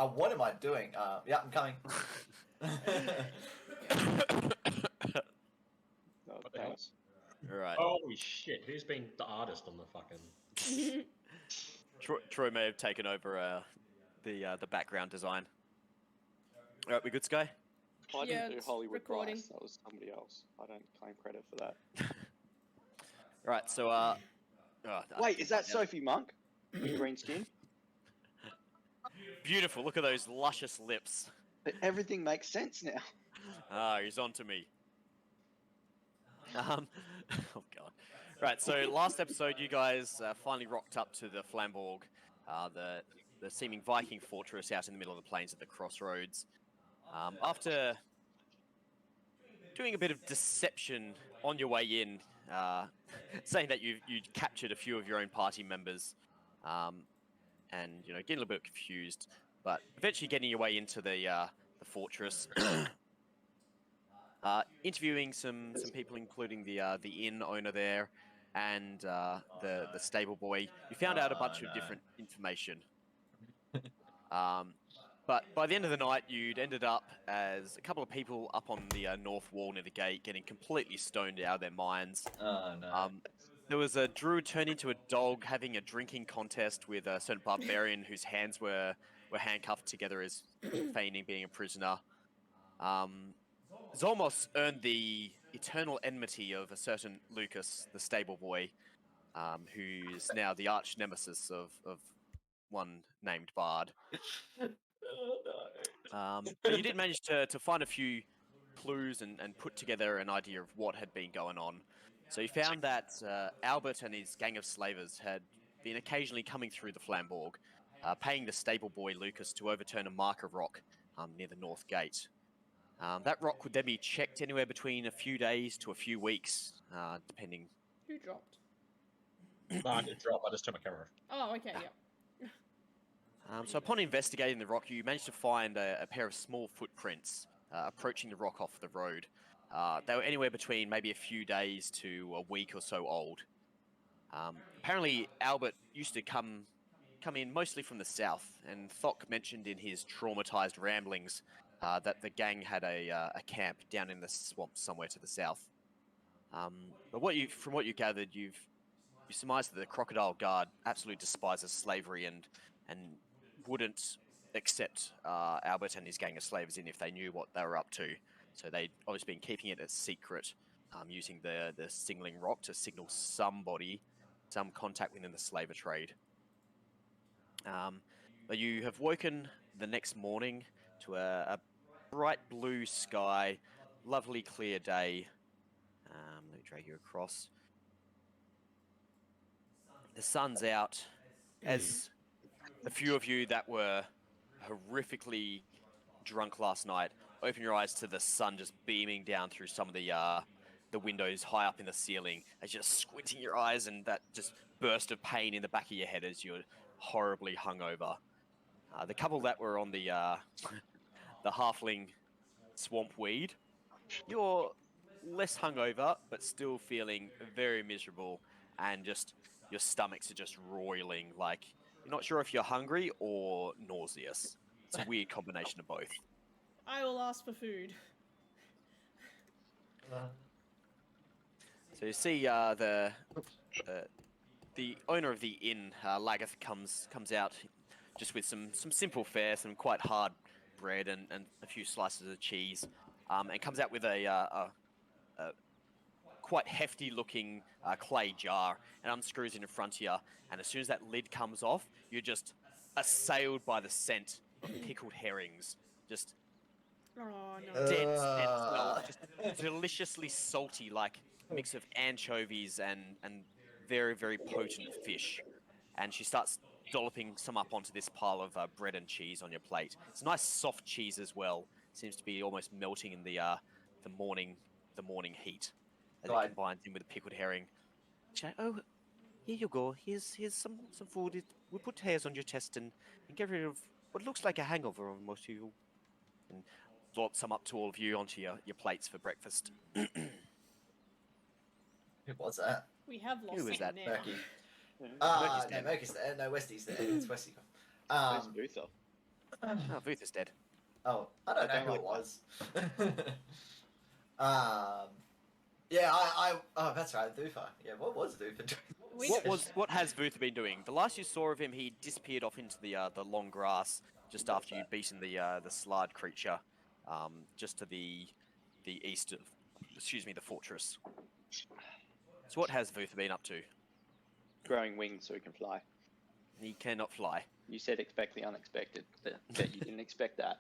What am I doing? Yeah, I'm coming. No, thanks. Right. Holy shit! Who's been the artist on the fucking? Troy may have taken over the background design. All right, we good, Sky? I Yeah, didn't do it's Hollywood recording. Bryce. That was somebody else. I don't claim credit for that. Right. So Wait, is that Sophie Monk with green skin? beautiful? Look at those luscious lips. But everything makes sense now. Ah, he's on to me. Oh god. Right, so last episode you guys finally rocked up to the Flambourg, the seeming Viking fortress out in the middle of the plains at the crossroads. After doing a bit of deception on your way in, saying that you'd captured a few of your own party members, and you know, getting a little bit confused, but eventually getting your way into the fortress. Interviewing some people, including the inn owner there, and the stable boy. You found out a bunch of different information. But by the end of the night, you'd ended up as a couple of people up on the north wall near the gate, getting completely stoned out of their minds. Oh no. There was a druid turned into a dog, having a drinking contest with a certain barbarian whose hands were handcuffed together as feigning being a prisoner. Zolmos earned the eternal enmity of a certain Lucas, the stable boy, who is now the arch nemesis of one named Bard. But you did manage to find a few clues and put together an idea of what had been going on. So you found that Albert and his gang of slavers had been occasionally coming through the Flambourg, paying the stable boy Lucas to overturn a marker rock near the north gate. That rock would then be checked anywhere between a few days to a few weeks, depending. Who dropped? No, I didn't drop. I just turned my camera off. Oh, okay, yeah. So upon investigating the rock, you managed to find a pair of small footprints approaching the rock off the road. They were anywhere between maybe a few days to a week or so old. Apparently, Albert used to come in mostly from the south, and Thok mentioned in his traumatized ramblings that the gang had a camp down in the swamp somewhere to the south. But from what you gathered, you surmised that the Crocodile Guard absolutely despises slavery and wouldn't accept Albert and his gang of slavers in if they knew what they were up to. So they'd obviously been keeping it a secret, using the signaling rock to signal somebody, some contact within the slaver trade. But you have woken the next morning to a bright blue sky, lovely clear day. Let me drag you across. The sun's out. As a few of you that were horrifically drunk last night open your eyes to the sun just beaming down through some of the windows high up in the ceiling, as you're squinting your eyes, and that just burst of pain in the back of your head as you're horribly hungover. The couple that were on the the halfling swamp weed, you're less hungover, but still feeling very miserable, and just your stomachs are just roiling, like you're not sure if you're hungry or nauseous. It's a weird combination of both. I will ask for food. So you see the owner of the inn, Lagath, comes out just with some simple fare, some quite hard bread and a few slices of cheese, and comes out with a quite hefty looking clay jar and unscrews it in front of you. And as soon as that lid comes off, you're just assailed by the scent of pickled herrings. Just Oh, no. dense smell, just deliciously salty, like a mix of anchovies and very, very potent fish. And she starts dolloping some up onto this pile of bread and cheese on your plate. It's a nice soft cheese as well. Seems to be almost melting in the morning heat as it combines in with the pickled herring. Oh, here you go. Here's some food. We put hairs on your chest and get rid of what looks like a hangover on most of you. And dollop some up to all of you onto your plates for breakfast. What's that? We have lost Who is someone that? now. Murky's. No, Murky's there. No, Westy's there. It's Westy. Where's Vutha? Oh, Vutha's dead. Oh, I don't know don't who like it was. Yeah, oh, that's right, Vutha. Yeah, what was Vutha doing? What has Vutha been doing? The last you saw of him, he disappeared off into the long grass just after you'd beaten the Slard creature, just to the east of, the fortress. So what has Vutha been up to? Growing wings so he can fly. He cannot fly. You said expect the unexpected. Bet you didn't expect that.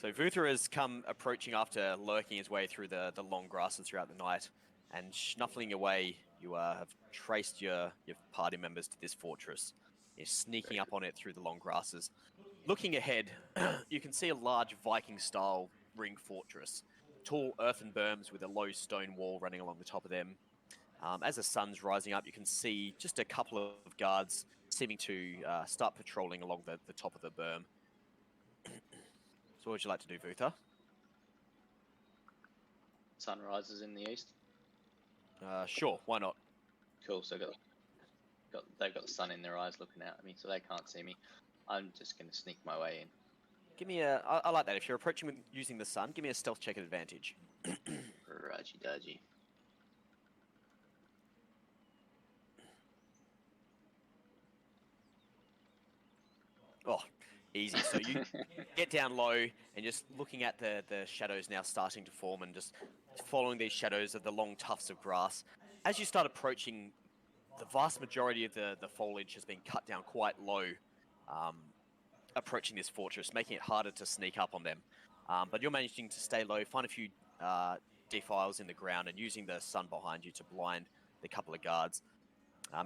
So Vutha has come approaching after lurking his way through the long grasses throughout the night, and snuffling away, you have traced your party members to this fortress. You're sneaking up on it through the long grasses. Looking ahead, you can see a large Viking-style ring fortress. Tall earthen berms with a low stone wall running along the top of them. As the sun's rising up, you can see just a couple of guards seeming to start patrolling along the top of the berm. So what would you like to do, Vutha? Sun rises in the east. Sure, why not? Cool. So they've got the sun in their eyes looking out at me, so they can't see me. I'm just gonna sneak my way in. Give me a... I like that. If you're approaching using the sun, give me a stealth check at advantage. Raji daji. Oh, easy. So you get down low and just looking at the shadows now starting to form and just following these shadows of the long tufts of grass. As you start approaching, the vast majority of the foliage has been cut down quite low, approaching this fortress, making it harder to sneak up on them. But you're managing to stay low, find a few defiles in the ground and using the sun behind you to blind the couple of guards.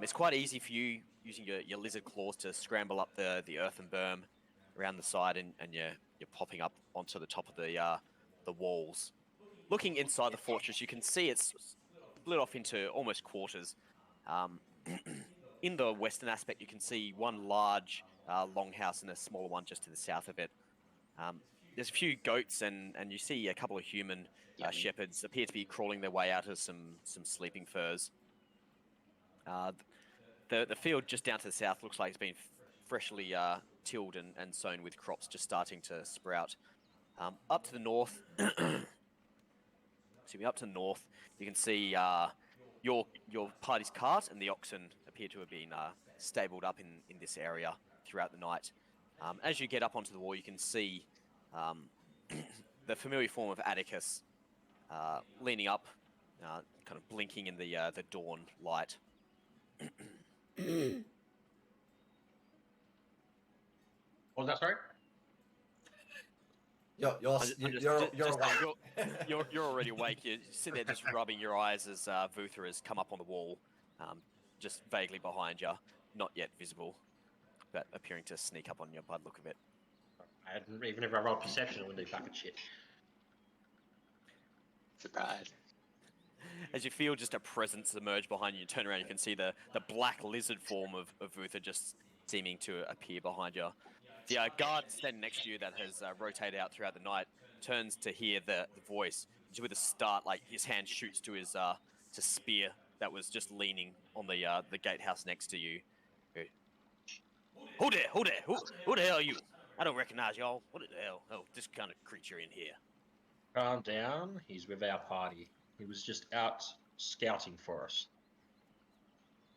It's quite easy for you using your lizard claws to scramble up the earthen berm around the side, and you're popping up onto the top of the walls. Looking inside the fortress, you can see it's split off into almost quarters. In the western aspect, you can see one large longhouse and a smaller one just to the south of it. There's a few goats and you see a couple of human shepherds appear to be crawling their way out of some sleeping furs. The field just down to the south looks like it's been freshly tilled and sown with crops just starting to sprout. Up to the north, up to the north, you can see your party's cart and the oxen appear to have been stabled up in this area throughout the night. As you get up onto the wall, you can see the familiar form of Atticus leaning up, kind of blinking in the dawn light. What was that, sorry? You're awake. You're already awake. You sit there just rubbing your eyes as Vutha has come up on the wall, just vaguely behind you, not yet visible, but appearing to sneak up on you by the look of it. Even if I roll perception, I wouldn't do fucking shit. Surprise. As you feel just a presence emerge behind you, you turn around, you can see the black lizard form of Vutha just seeming to appear behind you. The guard standing next to you that has rotated out throughout the night turns to hear the voice. Just with a start, like his hand shoots to his to spear that was just leaning on the gatehouse next to you. Who there? Who the hell are you? I don't recognize y'all. What the hell? Oh, this kind of creature in here. Calm down. He's with our party. He was just out scouting for us.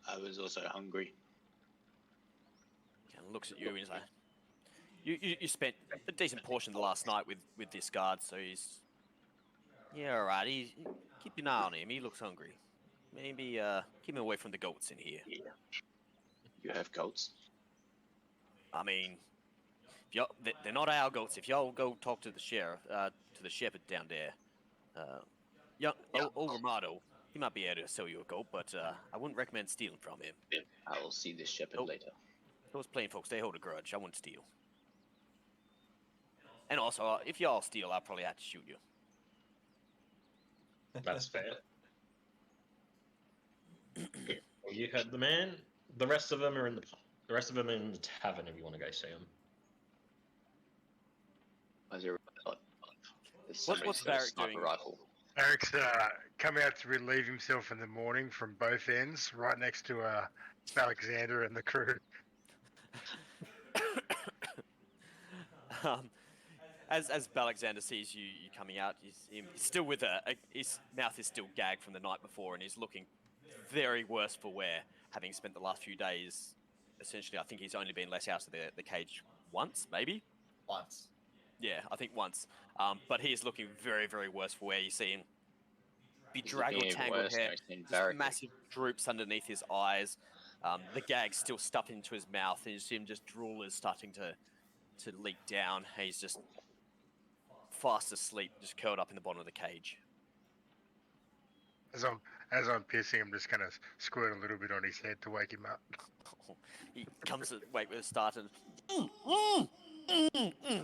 I was also hungry. Kind of looks at you and he's like, you spent a decent portion of the last night with this guard, so he's... Yeah, alright, keep an eye on him, he looks hungry. Maybe keep him away from the goats in here. Yeah. You have goats? I mean, they're not our goats. If y'all go talk to the sheriff, to the shepherd down there, old Romado, he might be able to sell you a goat, but I wouldn't recommend stealing from him. Yeah, I will see this shepherd later. Those plain folks, they hold a grudge. I wouldn't steal. And also, if y'all steal, I'll probably have to shoot you. That's fair. Well, you heard the man. The rest of them are in the tavern. If you want to go see them. What's Vharik doing? Rifle. Eric's come out to relieve himself in the morning from both ends, right next to Alexander and the crew. As Alexander sees you coming out, he's still with his mouth is still gagged from the night before, and he's looking very worse for wear, having spent the last few days. Essentially, I think he's only been let out of the cage once, maybe. Once. Yeah, I think once. But he is looking very, very worse for wear. You see him He's bedraggled, looking even tangled worse hair, now he's seen just Vharik. massive droops underneath his eyes. The gag still stuffed into his mouth, and you see him just drool is starting to leak down. He's just fast asleep, just curled up in the bottom of the cage. As I'm pissing, I'm just gonna squirt a little bit on his head to wake him up. He comes to wake with a start and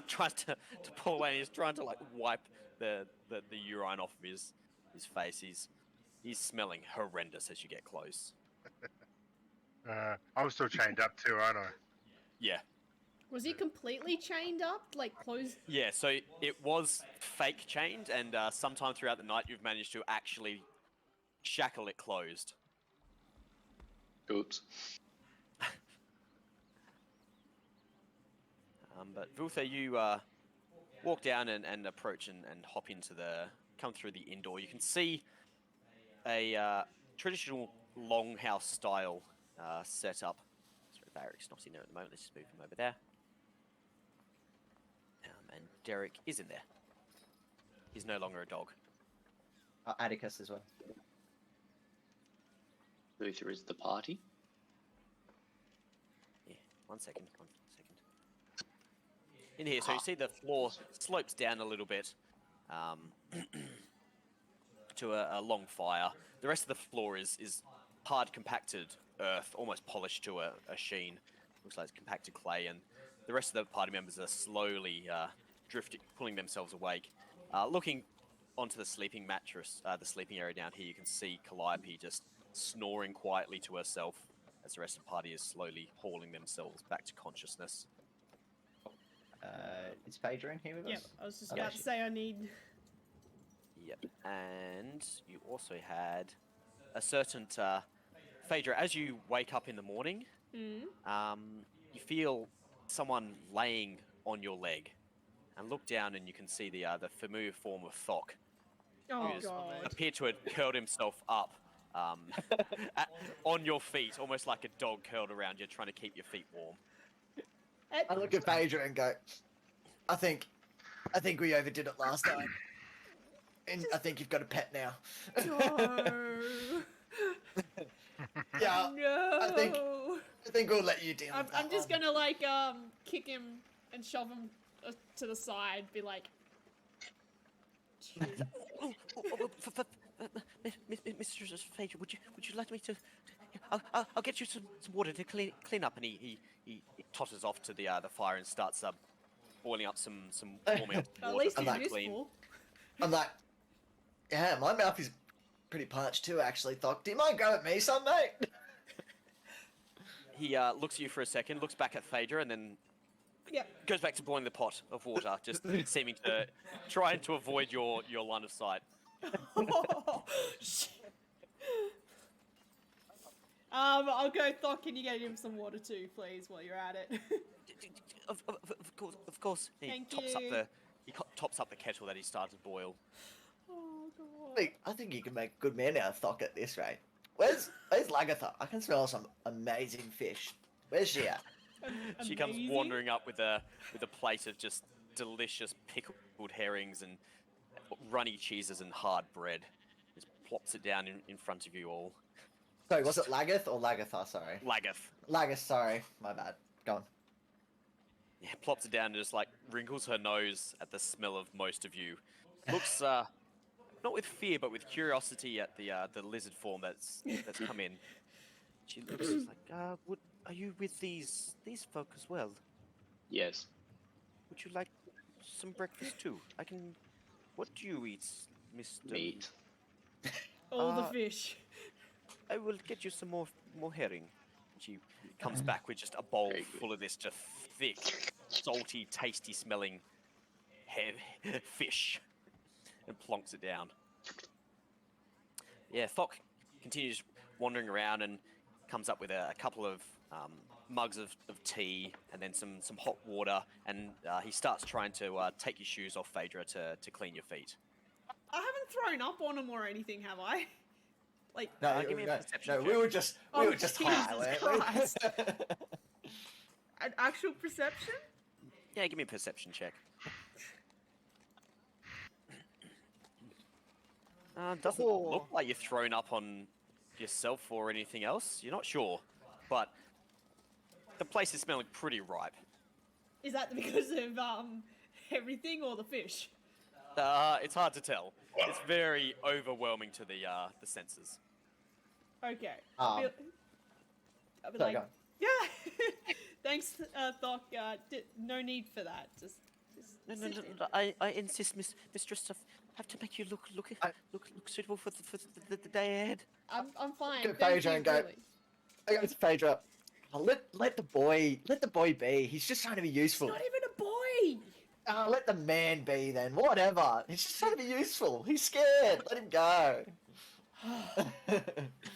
tries to pull away. And he's trying to like wipe the urine off of his face. He's smelling horrendous as you get close. I'm still chained up too, aren't I? Yeah. Was he completely chained up? Like closed? Yeah, so it was fake chained, and sometime throughout the night you've managed to actually shackle it closed. Oops. But Vutha, you walk down and approach and hop come through the indoor. You can see a traditional longhouse style setup. Sorry, Vharik's not in there at the moment. Let's just move him over there. And Derek is in there. He's no longer a dog. Atticus as well. Vutha is the party. Yeah, one second. In here, so you see the floor slopes down a little bit to a long fire. The rest of the floor is hard compacted earth, almost polished to a sheen. Looks like it's compacted clay, and the rest of the party members are slowly drifting, pulling themselves awake. Looking onto the sleeping mattress, the sleeping area down here, you can see Calliope just snoring quietly to herself as the rest of the party is slowly hauling themselves back to consciousness. Is Phaedra in here with Yep, us? I was just Okay. about to say I need. Yep, and you also had a certain Phaedra. As you wake up in the morning, you feel someone laying on your leg, and look down, and you can see the familiar form of Thok, Oh who god. appeared to have curled himself up on your feet, almost like a dog curled around you, trying to keep your feet warm. I look at Phaedra and go, I think we overdid it last time. And I think you've got a pet now. No. Yeah, No. I think we'll let you deal with that I'm just one. gonna like kick him and shove him to the side. Be like. Mistress Phaedra, would you like me to? I'll get you some water to clean up. And he totters off to the fire and starts boiling up some warming up At water least for he's you to clean. useful. I'm like, yeah, my mouth is pretty parched too, actually, Thok. Do you mind grabbing me some, mate? He looks at you for a second, looks back at Phaedra, and then Yep. goes back to boiling the pot of water, just seeming to trying to avoid your line of sight. Shit. I'll go. Thok, can you get him some water too, please, while you're at it? Of course. He Thank tops you. tops up the kettle that he started to boil. Oh god. Wait, I think you can make a good man out of Thok at this rate. Where's Lagatha? I can smell some amazing fish. Where's she at? She comes Amazing. wandering up with a plate of just delicious pickled herrings and runny cheeses and hard bread. Just plops it down in front of you all. Sorry, was it Lagath or Lagatha? Sorry. Lagath. Sorry. My bad. Go on. Yeah, plops it down and just like wrinkles her nose at the smell of most of you. Looks not with fear but with curiosity at the lizard form that's come in. She looks like, are you with these folk as well? Yes. Would you like some breakfast too? What do you eat, Mr. Meat. All the fish. I will get you some more herring. She comes back with just a bowl Very good. full of this just thick, salty, tasty smelling fish and plonks it down. Yeah, Thok continues wandering around and comes up with a couple of mugs of tea and then some hot water, and he starts trying to take your shoes off, Phaedra, to clean your feet. I haven't thrown up on him or anything, have I? Like, No, give me a perception no, check. we were just Jesus high, weren't we? Christ. An actual perception? Yeah, give me a perception check. Doesn't look like you've thrown up on yourself or anything else. You're not sure, but the place is smelling pretty ripe. Is that because of everything or the fish? It's hard to tell. It's very overwhelming to the senses. Okay. Um, I'll be sorry, like, go on. yeah. Thanks, Thok. No need for that. Just No, sit in. I insist, mistress. I have to make you look suitable for the day ahead. I'm fine. Go, Thank Phaedra, you, and go. really. I go to Phaedra. Oh, let the boy be. He's just trying to be useful. Not even a boy. Let the man be then. Whatever. He's just trying to be useful. He's scared. Let him go.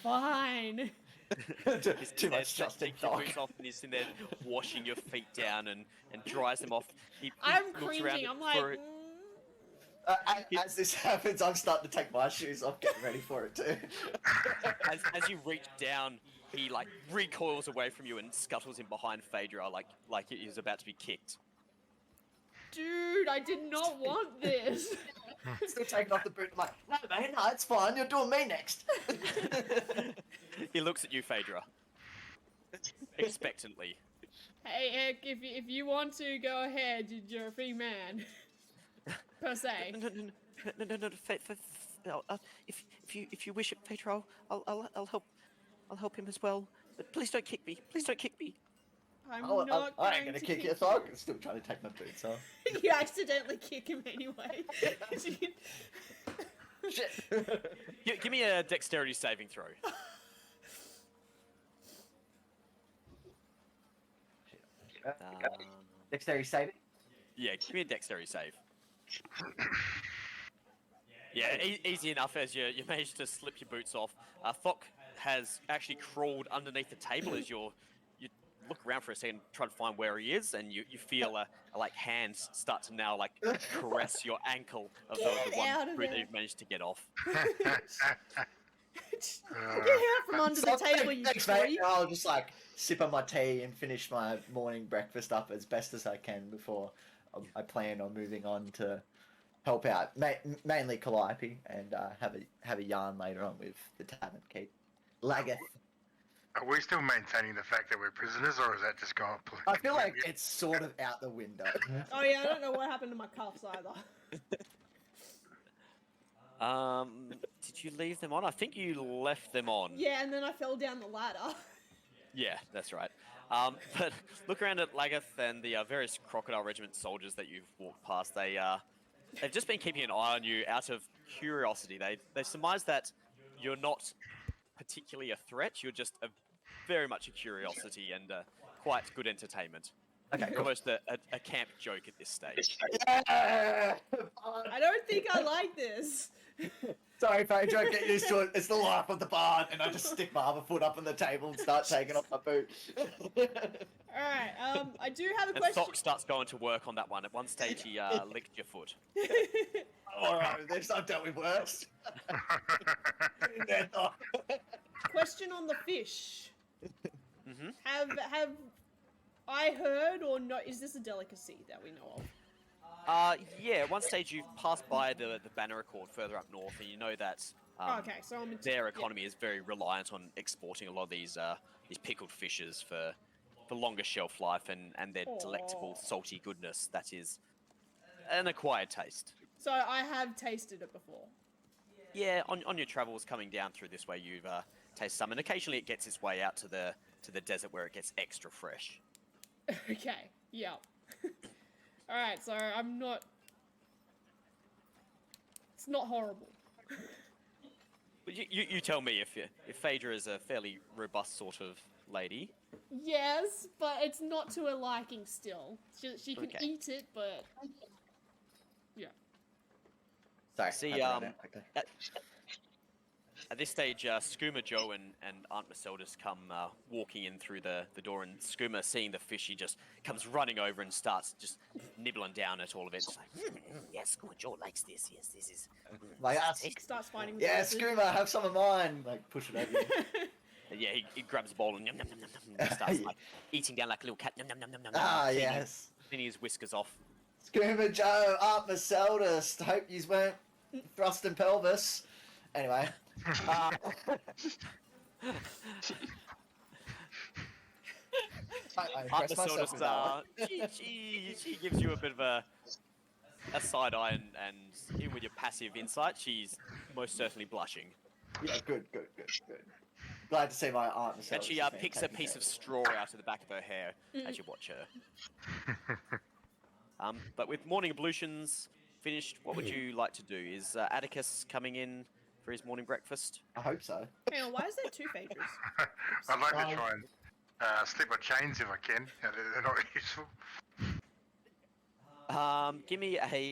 Fine. Too much trust in Takes your Doc. boots off and he's in there washing your feet down and dries them off. He I'm looks around cringing. I'm like, for- As this happens, I'm starting to take my shoes off, getting ready for it too. as you reach down, he like recoils away from you and scuttles in behind Phaedra like he was about to be kicked. dude, I did not want this. Still taking off the boot. I'm like, no, man, no, it's fine. You're doing me next. He looks at you, Phaedra, expectantly. Hey, Eck, if you want to, go ahead. You're a free man. Per se. No, if you wish it, Phaedra, I'll help him as well. But please don't kick me. Please don't kick me. I'm Oh, not I ain't gonna to kick you, so I'm still trying to take my boots off. You accidentally kick him anyway. Shit. Give me a dexterity saving throw. Dexterity saving. Yeah, give me a dexterity save. Yeah, easy enough as you manage to slip your boots off. Thok has actually crawled underneath the table as you look around for a second, try to find where he is, and you feel a like hands start to now like caress your ankle of the Get out one of boot that there. you've managed to get off. Get out from under the table, you Thanks, mate. creep. I'll just like sip on my tea and finish my morning breakfast up as best as I can before I plan on moving on to help out, mainly Calliope, and have a yarn later on with the tavern keep. Laggeth. Are we still maintaining the fact that we're prisoners, or is that just gone? I feel like it's sort of out the window. Oh yeah, I don't know what happened to my cuffs either. Did you leave them on? I think you left them on. Yeah, and then I fell down the ladder. Yeah, that's right. But look around at Laggeth and the various Crocodile Regiment soldiers that you've walked past. They've just been keeping an eye on you out of curiosity. They surmise that you're not particularly a threat. You're just very much a curiosity and quite good entertainment. Okay, cool. Almost a camp joke at this stage. Yeah! I don't think I like this. Sorry, Phaedra, get used to it. It's the life of the bard, and I just stick my other foot up on the table and start taking off my boot. Alright, I do have a And question. Thok starts going to work on that one. At one stage, he licked your foot. Alright, this I've dealt with worse. Question on the fish. Mhm. Have I heard or not? Is this a delicacy that we know of? Yeah, at one stage you've passed by the Banner Accord further up north, and you know that Okay, so I'm into their economy is very reliant on exporting a lot of these pickled fishes for longer shelf life and their delectable Aw. salty goodness that is an acquired taste. So I have tasted it before. Yeah, on your travels coming down through this way, you've tasted some, and occasionally it gets its way out to the desert where it gets extra fresh. Okay, yeah. Alright, so I'm not... It's not horrible. But you tell me if Phaedra is a fairly robust sort of lady. Yes, but it's not to her liking still. She can Okay. eat it, but... Yeah. Sorry. See, I forgot that. Okay. At this stage, Skooma Joe and Aunt Maceldus come walking in through the door, and Skooma, seeing the fish, he just comes running over and starts just nibbling down at all of it. It's like, yes, Skooma Joe likes this. Yes, this is. Like, Starts fighting with yeah, the lizard. Skooma, have some of mine. Like, push it over you. Yeah, he grabs a bowl and yum, yum, yum, yum, yum, and starts like eating down like a little cat. Yum, yum, yum, yum, yum, cleaning- Yes. cleaning his whiskers off. Skooma Joe, Aunt Maceldus. Hope you weren't thrusting pelvis. Anyway. I Aunt impressed myself with that Maceldus, one. she gives you a bit of a side eye, and even with your passive insight, she's most certainly blushing. Yeah, good. Glad to see my Aunt Maceldus. And she picks a piece of straw out of the back of her hair as you watch her. But with morning ablutions finished, what would you like to do? Is Atticus coming in for his morning breakfast? I hope so. Hang on, why is there 2 Phaedras? I'd like to try and slip my chains if I can. They're not useful. Give me a.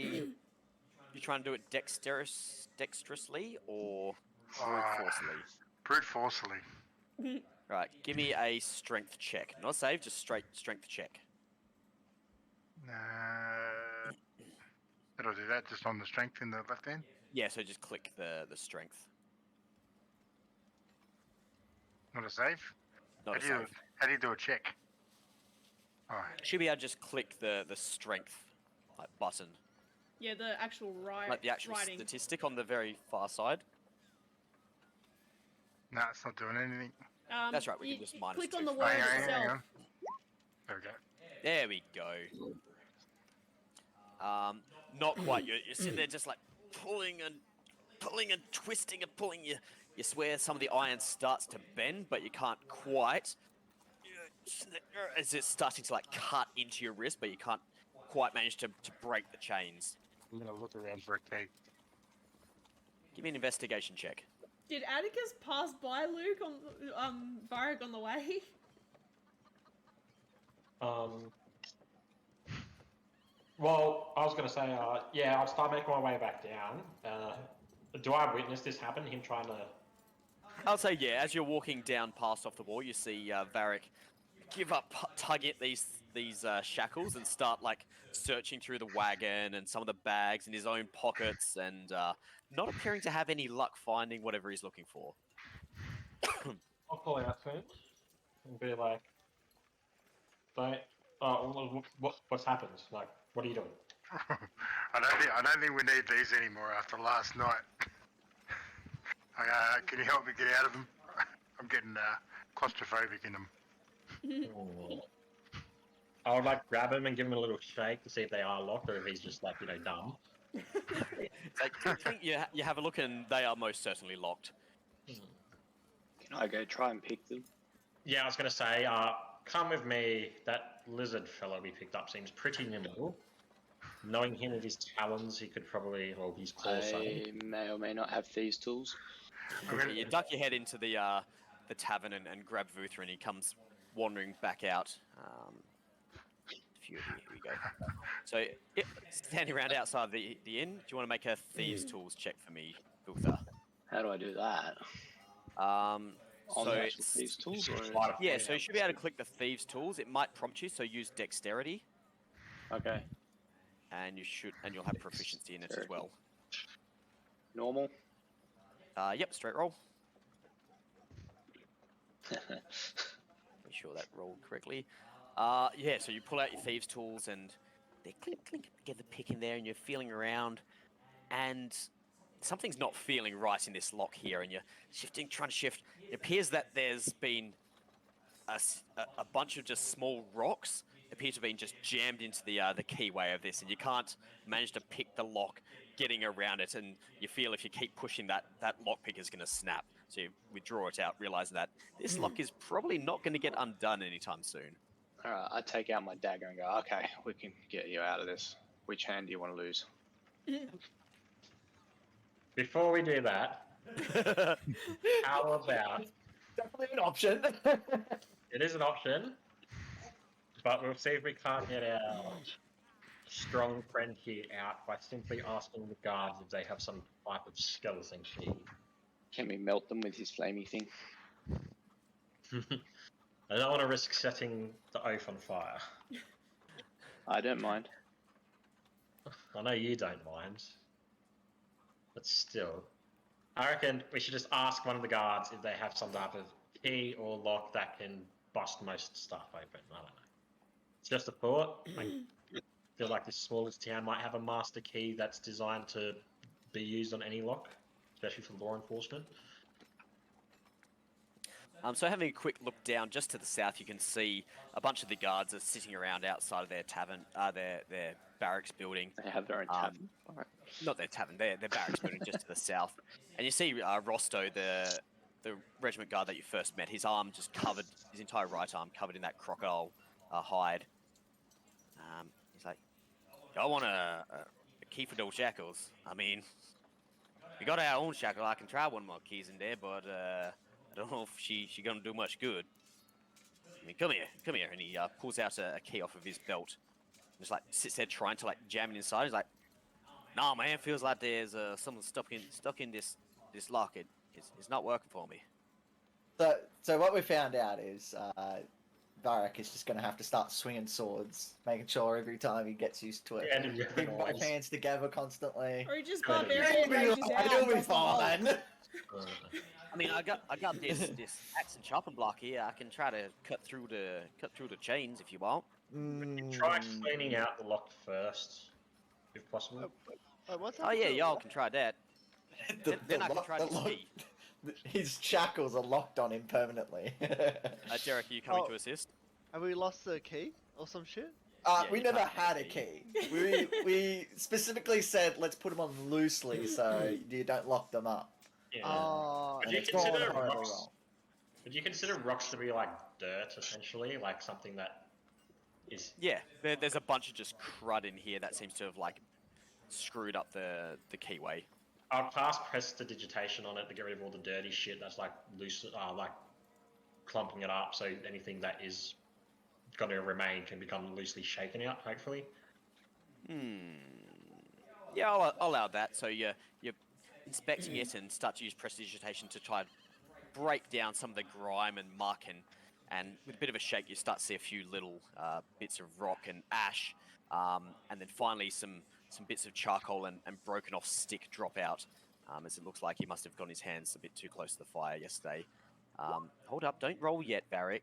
You trying to do it dexterously or brute forcefully? Brute forcefully. Right, give me a strength check. Not a save, just straight strength check. It'll do that just on the strength in the left hand. Yeah, so just click the strength. Not a save. Not a save. How do you do a check? Alright. Should be able to just click the strength button. Yeah, the actual Like the actual writing. statistic on the very far side. No, it's not doing anything. That's right, we can just minus click 2. on the word Hang itself. on. There we go. There we go. Not quite. You're sitting there just like pulling and twisting and pulling. You swear some of the iron starts to bend, but you can't quite. As it's starting to like cut into your wrist, but you can't quite manage to break the chains. I'm gonna look around for a key. Give me an investigation check. Did Atticus pass by Luke on Vharik on the way? Well, I was going to say, yeah, I'll start making my way back down. Do I witness this happen? Him trying to... I'll say yeah. As you're walking down past off the wall, you see Vharik give up tugging at these shackles and start like searching through the wagon and some of the bags in his own pockets, and not appearing to have any luck finding whatever he's looking for. I'll call out to him and be like, what's happened? Like, what are you doing? I don't think we need these anymore after last night. Can you help me get out of them? I'm getting claustrophobic in them. I would like grab him and give him a little shake to see if they are locked or if he's just like, dumb. It's like, I think you have a look and they are most certainly locked. Can I go try and pick them? Yeah, I was going to say, come with me. That lizard fellow we picked up seems pretty nimble. Knowing him with his talons, he could probably, or his claws. I may or may not have these tools. You duck your head into the tavern and grab Vutha, and he comes wandering back out. Here we go. So, standing around outside the inn, do you want to make a Thieves' Tools check for me, Vutha? How do I do that? On So the actual it's, these tools? Or... yeah, so you should be able to click the Thieves' Tools. It might prompt you, so use Dexterity, Okay. and you'll have proficiency in it as well. Normal? Yep, straight roll. Make sure that rolled correctly. Yeah, so you pull out your Thieves' Tools and they clink, get the pick in there, and you're feeling around, and something's not feeling right in this lock here, and you're shifting, trying to shift. It appears that there's been a bunch of just small rocks appear to have been just jammed into the keyway of this, and you can't manage to pick the lock getting around it, and you feel if you keep pushing that lockpick is going to snap. So you withdraw it out, realize that this lock is probably not going to get undone anytime soon. Alright, I take out my dagger and go, okay, we can get you out of this. Which hand do you want to lose? Before we do that, how about... Definitely an option. It is an option, but we'll see if we can't get our strong friend here out by simply asking the guards if they have some type of skeleton key. Can we melt them with his flamey thing? I don't want to risk setting the oath on fire. I don't mind. I know you don't mind. But still. I reckon we should just ask one of the guards if they have some type of key or lock that can bust most stuff open. I don't know. It's just a thought. I feel like this smallest town might have a master key that's designed to be used on any lock, especially for law enforcement. So having a quick look down just to the south, you can see a bunch of the guards are sitting around outside of their tavern, their barracks building. They have their own tavern. Alright. Not their tavern, their barracks building just to the south. And you see Rosto, the regiment guard that you first met, his arm just covered, his entire right arm covered in that crocodile hide. He's like, I want a key for those shackles. I mean, we got our own shackle. I can try one more keys in there, but I don't know if she gonna do much good. I mean, come here, and he pulls out a key off of his belt. Just like sits there trying to like jam it inside. He's like, "Nah, man, it feels like there's something stuck in this lock. It's not working for me." So what we found out is Vharik is just going to have to start swinging swords, making sure every time he gets used to it. Yeah, and Keeping both hands together constantly. Or he just Good idea. barbarian rages out. It'll be does the whole- fine. I mean, I got this axe and chopping block here. I can try to cut through the chains if you want. Try cleaning out the lock first, if possible. What's Oh yeah, y'all can try that. Then I can try this key. His shackles are locked on him permanently. Derek, are you coming Oh. to assist? Have we lost the key or some shit? We you never can't get had a a key. We specifically said let's put them on loosely so you don't lock them up. Yeah. Oh, Would And you it's gone consider horribly rocks? wrong. Would you consider rocks to be like dirt, essentially, like something that is? Yeah, there's a bunch of just crud in here that seems to have like screwed up the keyway. I'll cast prestidigitation on it to get rid of all the dirty shit that's like loose, like clumping it up. So anything that is going to remain can become loosely shaken out. Hopefully. Yeah, I'll allow that. So you're inspecting it and start to use prestidigitation to try and break down some of the grime and muck, and with a bit of a shake you start to see a few little bits of rock and ash, and then finally some bits of charcoal and broken off stick drop out, as it looks like he must have gotten his hands a bit too close to the fire yesterday. Hold up, don't roll yet, Vharik.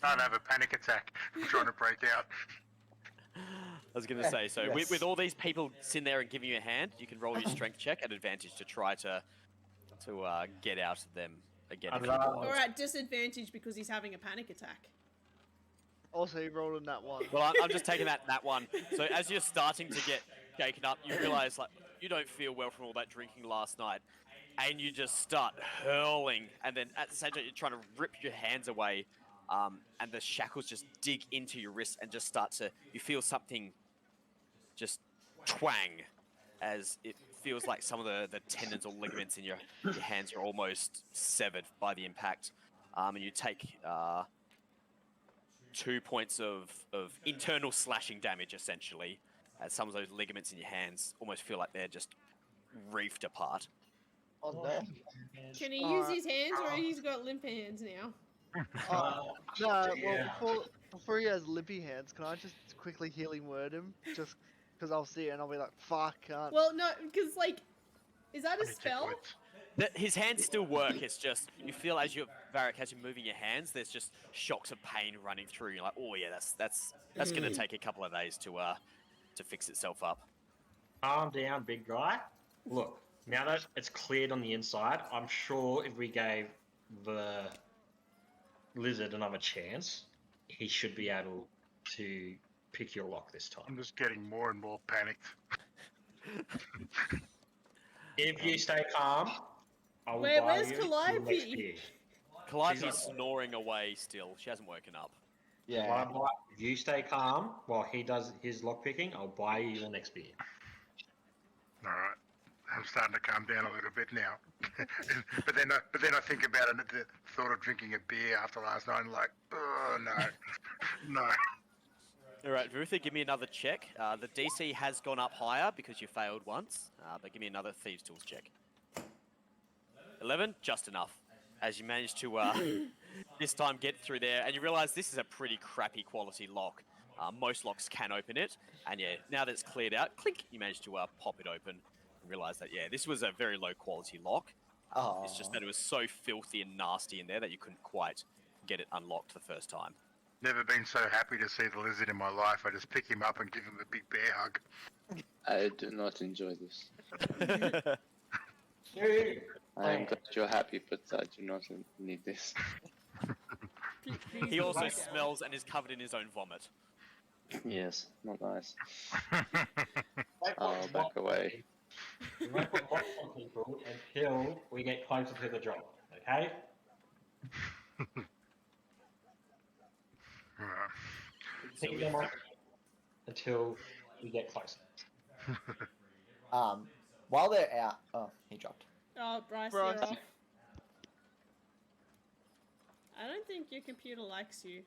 Can't have a panic attack. I'm trying to break out. I was going to say, so Yes. with all these people sitting there and giving you a hand, you can roll your strength check at advantage to try to get out of them again. I'd if you rather- want. Or at disadvantage because he's having a panic attack. also he rolled on that one. Well, I'm just taking that one. So as you're starting to get shaken up, you realise like you don't feel well from all that drinking last night, and you just start hurling, and then at the same time you're trying to rip your hands away, and the shackles just dig into your wrists and just start to. You feel something just twang, as it feels like some of the tendons or ligaments in your hands are almost severed by the impact, and you take 2 points of internal slashing damage, essentially, as some of those ligaments in your hands almost feel like they're just reefed apart. On there. Can he use his hands or he's got limp hands now? No, Yeah. well, before he has limpy hands, can I just quickly healing word him? Just because I'll see it and I'll be like, fuck, can't. Well, no, because, like, is that a Let me check spell? what- His hands still work. It's just you feel as Vharik, as you're moving your hands, there's just shocks of pain running through. You're like, oh yeah, that's going to take a couple of days to fix itself up. Calm down, big guy. Look, now that it's cleared on the inside, I'm sure if we gave the lizard another chance, he should be able to pick your lock this I'm time. just getting more and more panicked. If you stay calm, I will Wait, buy where's you your Calliope? next beer. Calliope's snoring away still. She hasn't woken up. Yeah. If you stay calm while he does his lock picking, I'll buy you your next beer. All right. I'm starting to calm down a little bit now. but then I think about it, the thought of drinking a beer after last night, and like, oh no, no. All right, Vutha, give me another check. The DC has gone up higher because you failed once, but give me another Thieves' Tools check. 11, just enough. As you manage to this time get through there, and you realise this is a pretty crappy quality lock. Most locks can open it, and yeah, now that it's cleared out, clink, you manage to pop it open and realise that, yeah, this was a very low quality lock. It's just that it was so filthy and nasty in there that you couldn't quite get it unlocked the first time. Never been so happy to see the lizard in my life. I just pick him up and give him a big bear hug. I do not enjoy this. Dude, I am glad you're happy, but I do not need this. He also smells and is covered in his own vomit. Yes, not nice. I'll back away. We won't put locks on people until we get closer to the drop, okay? Picking them up until we get closer. While they're out, oh, he dropped. Oh, Bryce, Bryce. you're off. I don't think your computer likes you.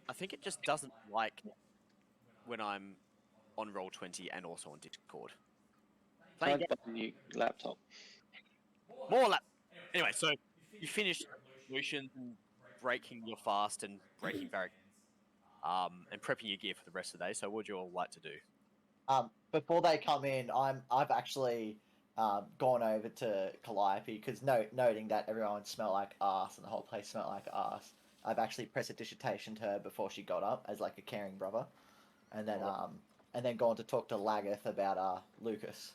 I think it just doesn't like when I'm on Roll20 and also on Discord. Try to buy a new laptop. More lap. Anyway, so you finish solutions and breaking your fast and breaking Vharik, and prepping your gear for the rest of the day. So what would you all like to do? Before they come in, I've actually gone over to Calliope because noting that everyone smelled like arse and the whole place smelled like arse. I've actually pressed a dissertation to her before she got up as like a caring brother, and then gone to talk to Lagath about Lucas.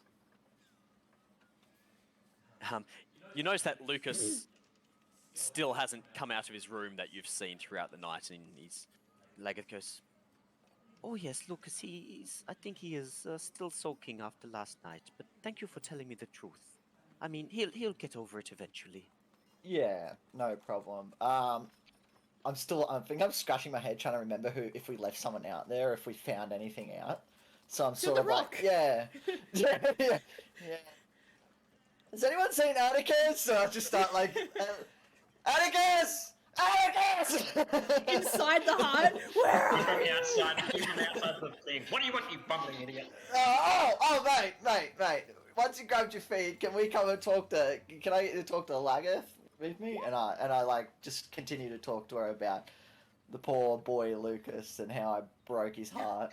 You notice that Lucas still hasn't come out of his room that you've seen throughout the night, and Lagath goes, "Oh yes, Lucas, I think he is still sulking after last night, but thank you for telling me the truth. I mean, he'll get over it eventually." Yeah, no problem. I think I'm scratching my head trying to remember if we left someone out there, if we found anything out. So I'm sort of rock. like, yeah. yeah. Has anyone seen Atticus? So I just start like, Atticus! Atticus! Inside the hut? Where From are the you? outside, he's from outside the thing. What do you want, you bumbling idiot? Mate. Once you grabbed your feet, can we come and can I talk to Lagath with me? And I like just continue to talk to her about the poor boy Lucas and how I broke his heart.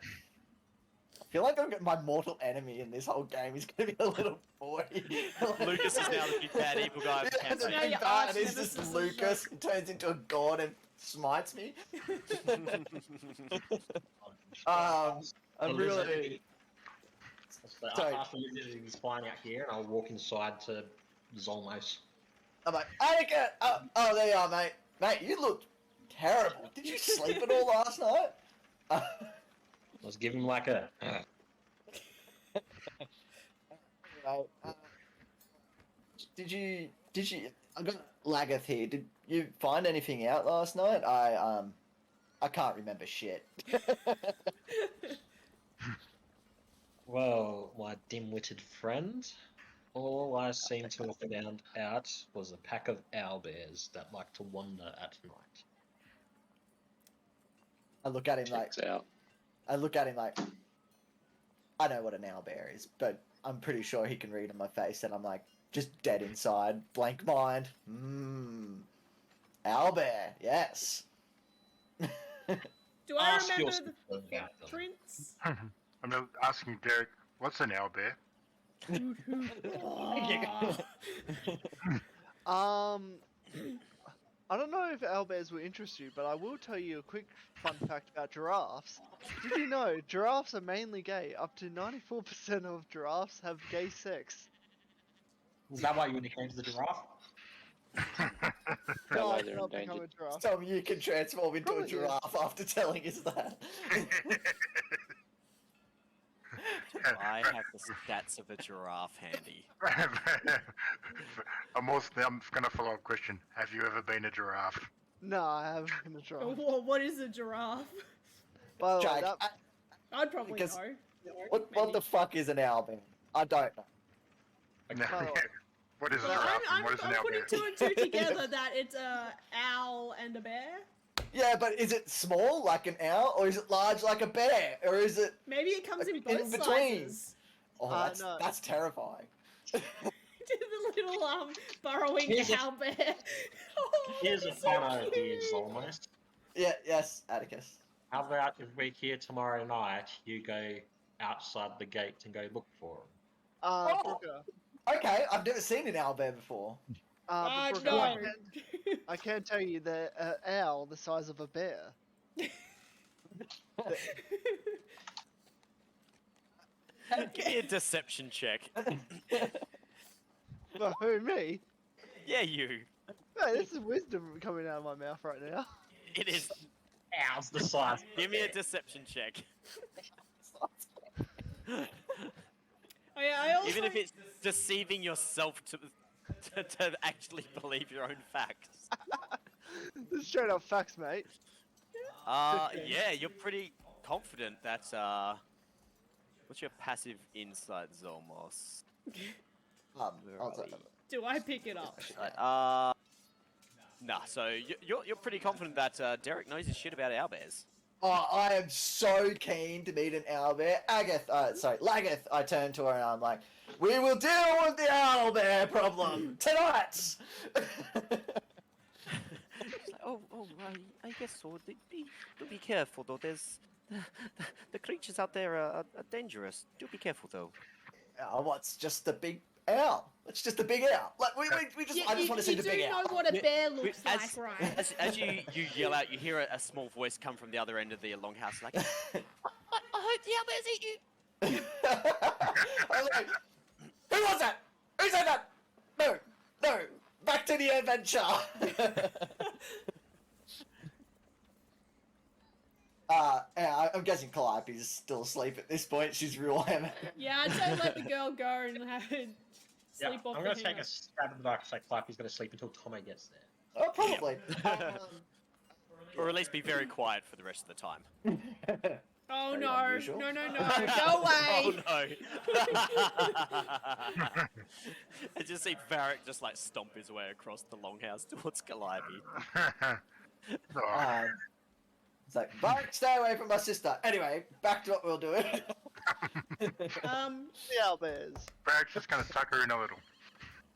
I feel like my mortal enemy in this whole game is going to be a little boy. Lucas is now the big bad evil guy of the Yeah, the campaign. Now big your bad arch is just nemesis is Lucas. He turns into a god and smites me. I'm really... Sorry. After he's flying out here, and I'll walk inside to Zolmos. I'm like, Atticus! Oh, there you are, mate. Mate, you look terrible. Did you sleep at all last night? Let's give him like a. Did you? I got Lagath here. Did you find anything out last night? I can't remember shit. Well, my dim-witted friend, all I seem to have found out was a pack of owlbears that like to wander at night. I look at him like, Checks out. I know what an owlbear is, but I'm pretty sure he can read on my face that I'm like just dead inside, blank mind. Owlbear, yes. Do I Ask remember yourself the about them. footprints? I'm asking Derek, what's an owlbear? Oh. I don't know if owlbears will interest you, but I will tell you a quick fun fact about giraffes. Did you know giraffes are mainly gay? Up to 94% of giraffes have gay sex. Is that why you came to the giraffe? That No, way I they're cannot become endangered. a giraffe. So you can transform into Probably a is. giraffe after telling us that. I have the stats of a giraffe handy. I'm gonna follow up question. Have you ever been a giraffe? No, I haven't been a giraffe. What is a giraffe? By the way, Jake, that, I'd probably Because- know. what Maybe. the fuck is an owlbear? I don't know. No. By the way. What is a But giraffe and I'm what is an putting owlbear? two and two together that it's a owl and a bear. Yeah, but is it small like an owl, or is it large like a bear, or is it? Maybe it comes in In both between. sizes. Oh, No. that's terrifying. the little burrowing Here's a- owlbear. Oh, Here's a he's so fun idea, cute. Zolmos. Yeah, yes, Atticus. How about if we here tomorrow night, you go outside the gate and go look for him? Oh. Brooker. Okay, I've never seen an owlbear before. But Brooker, No. I can tell you that an owl the size of a bear. Give me a deception check. Well, who, me? Yeah, you. Hey, this is wisdom coming out of my mouth right now. It is. Owls the size. Give me a deception check. Oh yeah, I also. Even if it's deceiving yourself to actually believe your own facts. This is straight up facts, mate. Yeah, you're pretty confident that, what's your passive insight, Zolmos? I'll Where take are it. Do I pick it up? Nah, so you're pretty confident that Derek knows his shit about owlbears. Oh, I am so keen to meet an owlbear. Lagath, I turn to her and I'm like, we will deal with the owlbear problem tonight! It's like, I guess so. Do be careful though. There's the creatures out there are dangerous. Do be careful though. What's just a big owl? It's just a big owl. Like we just, I just want to see the big You do owl. know what a bear looks As- like, right? As you yell out, you hear a small voice come from the other end of the longhouse, like, I hope the owlbears eat you. I'm like, who was that? Who said that? No, back to the adventure. I'm guessing Calliope's still asleep at this point. She's real hammered. Yeah, I'd say let the girl go and have her Yeah, sleep off I'm the going to take hangover. a stab at the dark side. Clappy's going to sleep until Tommy gets there. Oh, probably. Or at least be very quiet for the rest of the time. Oh Very no, unusual. no, go away! Oh no! I just see Vharik just like stomp his way across the longhouse towards Calliope. Oh, It's like, Vharik, stay away from my sister. Anyway, back to what we'll do. The owlbears. Barrack's just going to suck her in a little.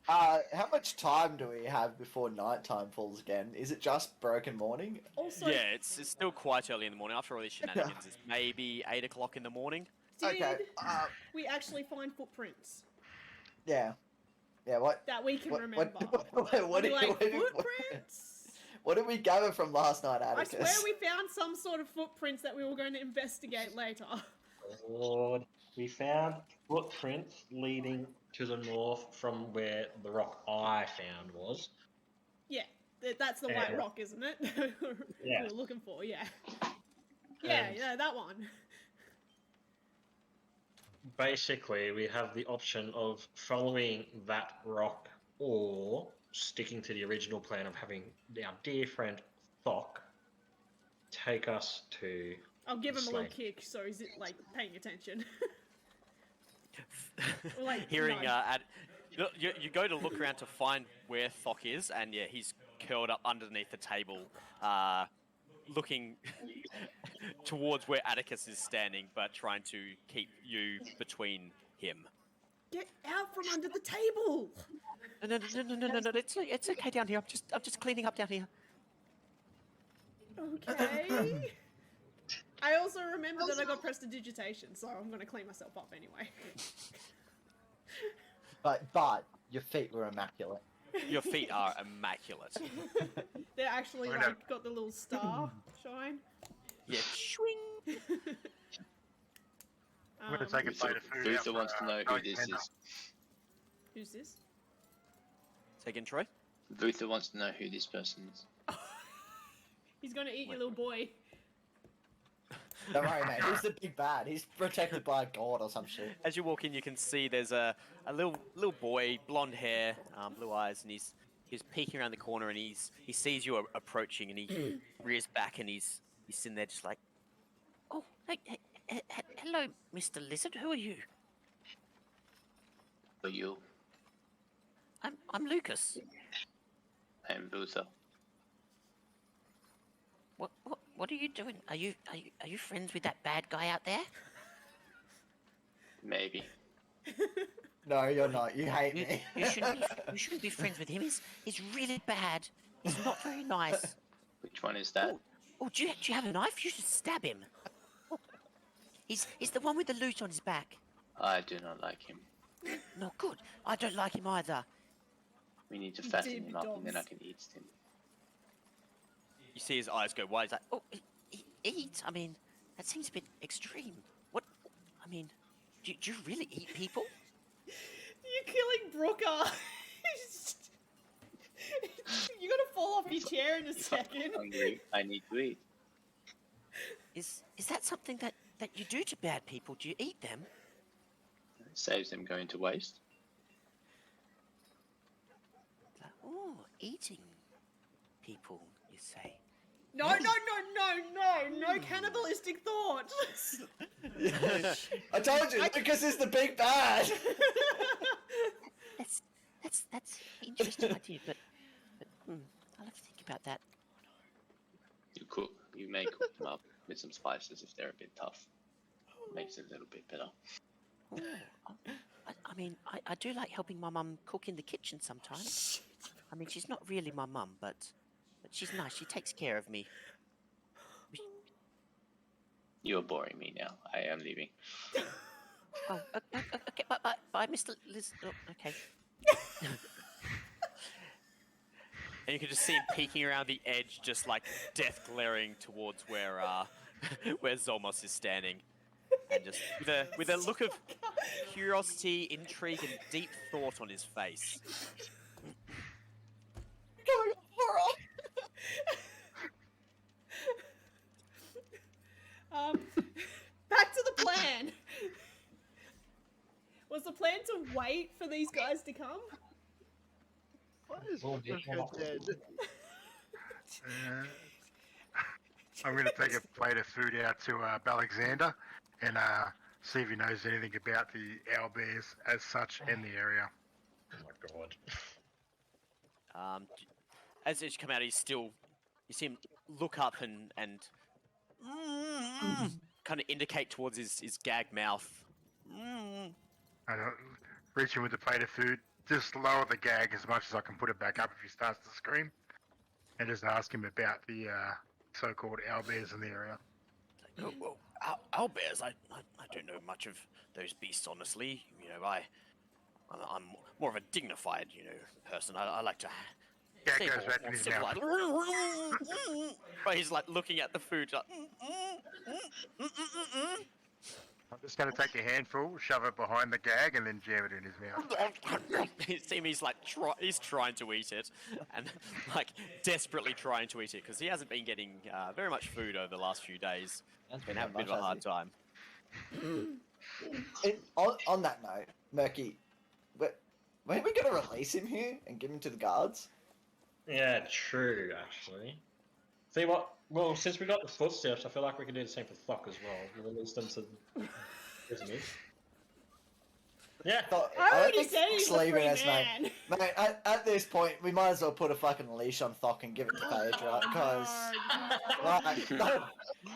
How much time do we have before nighttime falls again? Is it just broken morning? Also, Yeah, it's still quite early in the morning. After all these shenanigans, it's maybe 8 o'clock in the morning. did Okay. we actually find footprints Yeah. Yeah. What? that we can What? remember? What Are we like, did footprints? what did we gather from last night, I Atticus? swear we found some sort of footprints that we were going to investigate later. Lord, we found footprints leading to the north from where the rock I found was. Yeah, that's the white Yeah. rock, isn't it? Yeah. We were looking for, yeah. Yeah, yeah, that one. Basically, we have the option of following that rock or sticking to the original plan of having our dear friend Thok take us to. I'll give him a little Slay. kick so he's like paying attention. Like, Hearing, no. you go to look around to find where Thok is, and yeah, he's curled up underneath the table, looking towards where Atticus is standing, but trying to keep you between him. Get out from under the table! No, it's okay down here. I'm just cleaning up down here. Okay. I also remember that I got prestidigitation, so I'm gonna clean myself up anyway. But your feet were immaculate. Your feet are immaculate. They're actually We're gonna- like got the little star shine. Yeah, swing. I'm going to take a plate of food out. Vutha wants to know who this is. Who's this? Say again, Troy. Vutha wants to know who this person is. He's gonna eat your little boy. Don't worry, mate. He's the big bad. He's protected by a god or some shit. As you walk in, you can see there's a little boy, blonde hair, blue eyes, and he's peeking around the corner, and he sees you approaching, and he rears back, and he's sitting there just like, oh, hello, Mr. Lizard. Who are you? For you, I'm Lucas. I'm Vutha. What are you doing? Are you friends with that bad guy out there? Maybe. No, you're not. You hate You, me. you shouldn't be friends with him. He's really bad. He's not very nice. Which one is that? Oh, do you have a knife? You should stab him. He's the one with the loot on his back. I do not like him. No, good. I don't like him either. We need to fatten Deep him up and then I dogs. can eat him. You see his eyes go wide. He's like, Oh, eat? I mean, that seems a bit extreme. What? I mean, do you really eat people? You're killing Brooker. You're gonna fall off your chair in a If I'm second. hungry, I need to eat. Is that something that you do to bad people? Do you eat them? It saves them going to waste. Oh, eating people, you say? No cannibalistic thought. I told you, Lucas is the big bad. That's an interesting idea, but I'll have to think about that. You may cook them up with some spices if they're a bit tough. Makes it a little bit better. Oh, I mean, I do like helping my mum cook in the kitchen sometimes. I mean, she's not really my mum, but she's nice. She takes care of me. You are boring me now. I am leaving. Oh, okay, bye, Mr. Liz. Oh, okay. and you can just see him peeking around the edge, just like death glaring towards where where Zolmos is standing, and just with a look of curiosity, intrigue, and deep thought on his face. Back to the plan. Was the plan to wait for these guys to come? Why is Well, they Brooker come up with dead? I'm going to take a plate of food out to Alexander and see if he knows anything about the owlbears as such in the area. Oh my god. As you come out, you see him look up and kind of indicate towards his gag mouth. I don't reach him with the plate of food, just lower the gag as much as I can put it back up if he starts to scream, and just ask him about the so-called owlbears in the area. Oh, well, owlbears, I don't know much of those beasts, honestly. You know, I'm more of a dignified, person. I like to Gag stay goes more back in his mouth. civilized. But he's like looking at the food, like. I'm just going to take a handful, shove it behind the gag, and then jam it in his mouth. You see him, he's like he's trying to eat it, and like desperately trying to eat it because he hasn't been getting very much food over the last few days. He's been having a bit of a hard time. On that note, Murky, when are we going to release him here and give him to the guards? Yeah, true, actually. See what? Well, since we got the footsteps, I feel like we can do the same for Thok as well. We release them to prisoners. Yeah. I already think said he's Thok's a leaving free us, man. Mate, at this point, we might as well put a fucking leash on Thok and give it to Phaedra, because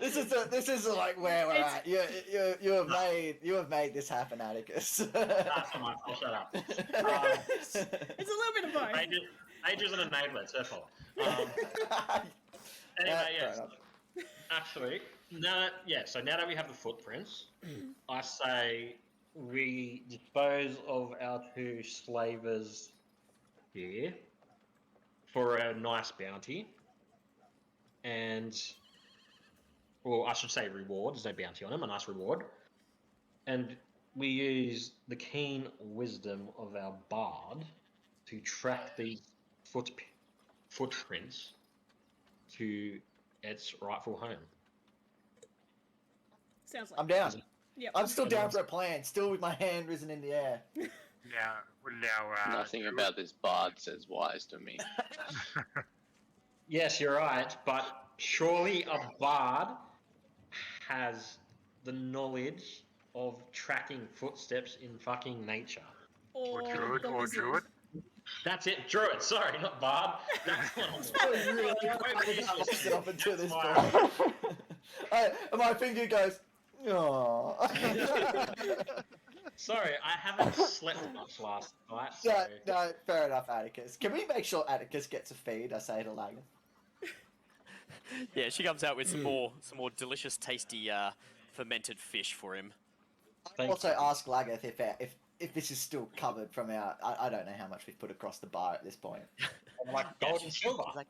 this is like where we're at. You have made this happen, Atticus. That's fine, I'll shut up. It's a little bit of both. Phaedra's an enabler, it's her fault. Anyway, yes. fair enough. Actually, so now that we have the footprints, I say we dispose of our two slavers here for a nice bounty. And, well, I should say reward. There's no bounty on them, a nice reward. And we use the keen wisdom of our bard to track these footprints to its rightful home. Sounds like I'm down. Yep. I'm still down for a plan, still with my hand risen in the air. Now, Nothing about this bard says wise to me. Yes, you're right, but surely a bard has the knowledge of tracking footsteps in fucking nature. or the Druid. lizard. That's it, Druid. Sorry, not bard. That's what I'm Really Wait, it up until this Fine. point. And my finger goes, "Aww." Sorry, I haven't slept much last night. So... No, no, fair enough, Atticus. Can we make sure Atticus gets a feed? I say to Lagan. Yeah, she comes out with some more delicious, tasty fermented fish for him. Thank Also, you. ask Lagath if this is still covered from our. I don't know how much we've put across the bar at this point. I'm like gold and silver. She's like,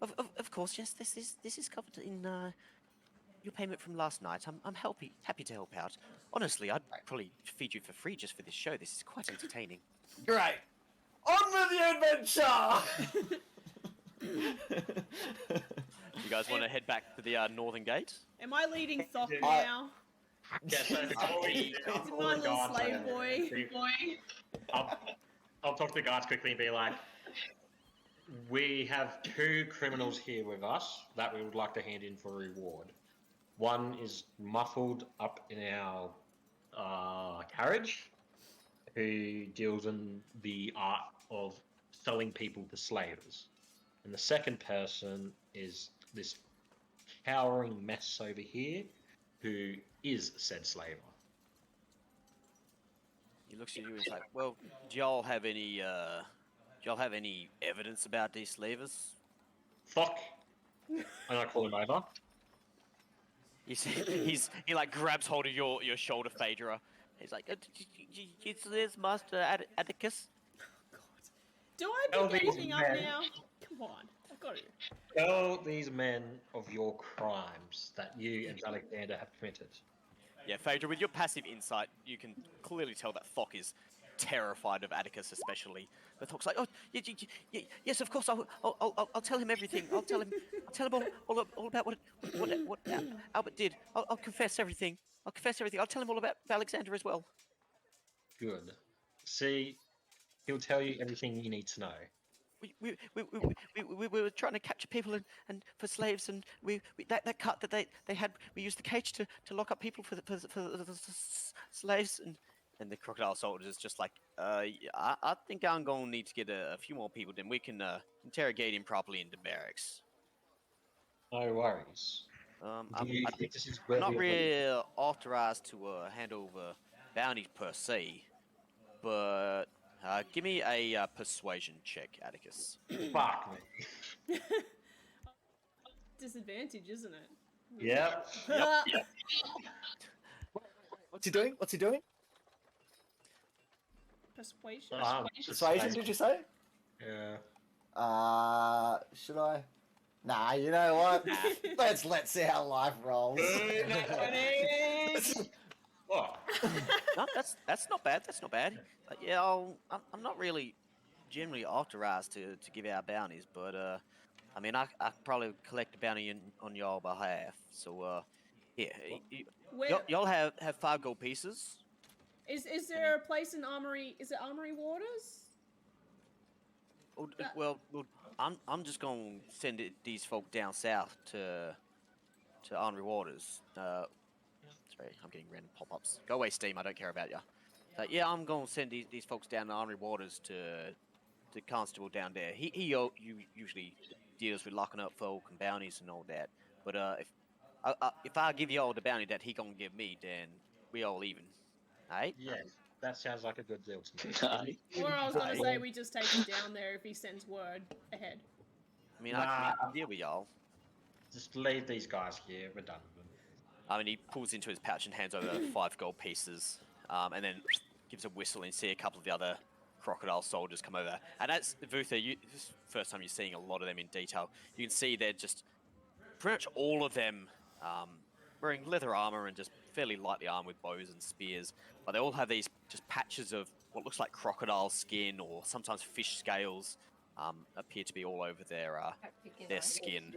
of course, yes. This is covered in your payment from last night. I'm happy to help out. Honestly, I'd probably feed you for free just for this show. This is quite entertaining. Great. On with the adventure. You guys want to head back to the northern gate? Am I leading Thok Yeah. now? Yeah, so before we, Is it my little slave boy? I'll talk to the guards quickly and be like, we have 2 criminals here with us that we would like to hand in for a reward. One is muffled up in our carriage, who deals in the art of selling people to slavers. And the second person is this cowering mess over here, who is said slaver. He looks at you and is like, "Well, do y'all have any evidence about these slavers?" Fuck. And I call him over. He like grabs hold of your shoulder, Phaedra. He's like, "It's Master Atticus." Do I Tell pick these anything up men. now? Come on, I've got to. Tell these men of your crimes that you and Alexander have committed. Yeah, Phaedra, with your passive insight, you can clearly tell that Thok is terrified of Atticus, especially. But Thok's like, "Oh, yes, of course. I'll tell him everything. I'll tell him all about what Albert did. I'll confess everything. I'll tell him all about Alexander as well." Good. See, he'll tell you everything you need to know. We were trying to capture people and for slaves, and that cut that they had, we used the cage to lock up people for the slaves, and the crocodile soldier is just like, I think I'm going to need to get a few more people, then we can interrogate him properly in the barracks. No worries. Do you think this is I'm not worthy of really authorized to hand over bounties per se, but give me a persuasion check, Atticus. Fuck me. Disadvantage, isn't it? Yep. Yep. What's he doing? What's he doing? Persuasion. Persuasion, did you say? Yeah. Should I? Nah, you know what? Let's see how life rolls. What? No, that's not bad. That's not bad. Yeah, I'm not really generally authorized to give out bounties, but I mean, I probably collect a bounty on y'all behalf. So yeah, y'all have 5 gold pieces. Is there a place in Armory? Is it Armory Waters? Well, I'm just gonna send these folk down south to Armory Waters. Sorry, I'm getting random pop-ups. Go away, Steam. I don't care about you. Yeah, I'm gonna send these folks down to Armory Waters to the constable down there. He usually deals with locking up folk and bounties and all that. But if I give y'all the bounty that he gonna give me, then we all even. Alright? Yeah, that sounds like a good deal to me. Or I was gonna say we just take him down there if he sends word ahead. I mean, I can deal with y'all. Just leave these guys here. We're done with them. I mean, he pulls into his pouch and hands over 5 gold pieces, and then gives a whistle, and you see a couple of the other crocodile soldiers come over. And that's Vutha. This is the first time you're seeing a lot of them in detail. You can see they're just pretty much all of them wearing leather armor and just fairly lightly armed with bows and spears. But they all have these just patches of what looks like crocodile skin or sometimes fish scales appear to be all over their skin.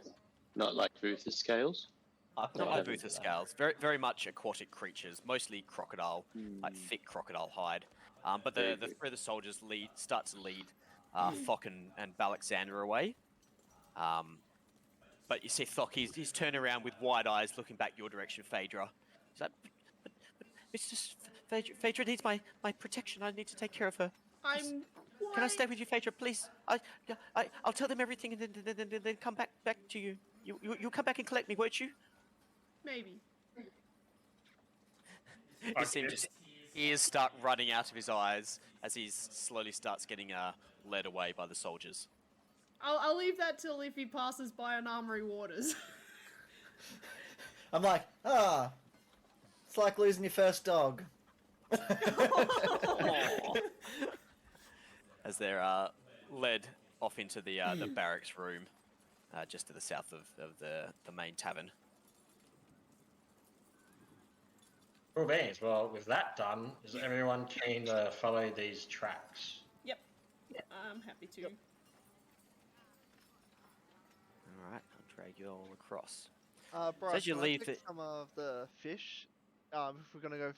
Not like Vutha scales. Not like Vutha scales. Very, very much aquatic creatures, mostly crocodile, like thick crocodile hide. But the three of the soldiers start to lead Thok and Alexander away. But you see Thok, he's turning around with wide eyes, looking back your direction, Phaedra. He's like, but it's just Phaedra needs my protection. I need to take care of her. Can I stay with you, Phaedra, please? I'll tell them everything and then come back to you. You'll come back and collect me, won't you? Maybe. You see him just ears start running out of his eyes as he slowly starts getting led away by the soldiers. I'll leave that till if he passes by an armory waters. I'm like, it's like losing your first dog. As they're led off into the barracks room, just to the south of the main tavern. Cool beans. Well, with that done, is everyone keen to follow these tracks? Yep. I'm happy to. All right, I'll drag you all across. Bryce, as you can leave I take the- some of the fish? If we're gonna go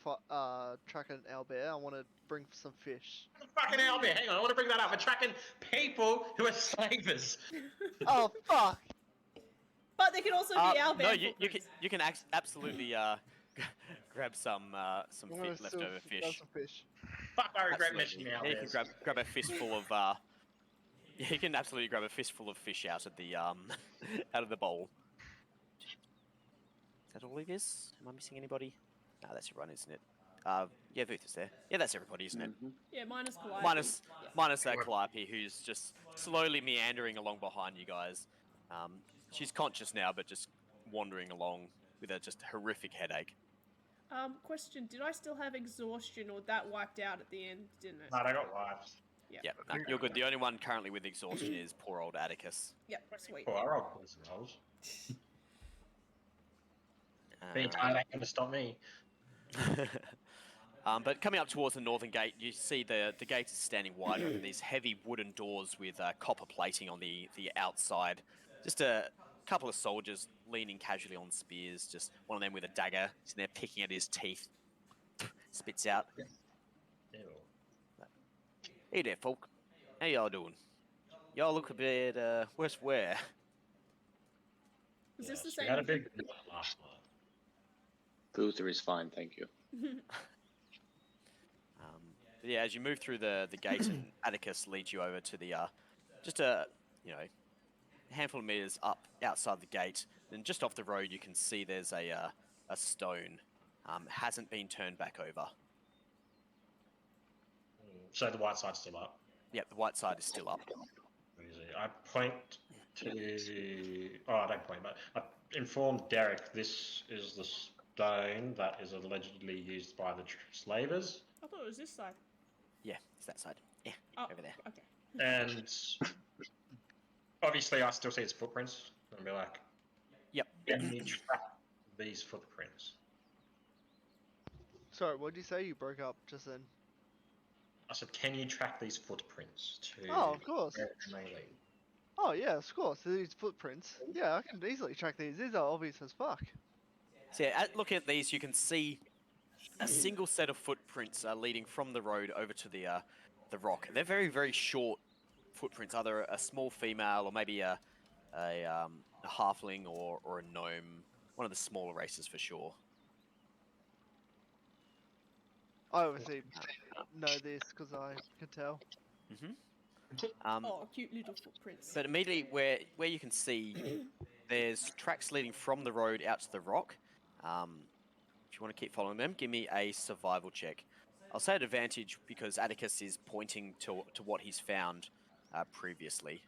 track an owlbear, I want to bring some fish. Fucking owlbear! Hang on, I want to bring that up. We're tracking people who are slavers. Oh fuck! But they can also be owlbear. No, you can absolutely grab some I'm gonna leftover still grab fish. some fish. Fuck, I regret Absolutely. mentioning Yeah, you can owlbears. grab a fistful of yeah, you can absolutely grab a fistful of fish out of the out of the bowl. Is that all it is? Am I missing anybody? No, that's everyone, isn't it? Yeah, Vutha's there. Yeah, that's everybody, isn't it? Yeah, minus Calliope. Minus Calliope, who's just slowly meandering along behind you guys. She's conscious now, but just wandering along with a just horrific headache. Question, did I still have exhaustion or that wiped out at the end, didn't it? No, they got wiped. Yeah, no, you're good. The only one currently with exhaustion is poor old Atticus. Yep, sweet. Oh, I rolled poison rolls. Being tired ain't gonna stop me. But coming up towards the northern gate, you see the gate is standing wide open. These heavy wooden doors with copper plating on the outside. Just a couple of soldiers leaning casually on spears. Just one of them with a dagger, sitting there picking at his teeth. Spits out. Ew. Hey there, folk. How y'all doing? Y'all look a bit worse for wear. Is this the Yes, same? we had a big last night. Vutha is fine, thank you. But yeah, as you move through the gate, and Atticus leads you over to the just a handful of meters up outside the gate. Then just off the road, you can see there's a stone. Hasn't been turned back over. So the white side's still up. Yep, the white side is still up. Easy. I point to. Oh, I don't point, but I informed Derek this is the stone that is allegedly used by the slavers. I thought it was this side. Yeah, it's that side. Yeah, Oh, over there. okay. And obviously, I still see its footprints. And be like, Yep. can you track these footprints? Sorry, what did you say? You broke up just then. I said, can you track these footprints to Oh, of course. where it may lead? Oh yeah, of course. These footprints. Yeah, I can easily track these. These are obvious as fuck. So yeah, looking at these, you can see a single set of footprints leading from the road over to the rock. They're very, very short footprints, either a small female or maybe a halfling or a gnome, one of the smaller races for sure. I obviously know this because I can tell. Oh, cute little footprints. But immediately where you can see, there's tracks leading from the road out to the rock. If you want to keep following them, give me a survival check. I'll say at advantage because Atticus is pointing to what he's found previously.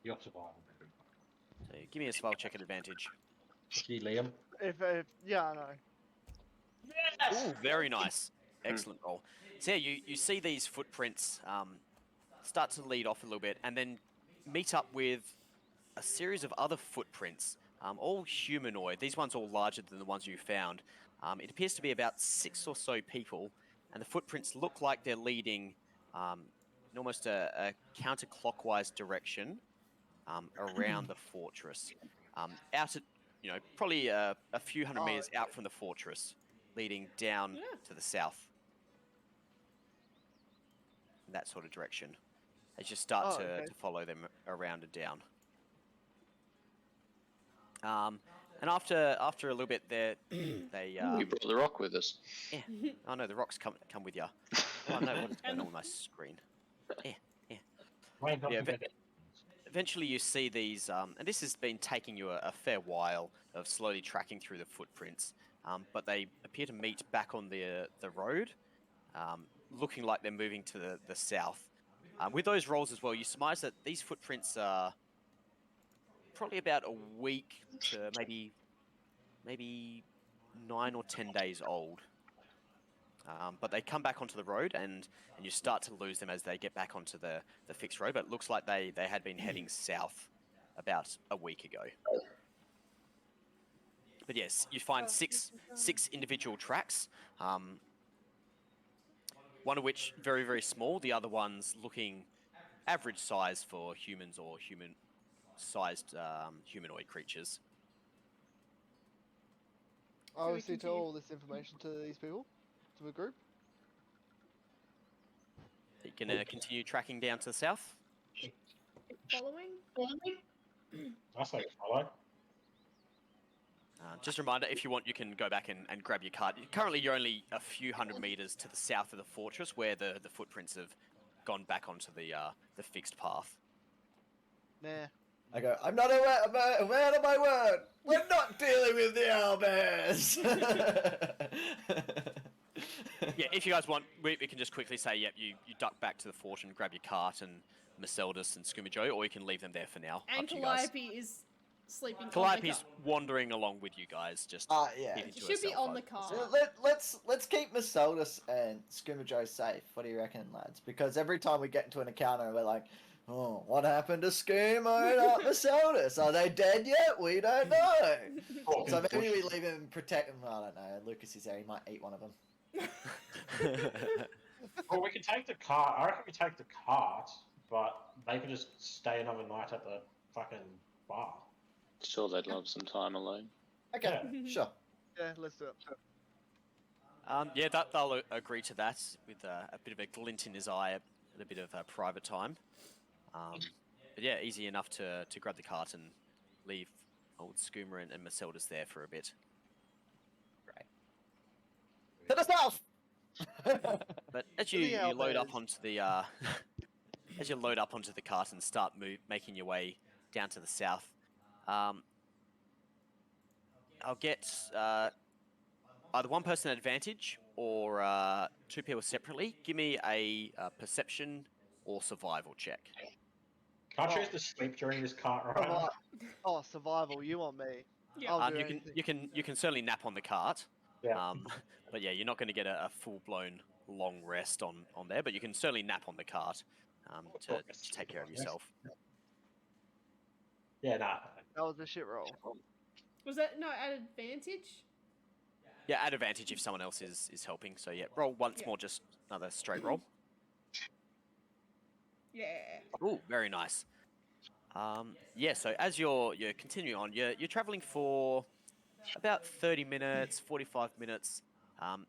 Your survival. So give me a survival check at advantage. You, Liam. If yeah, I know. Ooh, very nice. Excellent roll. So yeah, you see these footprints start to lead off a little bit and then meet up with a series of other footprints, all humanoid. These ones all larger than the ones you found. It appears to be about 6 or so people, and the footprints look like they're leading in almost a counterclockwise direction around the fortress. Out at, probably a few hundred meters out from the fortress, leading down to the south. In that sort of direction. As you start to follow them around and down. And after a little bit, they we brought the rock with us. yeah. Oh no, the rocks come with you. Oh no, what's going on my screen? Yeah. Yeah, eventually you see these, and this has been taking you a fair while of slowly tracking through the footprints. but they appear to meet back on the road, looking like they're moving to the south. With those rolls as well, you surmise that these footprints are probably about a week to maybe 9 or 10 days old. But they come back onto the road, and you start to lose them as they get back onto the fixed road. But it looks like they had been heading south about a week ago. But yes, you find six individual tracks. One of which very, very small. The other one's looking average size for humans or human-sized humanoid creatures. I we obviously tell continue? all this information to these people, to the group. You can continue tracking down to the south. Following? I say follow. Just a reminder, if you want, you can go back and grab your cart. Currently, you're only a few hundred meters to the south of the fortress, where the footprints have gone back onto the fixed path. Nah. I go, I'm not aware of my word. We're not dealing with the owlbears. Yeah, if you guys want, we can just quickly say, yep, you duck back to the fort and grab your cart and Merceldus and Scoomajoe, or you can leave them there for now. And up to you guys. Calliope is sleeping on the Calliope's cart. wandering along with you guys, just Yeah. keeping She to should be herself, on the I'd cart. say. Let's keep Merceldus and Scoomajoe safe. What do you reckon, lads? Because every time we get into an encounter, we're like, oh, what happened to Scoomo and Merceldus? Are they dead yet? We don't know. So maybe we leave him and protect him. I don't know. Lucas is there. He might eat one of them. Well, we can take the cart. I reckon we take the cart, but they can just stay another night at the fucking bar. Sure, they'd love some time alone. Okay, sure. Yeah, let's do it. Yeah, they'll agree to that with a bit of a glint in his eye and a bit of private time. But yeah, easy enough to grab the cart and leave old Skooma and Merceldus there for a bit. To the south! But as To you the load up owlbears. onto the as you load up onto the cart and start making your way down to the south, I'll get either one person advantage or two people separately. Give me a perception or survival check. Can I choose to sleep during this cart ride? Oh, survival. You want me? Yeah. I'll do You anything. can certainly nap on the cart. Yeah. But yeah, you're not going to get a full-blown long rest on there, but you can certainly nap on the cart to take care of yourself. Yeah, nah. That was a shit roll. Was that no at advantage? Yeah, at advantage if someone else is helping. So yeah, roll once Yeah. more, just another straight roll. Yeah. Ooh, very nice. Yeah, so as you're continuing on, you're traveling for about 30 minutes, 45 minutes, and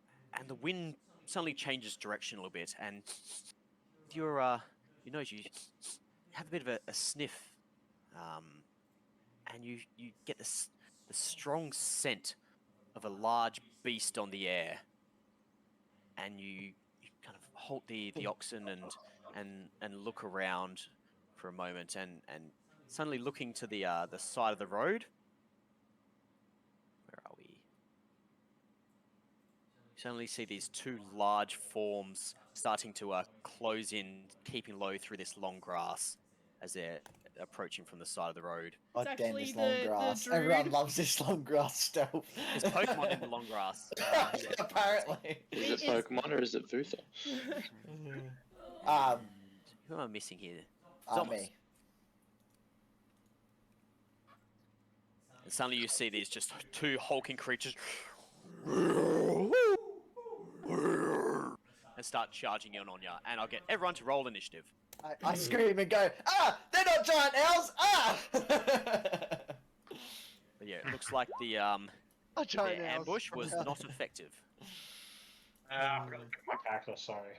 the wind suddenly changes direction a little bit, and your nose, you have a bit of a sniff, and you get the strong scent of a large beast on the air, and you kind of halt the oxen and look around for a moment, and suddenly looking to the side of the road. Where are we? You suddenly see these two large forms starting to close in, keeping low through this long grass as they're approaching from the side of the road. Oh, It's damn, actually this long the grass. Druid. Everyone loves this long grass stealth. There's Pokemon in the long grass. Apparently. Is it It's- Pokemon or is it Vutha? Who am I missing here? Me. And suddenly you see these just two hulking creatures and start charging in on you. And I'll get everyone to roll initiative. I scream and go, they're not giant owls! But yeah, it looks like the giant owls. ambush was not effective. I forgot to pick my character, sorry.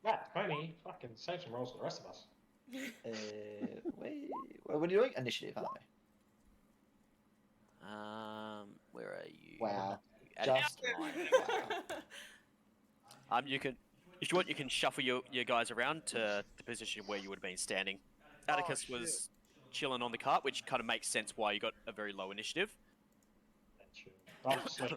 Yeah, Tony, fucking save some rolls for the rest of us. Wait, what are you doing? Initiative, aren't we? Where are you? Wow. Atticus. Just- You can, if you want, you can shuffle your guys around to the position where you would have been standing. Atticus was chilling on the cart, which kind of makes sense why you got a very low initiative. That's true. Obviously.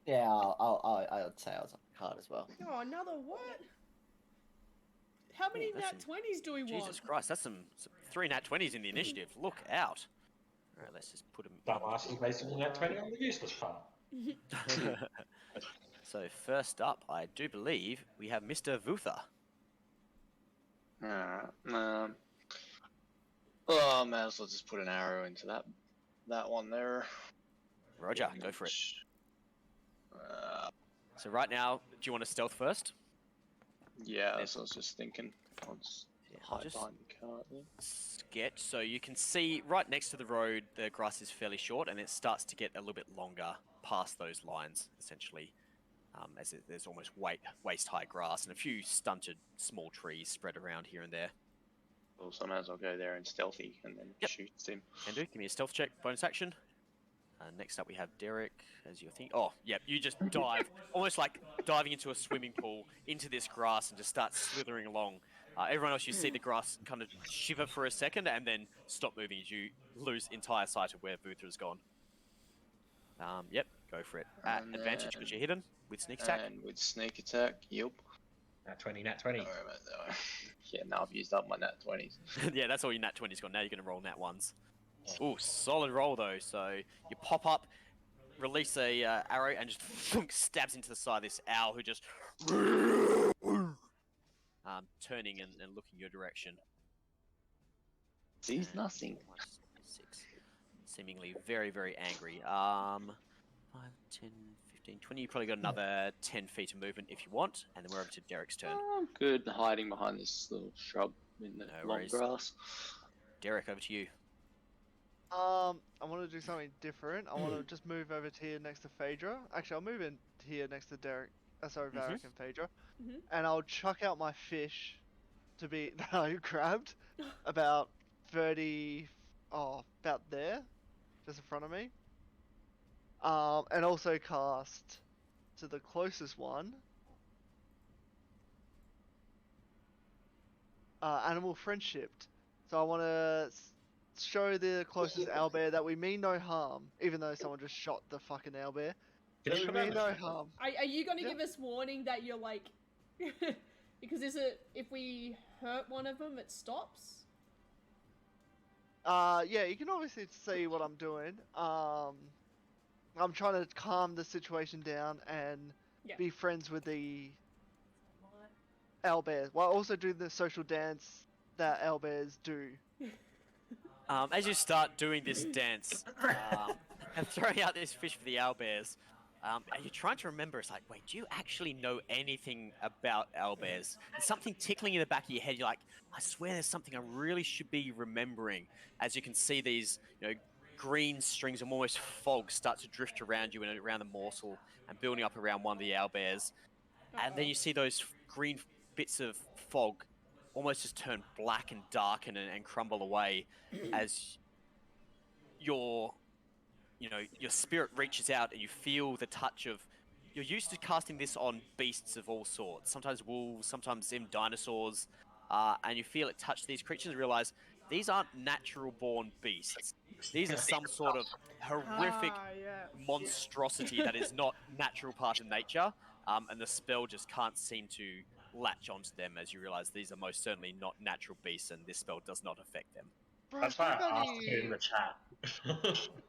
Yeah, I'd say I was on the card as well. Oh, another what? How many that's nat some- 20s do we want? Jesus Christ, that's some 3 nat 20s in the initiative. Look out. Alright, let's just put them Dumbass is basically that 20 on the useless part. So first up, I do believe we have Mr. Vutha. Alright. Oh, I may as well just put an arrow into that one there. Roger, go for it. Uh, So right now, do you want to stealth first? yeah, that's what I was just thinking. I'll just Yeah, I'll hide just behind the cart there. sketch. So you can see right next to the road, the grass is fairly short, and it starts to get a little bit longer past those lines, essentially. There's almost waist-high grass and a few stunted small trees spread around here and there. Well, so I may as well go there and stealthy and then Yep. shoot him. Can do. Give me a stealth check, bonus action. Next up, we have Derek as your thing. Oh, yep, you just dive, almost like diving into a swimming pool, into this grass and just start slithering along. Everyone else, you see the grass kind of shiver for a second and then stop moving as you lose entire sight of where Vutha has gone. Yep, go for it. At And advantage because then- you're hidden with sneak attack. And with sneak attack, yep. Nat 20, nat 20. Don't worry about that. Yeah, now I've used up my nat 20s. Yeah, that's all your nat 20's gone. Now you're going to roll nat 1s. Ooh, solid roll though. So you pop up, release a arrow, and just stabs into the side of this owl who just turning and looking your direction. Sees nothing. 6. Seemingly very, very angry. 5, 10, 15, 20. You probably got another 10 feet of movement if you want, and then we're over to Derek's turn. Oh, good, hiding behind this little shrub in the No long worries. grass. Derek, over to you. I want to do something different. I want to just move over to here next to Phaedra. Actually, I'll move in here next to Derek. Vharik and Phaedra. Mhm. And I'll chuck out my fish to be that I grabbed about 30. Oh, about there, just in front of me. And also cast to the closest one. Animal friendship. So I want to show the closest owlbear that we mean no harm, even though someone just shot the fucking owlbear. Can you We put that in mean the no chat? harm. Are you gonna Yeah. give us warning that you're like, because if we hurt one of them, it stops? Yeah, you can obviously see what I'm doing. I'm trying to calm the situation down and Yeah. be friends with the owlbears, while also doing the social dance that owlbears do. As you start doing this dance and throwing out this fish for the owlbears, and you're trying to remember, it's like, wait, do you actually know anything about owlbears? There's something tickling in the back of your head. You're like, I swear there's something I really should be remembering. As you can see these, green strings of almost fog start to drift around you and around the morsel and building up around one of the owlbears. And then you see those green bits of fog almost just turn black and darken and crumble away as your spirit reaches out and you feel the touch of. You're used to casting this on beasts of all sorts, sometimes wolves, sometimes even dinosaurs, and you feel it touch these creatures and realize these aren't natural born beasts. These are some sort of horrific Yeah. monstrosity that is not natural part of nature, and the spell just can't seem to latch onto them as you realize these are most certainly not natural beasts and this spell does not affect them. Bro, That's why why I can't asked you in the chat.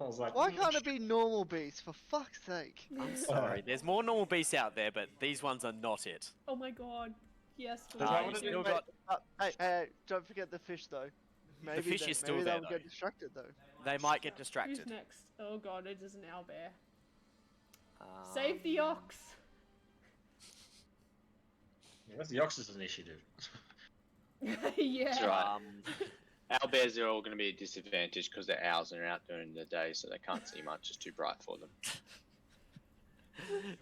I was like, Why can't it be normal beasts, for fuck's sake? I'm sorry, there's more normal beasts out there, but these ones are not it. Oh my god. Yes. Does that you what it still is? got, Hey, don't forget the fish though. Maybe fish they, is still maybe there, they'll though. get distracted though. they might get Who's distracted. next? Oh god, it is an owlbear. Um, Save the ox. Where's the Oxys initiative? Yeah. That's right. Um, Owlbears are all going to be a disadvantage because the owls are out during the day, so they can't see much. It's too bright for them.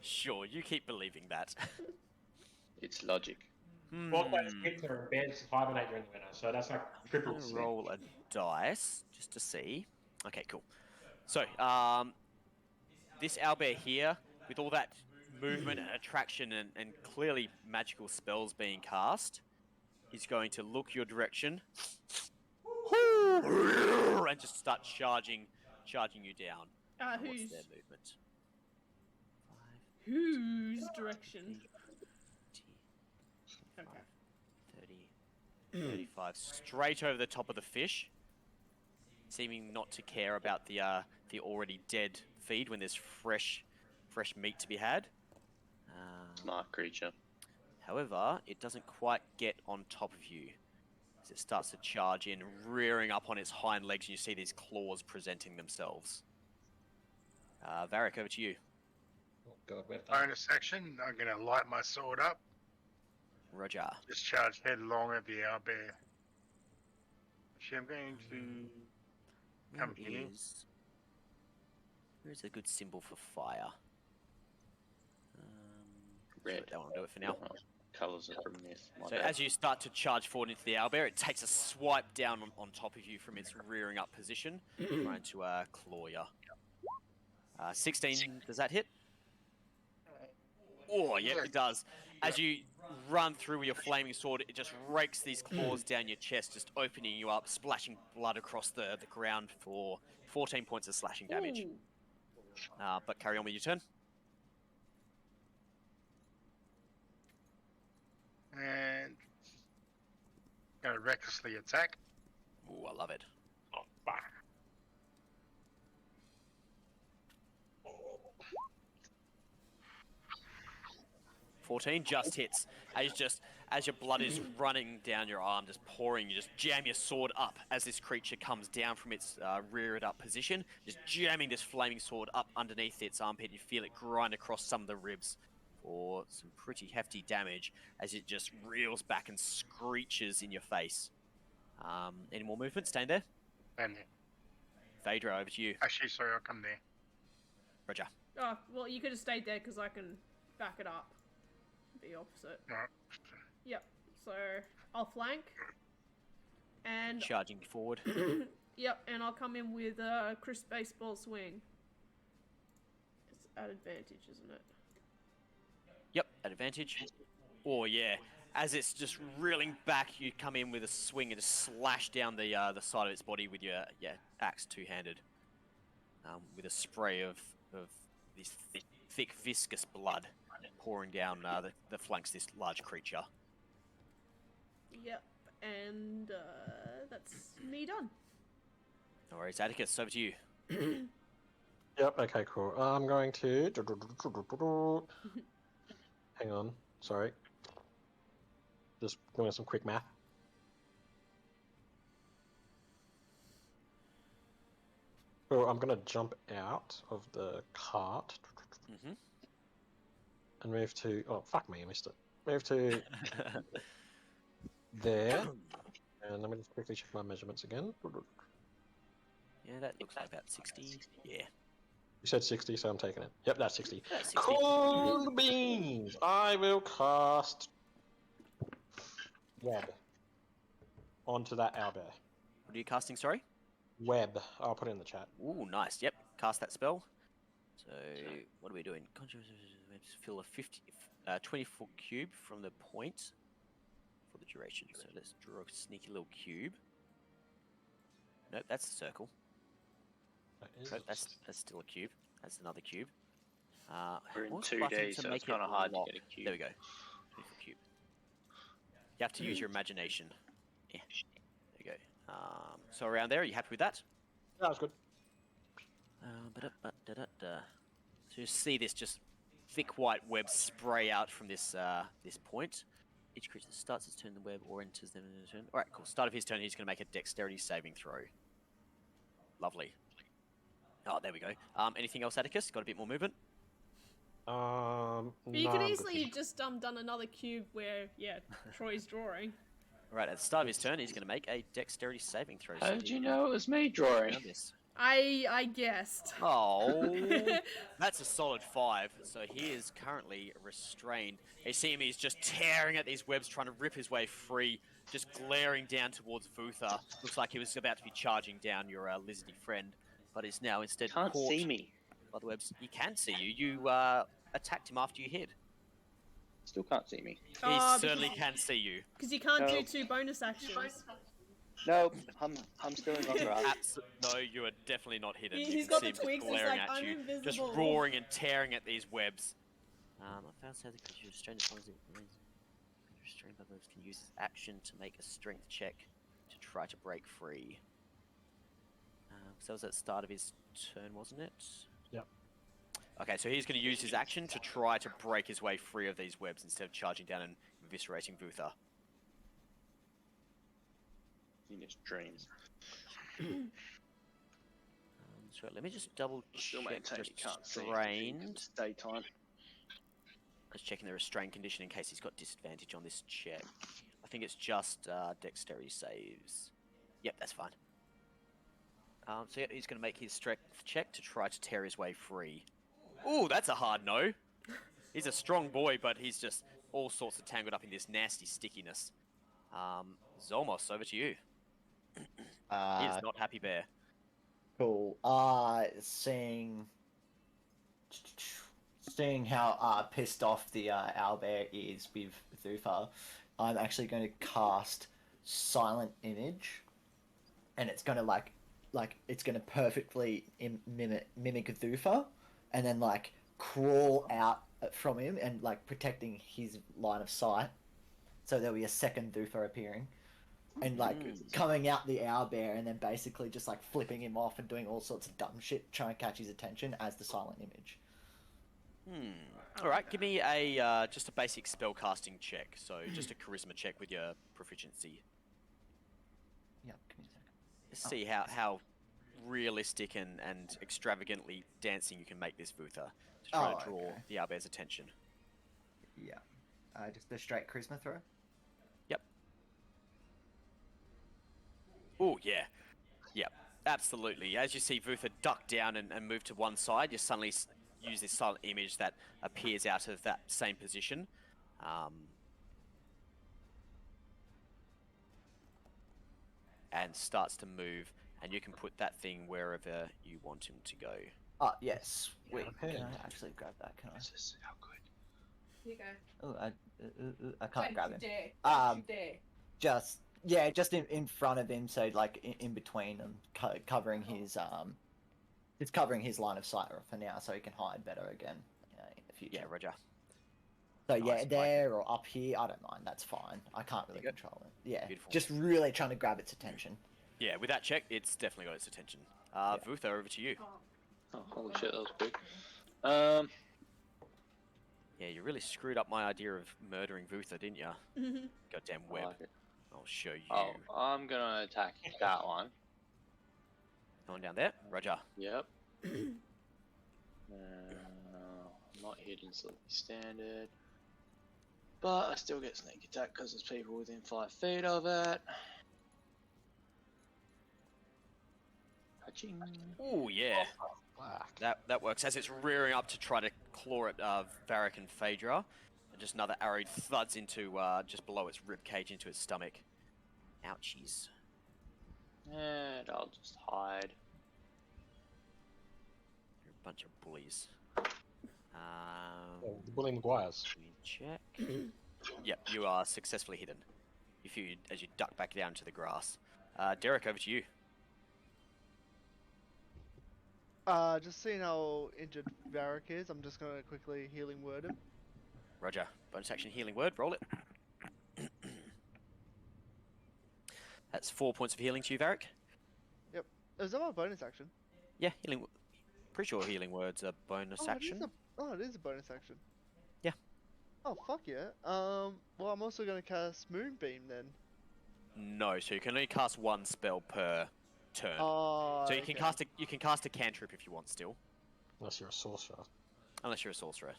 sure, you keep believing that. It's logic. Well, players get to bed to hibernate during the winter, so that's like triple I'm sleep. gonna roll a dice just to see. Okay, cool. So, this owlbear here, with all that movement and attraction and clearly magical spells being cast, is going to look your direction and just start charging you down. What's Whose their movement? 5, whose direction? 20, Okay. 30, 35, straight over the top of the fish, seeming not to care about the already dead feed when there's fresh meat to be had. Smart creature. However, it doesn't quite get on top of you as it starts to charge in, rearing up on its hind legs, and you see these claws presenting themselves. Vharik, over to you. Oh god, where's that? Bonus action, I'm going to light my sword up. Roger. Just charge headlong at the owlbear. Actually, I'm going to come here. Where's a good symbol for fire? Red. That won't do it for now. Colours are from this. So as you start to charge forward into the owlbear, it takes a swipe down on top of you from its rearing up position, trying to claw you. 16, does that hit? Oh, yeah, it does. As you run through with your flaming sword, it just rakes these claws down your chest, just opening you up, splashing blood across the ground for 14 points of slashing damage. Ooh. But carry on with your turn. And going to recklessly attack. Ooh, I love it. Oh, fuck. 14 just hits. As your blood is running down your arm, just pouring, you just jam your sword up as this creature comes down from its reared up position, just jamming this flaming sword up underneath its armpit. You feel it grind across some of the ribs for some pretty hefty damage as it just reels back and screeches in your face. Any more movement? Staying there? And Phaedra, over to you. actually, sorry, I'll come there. Roger. Oh, well, you could have stayed there because I can back it up. The opposite. Alright. Yep. So I'll flank. And Charging forward. yep, and I'll come in with a crisp baseball swing. It's at advantage, isn't it? Yep, at advantage. Oh yeah, as it's just reeling back, you come in with a swing and just slash down the side of its body with your axe two-handed, with a spray of this thick viscous blood pouring down the flanks of this large creature. Yep, and that's me done. No worries, Atticus, over to you. Yep, okay, cool. I'm going to... Hang on, sorry. Just doing some quick math. So I'm going to jump out of the cart and move to... Oh, fuck me, I missed it. Move to there. And let me just quickly check my measurements again. Yeah, that looks like about 60. Yeah. You said 60, so I'm taking it. Yep, that's 60. That's 60. Cool beans! I will cast web onto that owlbear. What are you casting, sorry? Web. I'll put it in the chat. Ooh, nice. Yep, cast that spell. So, what are we doing? Fill a 20-foot cube from the point for the duration. So let's draw a sneaky little cube. Nope, that's a circle. Nope, that's still a cube. That's another cube. We're in what's 2D, button so make it's kind it of hard lock? to get a cube. There we go. 20-foot cube. You have to use your imagination. Yeah. There you go. So around there, are you happy with that? That was good. So you see this just thick white web spray out from this this point. Each creature that starts its turn in the web or enters them in a turn. Alright, cool. Start of his turn, he's going to make a dexterity saving throw. Lovely. Oh, there we go. Anything else, Atticus? Got a bit more movement? But you could easily have just done another cube where, yeah, Troy's drawing. Alright, at the start of his turn, he's going to make a dexterity saving throw. How did you know it was me drawing? I guessed. Oh, that's a solid 5. So he is currently restrained. You see him, he's just tearing at these webs, trying to rip his way free, just glaring down towards Vutha. Looks like he was about to be charging down your lizardy friend, but is now instead Can't caught see me. by the webs. He can see you. You attacked him after you hit. Still can't see me. He certainly can see you. Because you can't do 2 bonus actions. Nope, I'm still in long grass. No, you are definitely not hidden. He- You he's can got see the him twigs, it's glaring like, at I'm you, just invisible. roaring and tearing at these webs. I found how the creature is restrained as long as it remains restrained by those can use his action to make a strength check to try to break free. So that was at the start of his turn, wasn't it? Yep. Okay, so he's going to use his action to try to break his way free of these webs instead of charging down and eviscerating Vutha. In his dreams. So let me just double Still check maintain he can't see restrained. anything 'cause it's daytime. Just checking the restrained condition in case he's got disadvantage on this check. I think it's just dexterity saves. Yep, that's fine. So yeah, he's going to make his strength check to try to tear his way free. Ooh, that's a hard no. He's a strong boy, but he's just all sorts of tangled up in this nasty stickiness. Zolmos, over to you. He is not happy bear. Cool. Seeing how pissed off the owlbear is with Vutha, I'm actually going to cast Silent Image, and it's going to like it's going to perfectly mimic Vutha, and then like crawl out from him and like protecting his line of sight. So there'll be a second Vutha appearing. And like coming out the owlbear and then basically just like flipping him off and doing all sorts of dumb shit, trying to catch his attention as the Silent Image. All right, give me a just a basic spell casting check. So just a charisma check with your proficiency. Yep, give me a second. Let's see how realistic and extravagantly dancing you can make this Vutha to try to draw the owlbear's attention. Yeah. Just a straight charisma throw. Yep. Oh, yeah. Yep, absolutely. As you see Vutha duck down and move to one side, you suddenly use this silent image that appears out of that same position. And starts to move, and you can put that thing wherever you want him to go. Yes. Wait, Okay. can I actually grab that? Can I? This is how good. Here you go. Oh, I can't grab him. Dare. Just in front of him, so like in between them, covering his it's covering his line of sight for now, so he can hide better again in the future. Yeah, Roger. So Nice, yeah, like there or up here, I don't mind. That's fine. I can't really control it. Yeah, Beautiful. just really trying to grab its attention. Yeah, with that check, it's definitely got its attention. Vutha, over to you. Oh, holy shit, that was quick. Yeah, you really screwed up my idea of murdering Vutha, didn't you? Goddamn I web. like it. I'll show you. Oh, I'm gonna attack that one. Going down there. Roger. Yep. Not hidden, so it'll be standard. But I still get sneak attack because there's people within 5 feet of it. Touching. Oh yeah. That works. As it's rearing up to try to claw at Vharik and Phaedra, and just another arrow thuds into just below its rib cage into its stomach. Ouchies. And I'll just hide. You're a bunch of bullies. Willie Maguire's. Let me check. Yep, you are successfully hidden. As you duck back down to the grass. Derek, over to you. Just seeing how injured Vharik is, I'm just gonna quickly healing word him. Roger. Bonus action healing word. Roll it. That's 4 points of healing to you, Vharik. Yep. Is that my bonus action? Yeah, healing. Pretty sure healing word's a bonus action. It is a bonus action. Yeah. Oh fuck yeah. Well, I'm also gonna cast Moonbeam then. No, so you can only cast one spell per turn. Oh. So you can cast a cantrip if you want still, Unless you're a sorcerer. unless you're a sorcerer.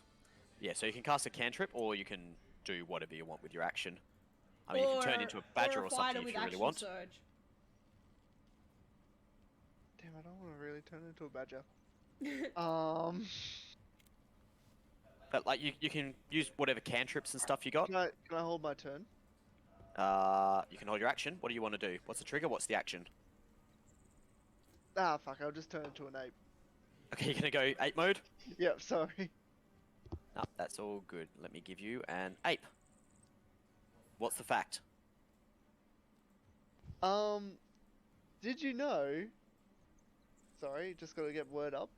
Yeah, so you can cast a cantrip, or you can do whatever you want with your action. I mean, you can turn into a badger or something if you really want. Surge. Damn, I don't want to really turn into a badger. But like you can use whatever cantrips and stuff you got. Can I hold my turn? You can hold your action. What do you want to do? What's the trigger? What's the action? Ah, fuck, I'll just turn into an ape. Okay, you're gonna go ape mode. Yep, sorry. No, that's all good. Let me give you an ape. What's the fact? Did you know? Sorry, just gotta get word up.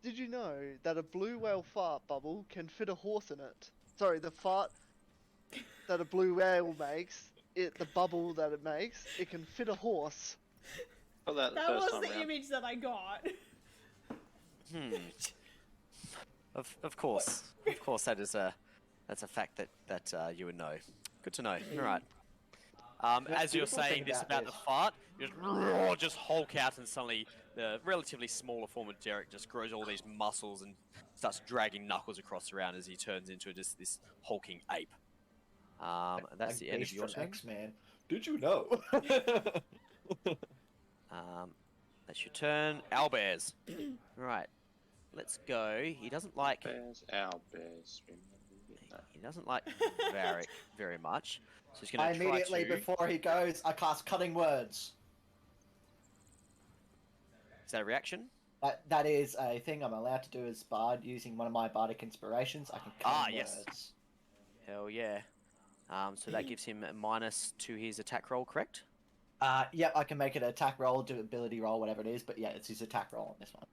Did you know that a blue whale fart bubble can fit a horse in it? Sorry, the fart that a blue whale makes, the bubble that it makes, it can fit a horse. Got that the That first was time the round. image that I got. Of course, that's a fact that you would know. Good to know. All right. As you're beautiful saying thing this about about the fart, you just hulk out, and suddenly the relatively smaller form of Derek just grows all these muscles and starts dragging Knuckles across around as he turns into just this hulking ape. That's Like the end of Beast your from turn. X-Men. Did you know? That's your turn. Owlbears. Right. Let's go. He doesn't like. Bears, our bears. Remember that. He doesn't like Vharik very much, so he's going I to try immediately, to. before he goes, I cast Cutting Words. Is that a reaction? That is a thing I'm allowed to do as Bard using one of my Bardic inspirations. I can cut yes. words. Hell yeah. So that gives him a minus to his attack roll, correct? Yep, I can make it an attack roll, do ability roll, whatever it is, but yeah, it's his attack roll on this one.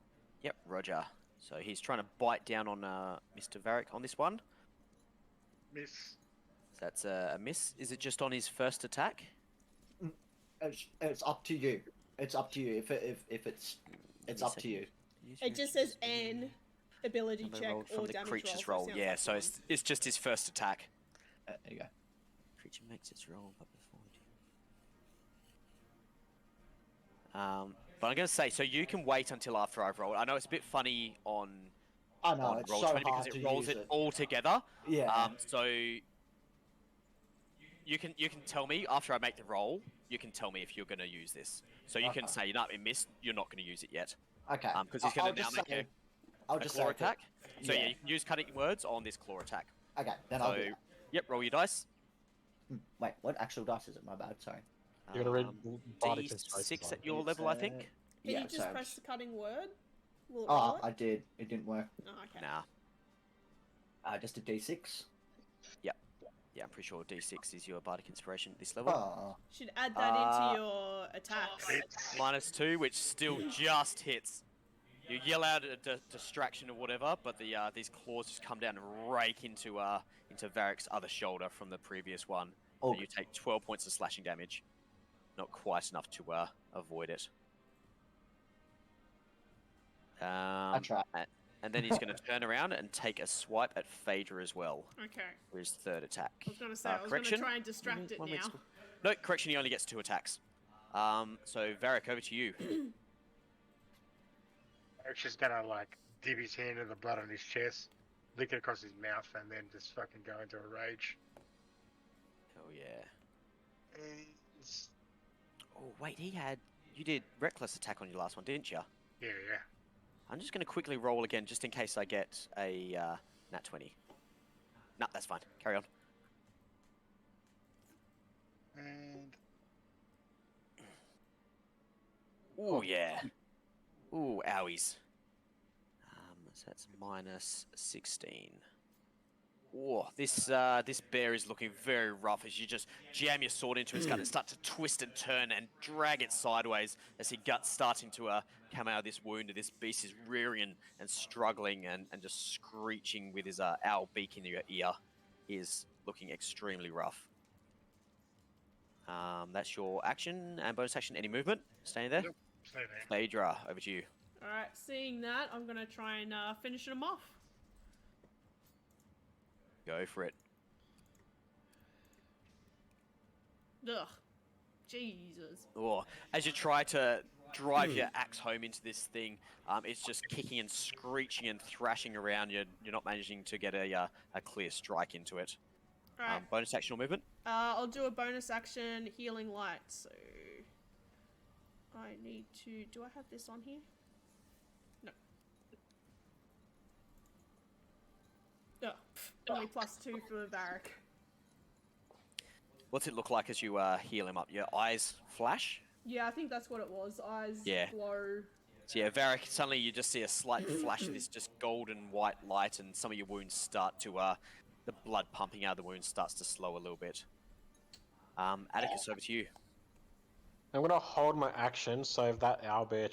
Yep, Roger. So he's trying to bite down on Mr. Vharik on this one. Miss. So that's a miss. Is it just on his first attack? It's up to you. It's up to you. If it's up to you. It just says an ability check rolled from or the damage creature's roll. roll. so it Yeah, sounds so like it's just his first attack. There you go. Creature makes its roll, but before we do. But I'm going to say, so you can wait until after I've rolled. I know it's a bit funny on I know, on it's roll so 20 because hard it to rolls use it it. all together. Yeah. So you can tell me after I make the roll. You can tell me if you're going to use this. So you can Okay. say, no, it missed. You're not going to use it yet. Okay. Because he's going to now make I'll a just claw say attack. So yeah, yeah. you can use cutting words on this claw attack. Okay, then So I'll do that. yep, roll your dice. Wait, what actual dice is it? My bad. Sorry. You're gonna read Bardic D6 Inspirations at your level, I think. Can Yeah. you just so press the cutting word? Will it roll Oh, it? I did. It didn't work. Oh, okay. Nah. Just a D6. Yeah, I'm pretty sure D6 is your bardic inspiration at this level. Oh. Should add that into your attacks. -2, which still just hits. You yell out a distraction or whatever, but these claws just come down and rake into Vharik's other shoulder from the previous one. Oh. And you take 12 points of slashing damage. Not quite enough to avoid it. I tried. And then he's going to turn around and take a swipe at Phaedra as well Okay. for his third attack. I was gonna say, I was gonna try and distract it now. No, correction, he only gets 2 attacks. So Vharik, over to you. Eric's just gonna like dip his hand in the blood on his chest, lick it across his mouth, and then just fucking go into a rage. Hell yeah. And Oh, wait, you did reckless attack on your last one, didn't you? yeah. I'm just going to quickly roll again, just in case I get a nat 20. No, that's fine. Carry on. And Ooh, yeah. Ooh, owies. So that's -16. Whoa, this bear is looking very rough as you just jam your sword into its gut and start to twist and turn and drag it sideways as your gut's starting to come out of this wound. And this beast is rearing and struggling and just screeching with his owl beak in your ear. He is looking extremely rough. That's your action and bonus action. Any movement? Staying there? Nope, stay there. Phaedra, over to you. Alright, seeing that, I'm gonna try and finish him off. Go for it. Ugh. Jesus. Oh, as you try to drive your axe home into this thing, it's just kicking and screeching and thrashing around. You're not managing to get a clear strike into it. Alright, Bonus action or movement? I'll do a bonus action, Healing Light, so... I need to... Do I have this on here? No. Oh, only +2 for Vharik. What's it look like as you heal him up? Your eyes flash? Yeah, I think that's what it was. Eyes Yeah. glow. So yeah, Vharik, suddenly you just see a slight flash of this just golden white light, and some of your wounds start to, the blood pumping out of the wounds starts to slow a little bit. Atticus, over to you. I'm gonna hold my action, so if that owlbear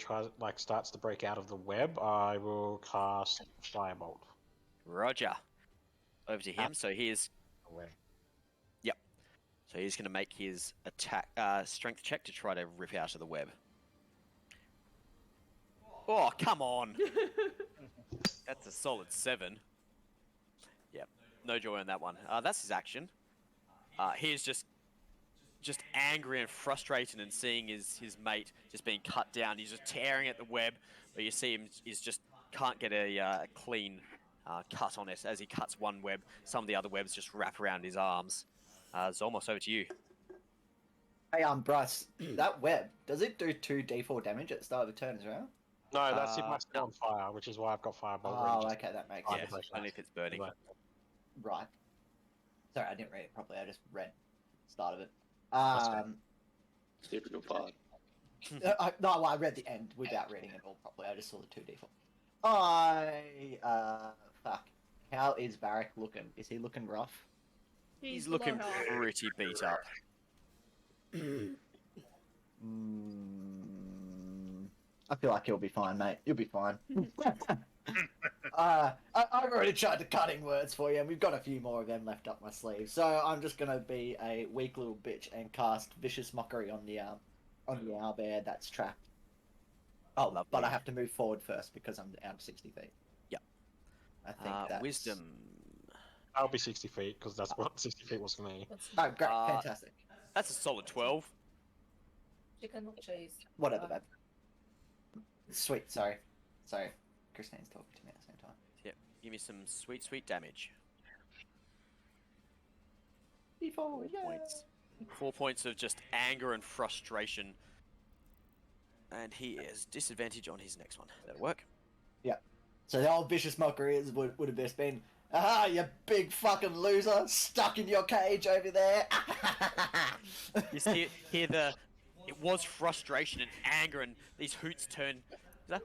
starts to break out of the web, I will cast Firebolt. Roger. Over to him. So he is. Away. Yep. So he's going to make his attack strength check to try to rip out of the web. Oh, come on! That's a solid 7. Yep. No joy on that one. That's his action. He is just angry and frustrated and seeing his mate just being cut down. He's just tearing at the web, but you see him is just can't get a clean cut on it. As he cuts one web, some of the other webs just wrap around his arms. Zolmos, over to you. Hey, Bryce, that web, does it do 2d4 damage at the start of the turn as well? No, that's if I'm still on fire, which is why I've got Firebolt. Oh, okay, that makes Yeah, sense. only if it's burning. Right. Sorry, I didn't read it properly. I just read the start of it. Typical part. I read the end without reading it all properly. I just saw the 2d4. Fuck. How is Vharik looking? Is he looking rough? He's looking below health. pretty beat up. I feel like he'll be fine, mate. You'll be fine. I've already tried the cutting words for you, and we've got a few more of them left up my sleeve. So I'm just gonna be a weak little bitch and cast Vicious Mockery on the owlbear that's trapped. Oh, Lovely. but I have to move forward first because I'm out of 60 feet. Yep. I think that's... Wisdom. I'll be 60 feet, because that's what 60 feet was for me. Oh, great, fantastic. That's a solid 12. Chicken or cheese? Whatever, babe. Sweet, sorry. Christine's talking to me at the same time. Yep. Give me some sweet, sweet damage. 4 points. 4 points of just anger and frustration. And he is disadvantage on his next one. That'll work. Yeah. So the old Vicious Mockery would have just been, aha, you big fucking loser, stuck in your cage over there. You see, hear the... It was frustration and anger, and these hoots turn like,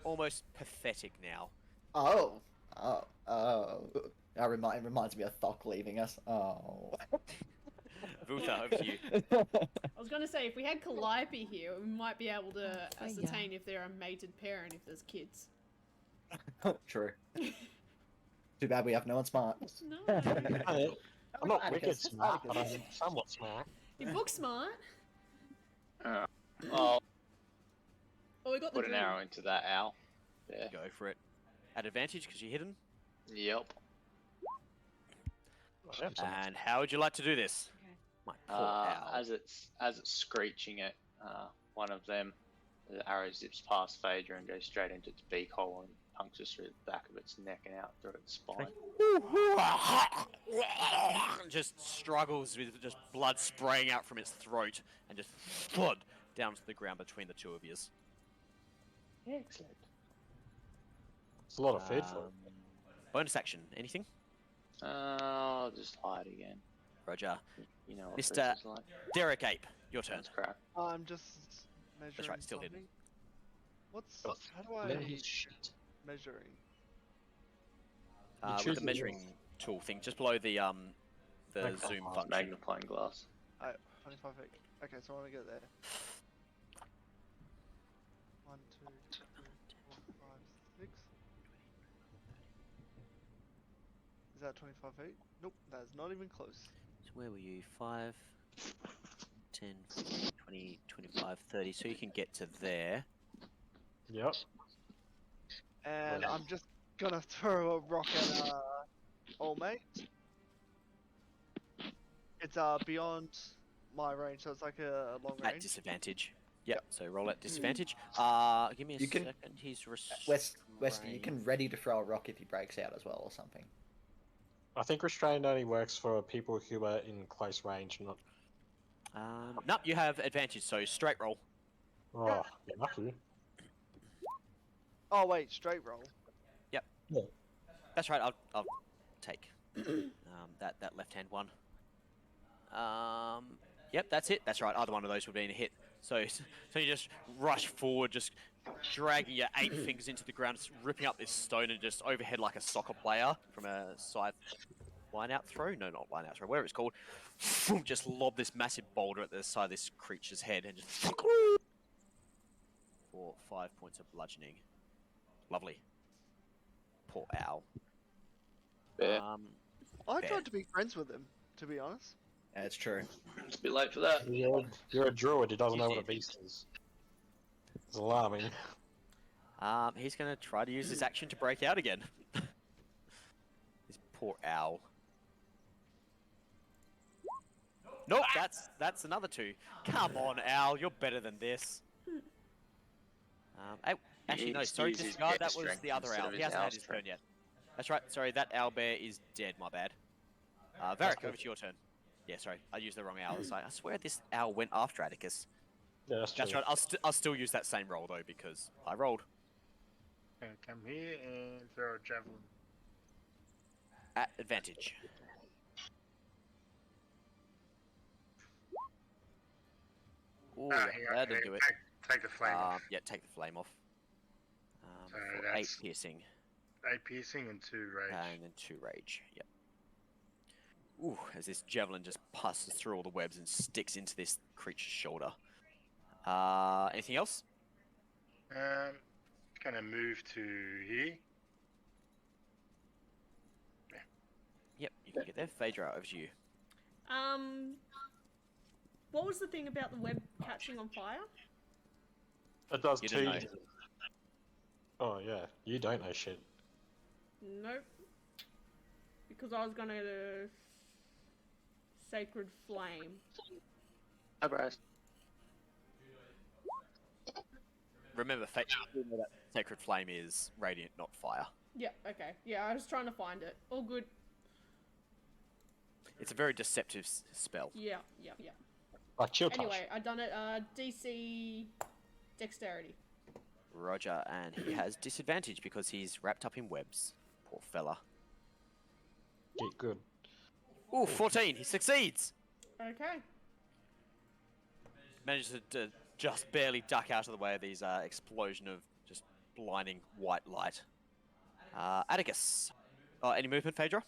almost pathetic now. Oh. It reminds me of Thok leaving us. Oh. Vutha, over to you. I was going to say, if we had Calliope here, we might be able to ascertain if they're a mated pair and if there's kids. True. Too bad we have no one smart. No. I'm not wicked Atticus. smart, but I'm somewhat smart. You're book smart. I'll Oh, we got the put an Druid. arrow into that owl. There. Go for it. At advantage because you're hidden. Yep. And how would you like to do this? My poor owl. As it's screeching at one of them, the arrow zips past Phaedra and goes straight into its beak hole and punctures through the back of its neck and out through its spine. Just struggles with just blood spraying out from its throat and just thud down to the ground between the two of you. Excellent. It's a lot of food for it. Bonus action, anything? I'll just hide again. Roger. You know what Mr. this is like. Derek Ape, your turn. That's crap. I'm just measuring. right, still hidden. something. How do I measuring? With the measuring tool thing, just below the zoom function. Magnifying glass. 25 feet. Okay, so I want to get there. 1, 2, 3, 4, 5, 6. Is that 25 feet? Nope, that's not even close. So where were you? 5, 10, 15, 20, 25, 30. So you can get to there. Yep. And I'm just gonna throw a rock at old mate. It's beyond my range, so it's like a long At range. disadvantage. Yep. So roll at disadvantage. Give me a You can- second. He's Westy, you can ready to throw a rock if he breaks out as well or something. I think restrained only works for people who are in close range, not... Nope, you have advantage. So straight roll. Oh, you're lucky. Oh wait, straight roll. That's right. I'll take that left hand one. Yep, that's it. That's right. Either one of those would be a hit. So you just rush forward, just dragging your 8 fingers into the ground, just ripping up this stone and just overhead like a soccer player from a scythe. line out throw? No, not line out throw. Whatever it's called. Just lob this massive boulder at the side of this creature's head and just for 5 points of bludgeoning. Lovely. Poor owl. Yeah. I Fair. tried to be friends with him, to be honest. That's true. It's a bit late for that. You're a druid who doesn't You know what a did. beast is. It's alarming. He's gonna try to use his action to break out again. This poor owl. Nope, that's another 2. Come on, owl, you're better than this. Actually, no, needs to sorry, use his disregard. deck That was strength the other instead owl. of He his hasn't had owl his turn strength. yet. That's right. Sorry, that owl bear is dead. My bad. Vharik, over to your turn. Yeah, sorry, I used the wrong owl. I swear this owl went after Atticus. Yeah, that's true. That's right. I'll still use that same roll though because I rolled Okay, come here and throw a javelin. at advantage. Ooh, Hang on, that didn't do it. Take the flame off. Yeah, take the flame off. So For that's 8 piercing 8 piercing and 2 rage. and then 2 rage. Yep. Ooh, as this javelin just passes through all the webs and sticks into this creature's shoulder. Anything else? Gonna move to here. Yep, you can get there. Phaedra, over to you. What was the thing about the web catching on fire? It does You 2. didn't know. Oh yeah, you don't know shit. Nope. Because I was gonna Sacred Flame. Hi, Bryce. Remember, that sacred flame is radiant, not fire. Yeah, okay. Yeah, I was trying to find it. All good. It's a very deceptive spell. Yeah. Like chill touch. Anyway, I done it. DC Dexterity. Roger, and he has disadvantage because he's wrapped up in webs. Poor fella. Get good. Ooh, 14. He succeeds. Okay. Manages to just barely duck out of the way of these explosion of just blinding white light. Atticus. Any movement, Phaedra?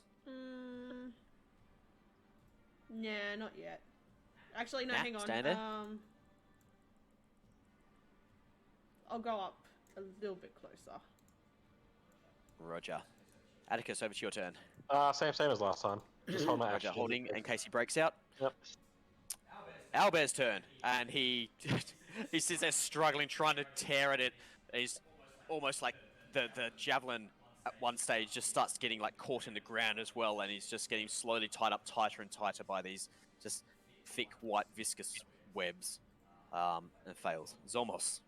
Nah, not yet. Actually, no, Nah, hang on. stay there. I'll go up a little bit closer. Roger. Atticus, over to your turn. Same as last time. Just hold my Roger, action. holding in case he breaks out. Yep. Owlbear's turn, and he sits there struggling, trying to tear at it. He's almost like the javelin at one stage just starts getting like caught in the ground as well, and he's just getting slowly tied up tighter and tighter by these just thick white viscous webs, and fails. Zolmos.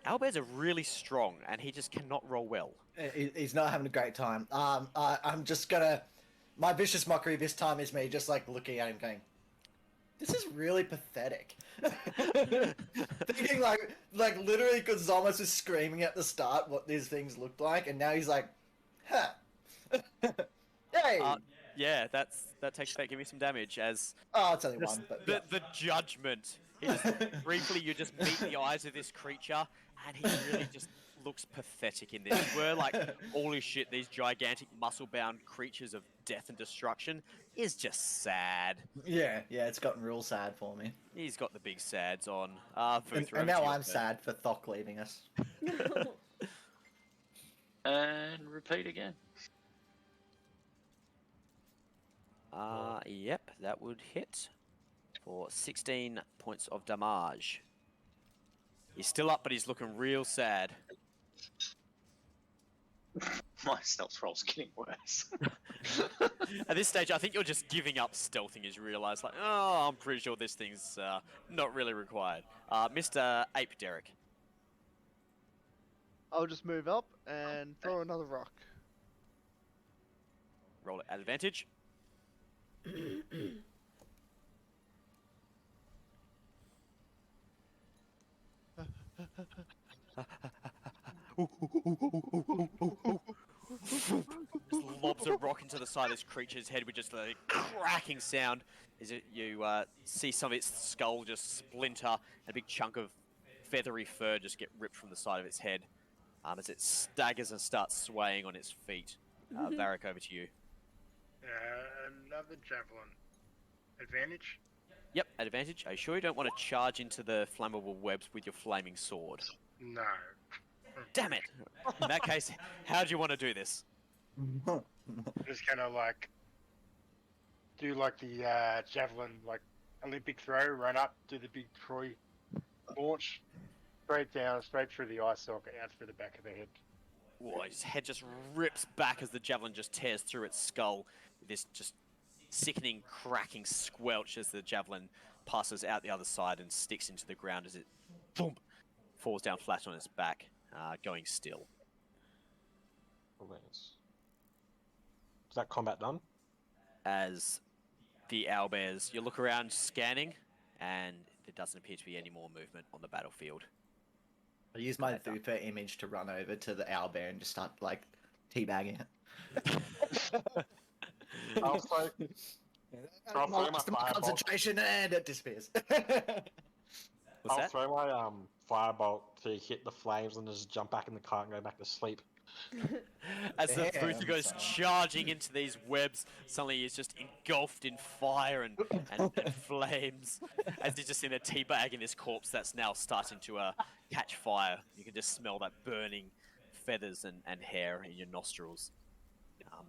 Owlbears are really strong, and he just cannot roll well. He's not having a great time. I'm just gonna. My vicious mockery this time is me just like looking at him, going, "This is really pathetic." Thinking like literally, because Zolmos is screaming at the start what these things looked like, and now he's like, "Huh, hey." Yeah, that takes effect. Give me some damage as Oh, it's only one, but yeah. the judgment. He just, briefly, you just meet the eyes of this creature, and he really just looks pathetic in this. We're like, holy shit, these gigantic muscle-bound creatures of death and destruction is just sad. Yeah, it's gotten real sad for me. He's got the big sads on. And, Vutha, over and now to your I'm turn. sad for Thok leaving us. And repeat again. Yep, that would hit for 16 points of damage. He's still up, but he's looking real sad. My stealth roll's getting worse. At this stage, I think you're just giving up stealthing as you realise, like, oh, I'm pretty sure this thing's not really required. Mr. Ape Derek. I'll just move up and throw another rock. Roll it at advantage. Just lobs a rock into the side of this creature's head with just a cracking sound as you see some of its skull just splinter and a big chunk of feathery fur just get ripped from the side of its head as it staggers and starts swaying on its feet. Vharik, over to you. Another javelin. Advantage? Yep, at advantage. Are you sure you don't want to charge into the flammable webs with your flaming sword? No. Damn it! In that case, how do you want to do this? Just kind of like do like the javelin, like Olympic throw, run up, do the big Troy launch, straight down, straight through the eye socket, out through the back of the head. Whoa, his head just rips back as the javelin just tears through its skull. This just sickening, cracking squelch as the javelin passes out the other side and sticks into the ground as it boom, falls down flat on its back, going still. Is that combat done? As the owlbears, you look around scanning, and there doesn't appear to be any more movement on the battlefield. I use my Vutha image to run over to the owlbear and just start like teabagging it. I'll throw, I'll throw my Lost my firebolt. concentration and it disappears. What's I'll that? throw my firebolt to hit the flames and just jump back in the car and go back to sleep. As the Damn, Vutha goes son. charging into these webs, suddenly he's just engulfed in fire and flames. As he's just in a teabag in this corpse that's now starting to catch fire. You can just smell that burning feathers and hair in your nostrils.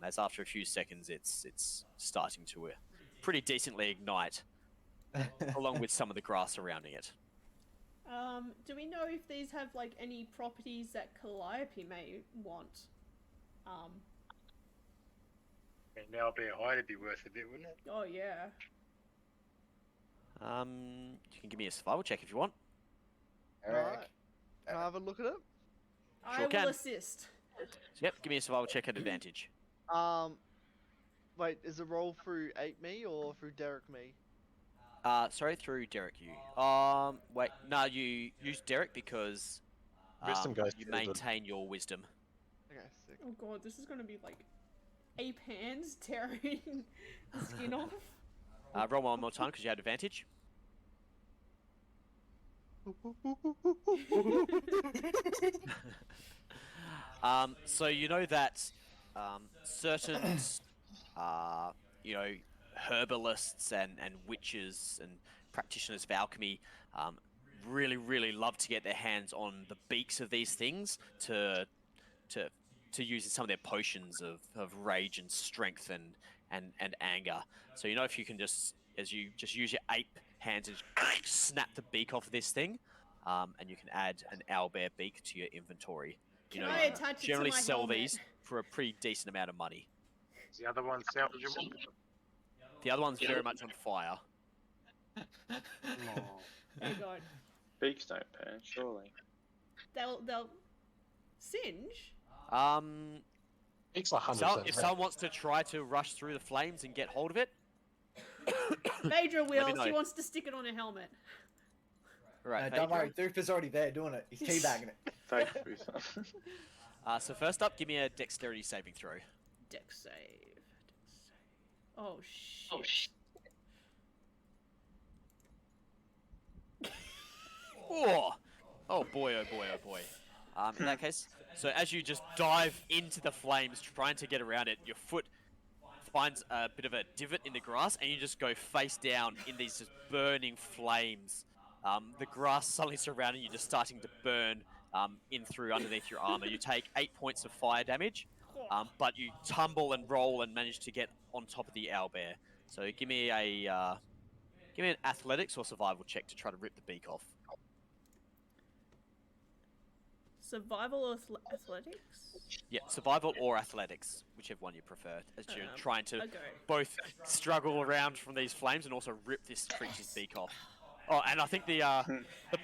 As after a few seconds, it's starting to pretty decently ignite, along with some of the grass surrounding it. Do we know if these have like any properties that Calliope may want? And now be a high to be worth a bit, wouldn't it? Oh yeah. You can give me a survival check if you want. Right. Can I have a look at it? I will can. assist. Yep, give me a survival check at advantage. Wait, is the roll through 8 me or through Derek me? Sorry, through Derek you. Wait, no, you use Derek because Wisdom goes you to the- maintain your wisdom. Okay, sick. Oh god, this is gonna be like ape hands tearing the skin off. Roll one more time because you had advantage. So you know that certain, herbalists and witches and practitioners of alchemy really love to get their hands on the beaks of these things to use in some of their potions of rage and strength and anger. So if you can just use your ape hands and snap the beak off of this thing, and you can add an owlbear beak to your inventory. Can I attach it to generally my sell helmet? these for a pretty decent amount of money. Is the other one salvageable? The other one's very much on fire. Oh god. Beaks don't burn, surely. They'll singe? It's 100%. If someone wants to try to rush through the flames and get hold of it, Phaedra will. know. She wants to stick it on her helmet. right. Don't Phaedra. worry, Doofus already there doing it. He's teabagging it. Thank you, son. So first up, give me a dexterity saving throw. Dex save. Oh shit. Oh boy, oh boy, oh boy. In that case, so as you just dive into the flames, trying to get around it, your foot finds a bit of a divot in the grass, and you just go face down in these just burning flames. The grass suddenly surrounding you, just starting to burn in through underneath your armor. You take 8 points of fire damage, but you tumble and roll and manage to get on top of the owlbear. So give me an athletics or survival check to try to rip the beak off. Survival or athletics? Yeah, survival or athletics, whichever one you prefer, as you're trying to okay. both struggle around from these flames and also rip this creature's beak off. Oh, and I think the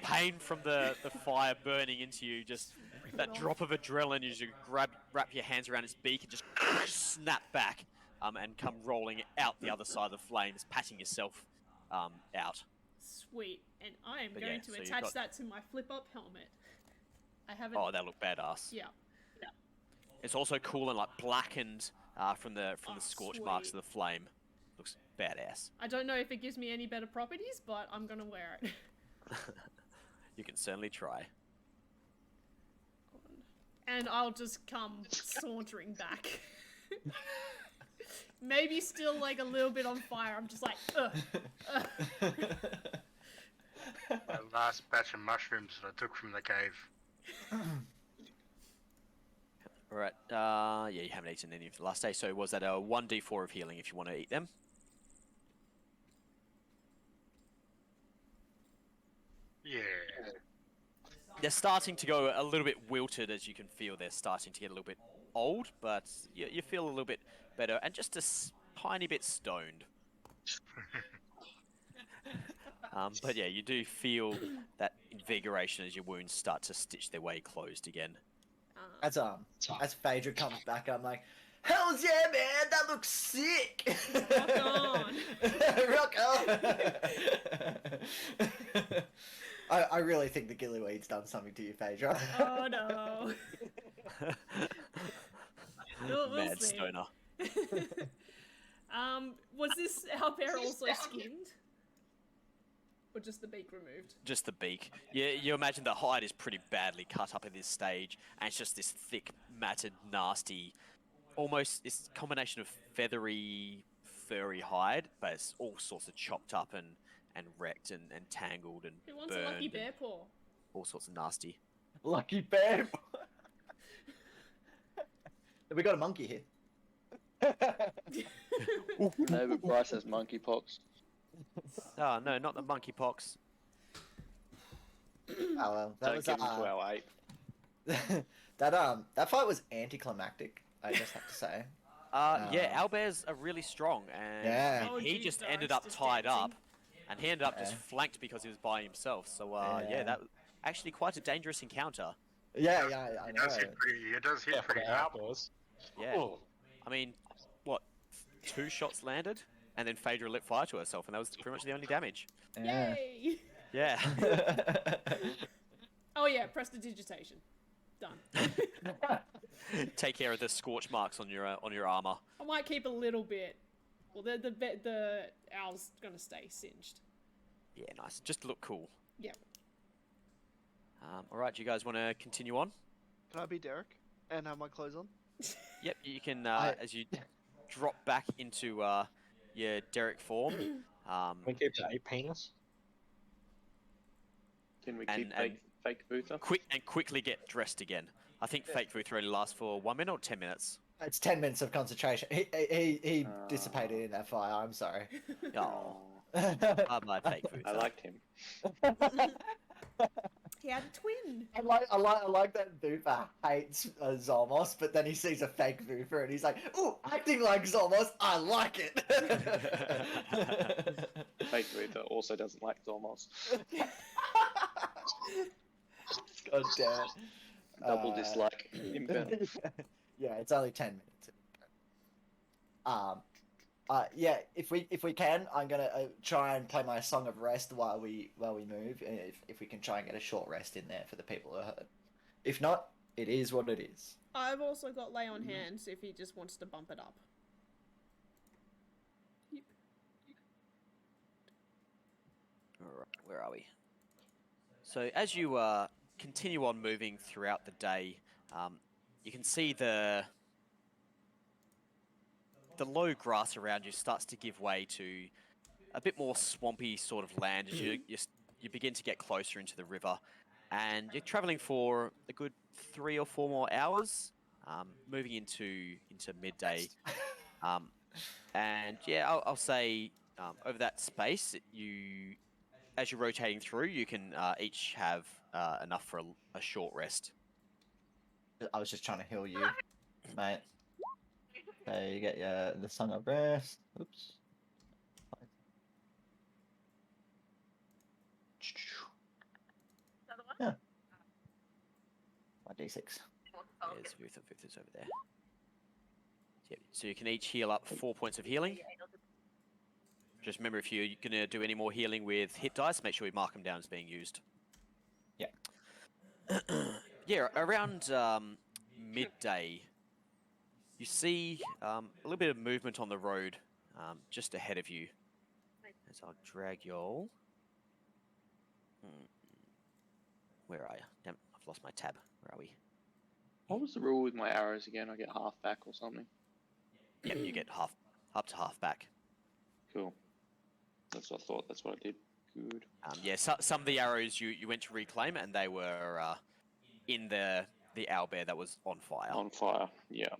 pain from the fire burning into you, just that drop of adrenaline as you wrap your hands around its beak and just snap back and come rolling out the other side of the flames, patting yourself out. Sweet. And I am But going yeah, to so you've attach got- that to my flip-up helmet. I haven't... Oh, that look badass. Yeah. It's also cool and like blackened from the scorch marks of sweet. the flame. Looks badass. I don't know if it gives me any better properties, but I'm gonna wear it. You can certainly try. And I'll just come sauntering back. maybe still like a little bit on fire. I'm just like, ugh. My last batch of mushrooms that I took from the cave. Alright, yeah, you haven't eaten any of the last day, so was that a 1d4 of healing if you want to eat them? Yeah. They're starting to go a little bit wilted, as you can feel they're starting to get a little bit old, but you feel a little bit better, and just a tiny bit stoned. But yeah, you do feel that invigoration as your wounds start to stitch their way closed again. As Phaedra comes back, I'm like, "Hells yeah, man! That looks sick! Rock on! Rock on!" I really think the gillyweed's done something to you, Phaedra. Oh no. we'll Mad see. stoner. Was this owlbear also skinned? Or just the beak removed? Just the beak. You imagine the hide is pretty badly cut up at this stage, and it's just this thick, matted, nasty, almost this combination of feathery, furry hide, but it's all sorts of chopped up and wrecked and tangled and Who wants burned a lucky and bear paw? all sorts of nasty. Lucky bear. We got a monkey here. No, but Bryce has monkeypox. Oh no, not the monkeypox. Oh well, that Don't was give him to our ape. that fight was anticlimactic. I just have to say. Yeah, owlbears are really strong, and Yeah. Oh, he geez, just Dark's ended up just tied dancing. up, and he ended up just Yeah. flanked because he was by himself. So yeah, Yeah. that was actually quite a dangerous encounter. Yeah, I It know. does hit pretty hard. Outdoors. Yeah. Oh, I mean, what? 2 shots landed, and then Phaedra lit fire to herself, and that was pretty much the only damage. Yeah. Yay! Yeah. Oh yeah, prestidigitation. Done. Take care of the scorch marks on your armor. I might keep a little bit. Well, the owl's gonna stay singed. Yeah, nice. Just to look cool. Yeah. All right, do you guys want to continue on? Can I be Derek and have my clothes on? Yep, you can. As you drop back into your Derek form. can we keep the ape penis? Can we And- keep fake Vutha? Quickly get dressed again. I think fake Vutha only lasts for 1 minute or 10 minutes. It's 10 minutes of concentration. He dissipated in that fire. I'm sorry. Oh, my fake Vutha. I liked him. He had a twin. I like that Vutha hates Zolmos, but then he sees a fake Vutha and he's like, "Ooh, acting like Zolmos, I like it." Fake Vutha also doesn't like Zolmos. God damn it. Double dislike. Infinite. Yeah, it's only 10 minutes. Yeah, if we can, I'm gonna try and play my Song of Rest while we move. If we can try and get a short rest in there for the people who are hurt. If not, it is what it is. I've also got lay on hands if he just wants to bump it up. Alright, where are we? So as you continue on moving throughout the day, you can see the low grass around you starts to give way to a bit more swampy sort of land as you begin to get closer into the river, and you're traveling for a good 3 or 4 more hours, moving into midday. And yeah, I'll say over that space, as you're rotating through, you can each have enough for a short rest. I was just trying to heal you, mate. So you get the Song of Rest. Oops. Yeah. 1d6. There's Vutha's over there. Yep. So you can each heal up 4 points of healing. Just remember, if you're going to do any more healing with hit dice, make sure you mark them down as being used. Yeah. Yeah, around midday, you see a little bit of movement on the road just ahead of you. As I'll drag y'all. Where are you? Damn, I've lost my tab. Where are we? What was the rule with my arrows again? I get half back or something. Yep, you get half up to halfback. Cool. That's what I thought. That's what I did. Good. Yeah, some of the arrows you went to reclaim, and they were in the owlbear that was on fire. On fire. Yeah.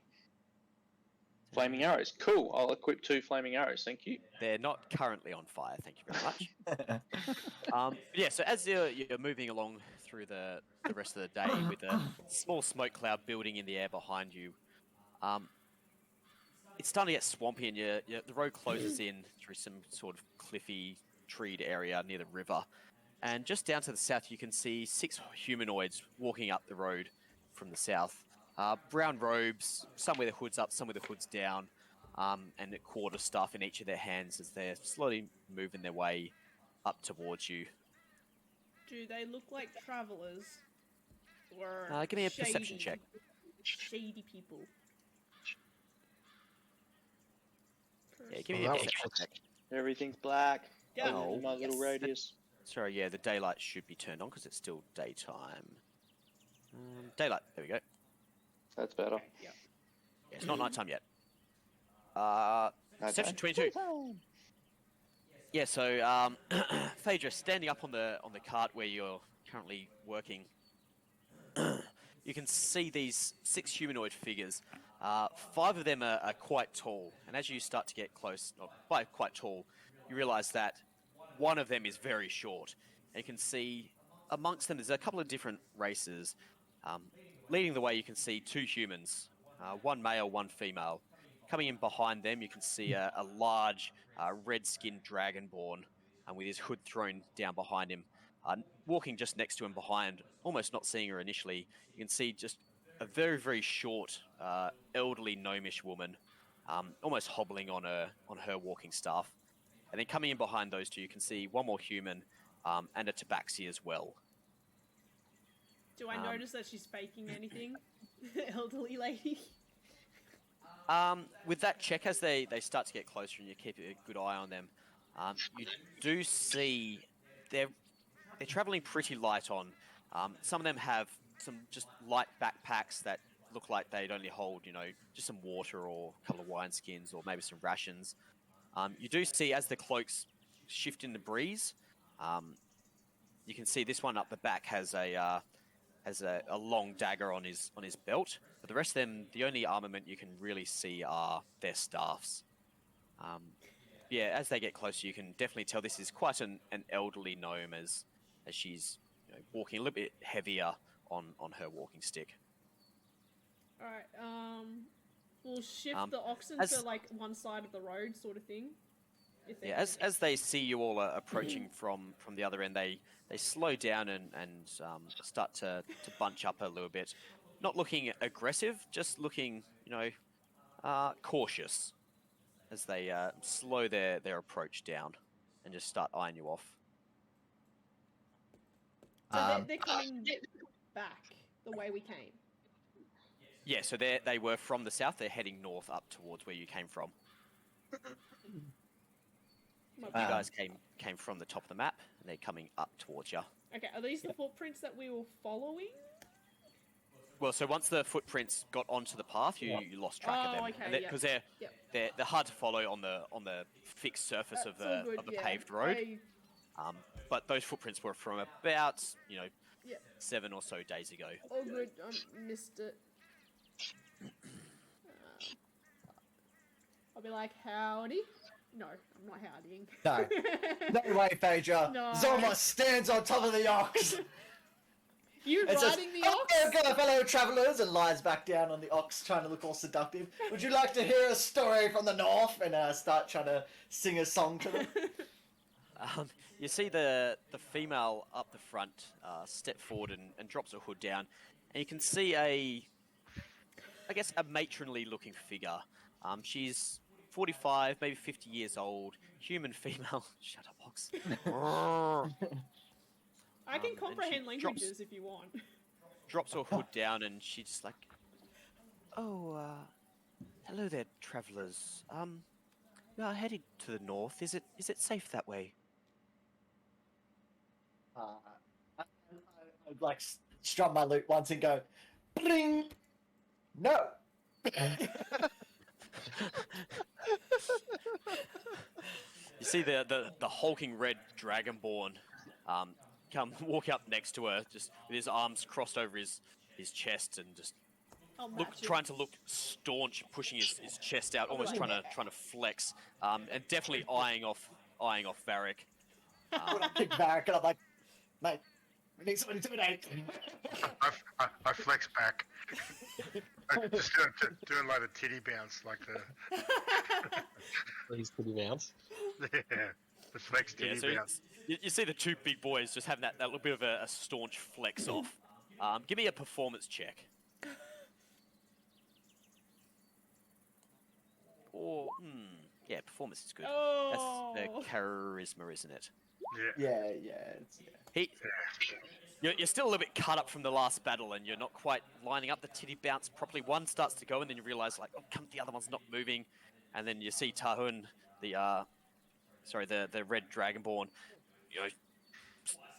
Flaming arrows. Cool. I'll equip 2 flaming arrows. Thank you. They're not currently on fire, thank you very much. Yeah, so as you're moving along through the rest of the day with a small smoke cloud building in the air behind you, it's starting to get swampy, and the road closes in through some sort of cliffy, treed area near the river. And just down to the south, you can see 6 humanoids walking up the road from the south. Brown robes, some with their hoods up, some with their hoods down, and a quarter staff in each of their hands as they're slowly moving their way up towards you. Do they look like travelers? Or Give me a perception check. Shady people. Yeah, give me a perception check. Everything's black. Yeah. Other than my little radius. Sorry, yeah, the daylight should be turned on because it's still daytime. Daylight, there we go. That's better. Yeah, it's not nighttime yet. Perception 22. Yeah, so Phaedra, standing up on the cart where you're currently working, you can see these 6 humanoid figures. 5 of them are quite tall, and as you start to get close, or by quite tall, you realise that one of them is very short. And you can see amongst them, there's a couple of different races. Leading the way, you can see 2 humans, 1 male, 1 female. Coming in behind them, you can see a large red-skinned dragonborn with his hood thrown down behind him. Walking just next to him behind, almost not seeing her initially, you can see just a very, very short, elderly gnomish woman, almost hobbling on her walking staff. And then coming in behind those 2, you can see 1 more human and a tabaxi as well. Do I notice that she's faking anything? Elderly lady? With that check, as they start to get closer and you keep a good eye on them, you do see they're travelling pretty light on. Some of them have some just light backpacks that look like they'd only hold, just some water or a couple of wineskins or maybe some rations. You do see as the cloaks shift in the breeze, you can see this one up the back has a long dagger on his belt. But the rest of them, the only armament you can really see are their staffs. Yeah, as they get closer, you can definitely tell this is quite an elderly gnome as she's walking a little bit heavier on her walking stick. Alright, we'll shift the oxen to like one side of the road sort of thing. Yeah, as they see you all approaching from the other end, they slow down and start to bunch up a little bit. Not looking aggressive, just looking, cautious as they slow their approach down and just start eyeing you off. So they're coming back the way we came. Yeah, so they were from the south. They're heading north up towards where you came from. You guys came from the top of the map, and they're coming up towards you. Okay, are these the footprints that we were following? Well, so once the footprints got onto the path, you lost track of them, okay, because they're hard to follow on the fixed surface of the paved road. But those footprints were from about 7 or so days ago. Oh, good, I missed it. I'll be like, howdy. No, I'm not howdying. No way, Phaedra. No. Zolmos stands on top of the ox. You It says, riding the ox? "Hello, fellow travellers," and lies back down on the ox, trying to look all seductive. Would you like to hear a story from the north? And start trying to sing a song to them. You see the female up the front step forward and drops her hood down, and you can see a matronly looking figure. She's 45, maybe 50 years old, human female. Shut up, ox. I can comprehend languages if you want. Drops her hood down, and she's just like, "Oh, hello there, travellers. We are headed to the north. Is it safe that way?" I'd like strum my lute once and go, "Bling." No. You see the hulking red dragonborn come walk up next to her, just with his arms crossed over his chest and just trying to look staunch, pushing his chest out, almost trying to flex, and definitely eyeing off Vharik. I pick Vharik and I'm like, mate, we need someone to intimidate. I flex back. Just doing like the titty bounce, like the. Please, titty bounce. Yeah, the flex titty so bounce. you see the two big boys just having that little bit of a staunch flex off. Give me a performance check. Or, yeah, performance is good. Oh. That's the charisma, isn't it? Yeah. You're still a little bit cut up from the last battle, and you're not quite lining up the titty bounce properly. One starts to go, and then you realise, like, the other one's not moving, and then you see Tahun, the red dragonborn,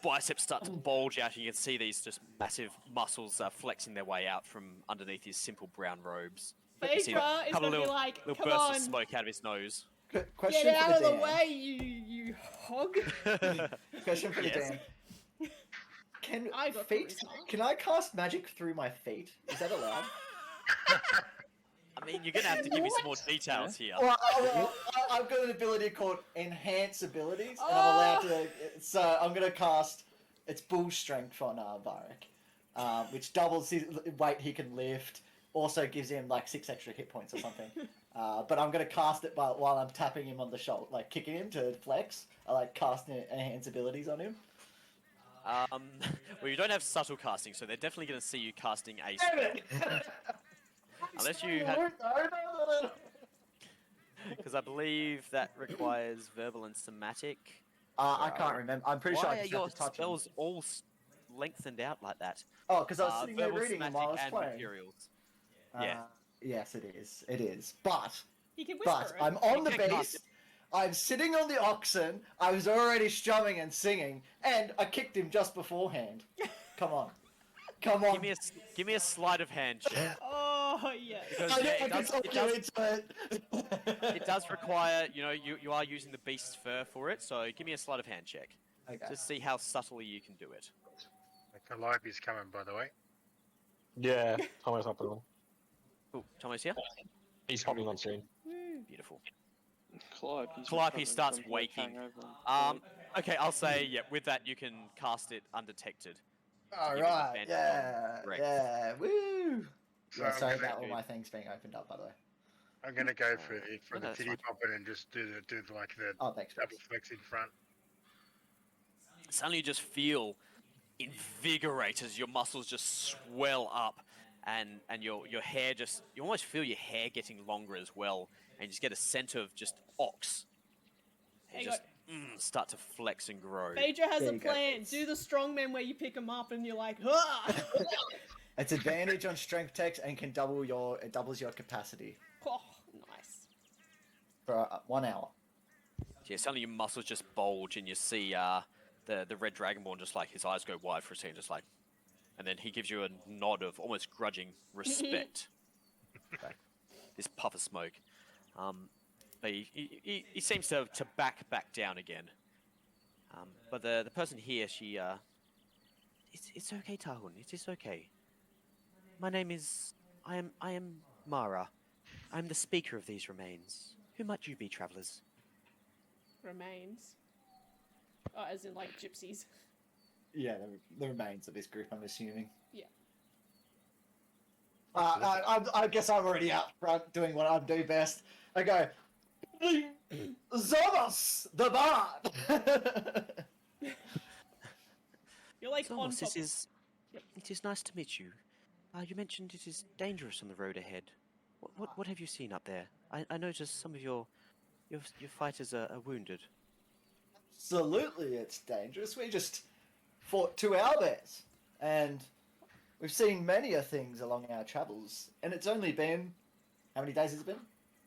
biceps start to bulge out, and you can see these just massive muscles flexing their way out from underneath his simple brown robes. You see Phaedra is gonna be little like, bursts come of on, smoke out of his nose. Question get for out of the Dan. way, you hog. Question for the Yes. Dan. Can I got feet? charisma. Can I cast magic through my feet? Is that allowed? I mean, you're going to have to give me some more details here. Well, I've got an ability called Enhance Abilities, and I'm allowed to. So I'm going to cast. It's Bull Strength on Vharik, which doubles his weight he can lift. Also gives him like 6 extra hit points or something. But I'm going to cast it while I'm tapping him on the shoulder, like kicking him to flex. I like casting Enhance Abilities on him. Well, you don't have subtle casting, so they're definitely going to see you casting a spell. Unless you have... No. Because I believe that requires verbal and somatic. I can't remember. I'm pretty sure I Why are just your have to touch him. spells all lengthened out like that? Oh, because I was sitting there verbal, reading them while I was somatic, and playing. materials. Yes, it is. It is. But He can whisper it. I'm on the You can cast beast. it. I'm sitting on the oxen. I was already strumming and singing, and I kicked him just beforehand. Come on. Give me a sleight of hand check. Oh, yes. Because, I know yeah, I can talk you into it. it does require, you are using the beast's fur for it, so give me a sleight of hand check. Okay. To see how subtly you can do it. Calliope's coming, by the way. Yeah, Tomo's hopping on. Oh, Tomo's here? He's hopping on soon. Beautiful. Calliope's Calliope starts waking. Okay, I'll say, yeah, with that you can cast it undetected. All Give it right. advantage. Yeah. Great. Yeah. Woo. So Yeah, I'm sorry gonna about all do- my things being opened up, by the way. I'm gonna go for no, the that's titty fine. popping and just do like the Oh, thanks. double flex in front. Suddenly you just feel invigorated as your muscles just swell up, and your hair just, you almost feel your hair getting longer as well, and you just get a scent of just ox. Hey, You just start to flex and grow. Phaedra has There a you go. plan. Do the strongman where you pick him up and you're like, ah! It's advantage on strength checks and can it doubles your capacity Oh, nice. for 1 hour. Yeah, suddenly your muscles just bulge, and you see the red dragonborn just like his eyes go wide for a second, just like, and then he gives you a nod of almost grudging respect. This puff of smoke, but he seems to back down again. But the person here, she it's okay, Tahun. It is okay. My name is I am Mara. I'm the speaker of these remains. Who might you be, travelers? Remains. Oh, as in like gypsies. Yeah, the remains of this group, I'm assuming. Yeah. I guess I'm already out front doing what I do best. I go, Zolmos, the bard. You're like on Zolmos, top. it is nice to meet you. You mentioned it is dangerous on the road ahead. What have you seen up there? I noticed some of your fighters are wounded. Absolutely, it's dangerous. We just fought 2 owlbears, and we've seen many a things along our travels. And it's only been, how many days has it been?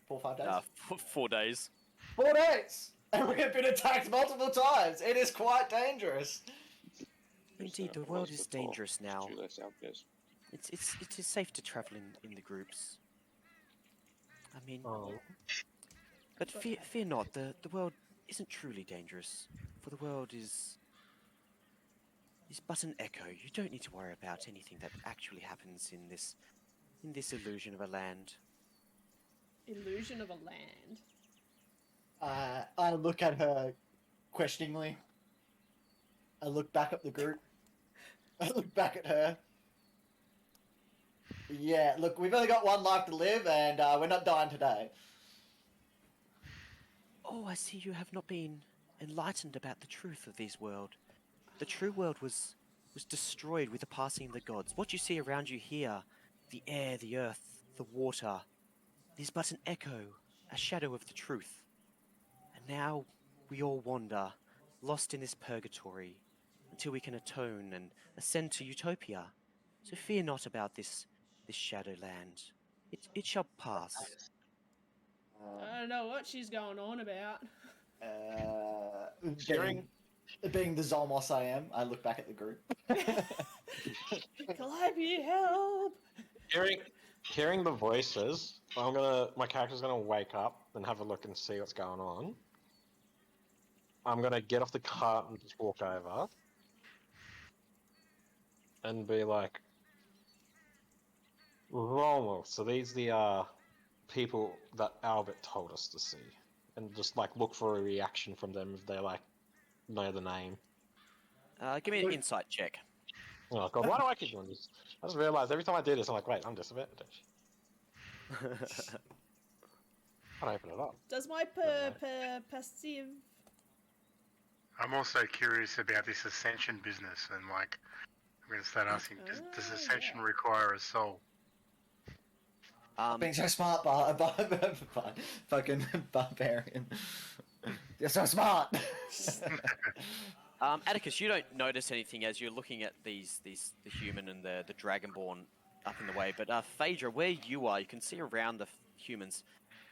4 or 5 days? 4 days. 4 days, and we've been attacked multiple times. It is quite dangerous. Indeed, the world is dangerous now. It is safe to travel in the groups. I mean, But fear not, the world isn't truly dangerous, for the world is but an echo. You don't need to worry about anything that actually happens in this illusion of a land. Illusion of a land. I look at her questioningly. I look back at the group. I look back at her. Yeah, look, we've only got one life to live, and we're not dying today. Oh, I see you have not been enlightened about the truth of this world. The true world was destroyed with the passing of the gods. What you see around you here, the air, the earth, the water, is but an echo, a shadow of the truth. And now we all wander, lost in this purgatory, until we can atone and ascend to utopia. So fear not about this shadowland. It shall pass. I don't know what she's going on about. Being the Zolmos I am, I look back at the group. Calliope, help! Hearing the voices, my character's gonna wake up and have a look and see what's going on. I'm gonna get off the cart and just walk over and be like, Romo, so these the people that Albert told us to see, and just like look for a reaction from them if they like know the name. Give me an insight check. Oh god, why do I keep doing this? I just realized every time I do this, I'm like, wait, I'm disadvantaged. I'll open it up. Does my passive... I'm also curious about this ascension business, and like, I'm going to start asking, does ascension require a soul? Being so smart, fucking barbarian. You're so smart. Atticus, you don't notice anything as you're looking at the human and the dragonborn up in the way. But Phaedra, where you are, you can see around the humans,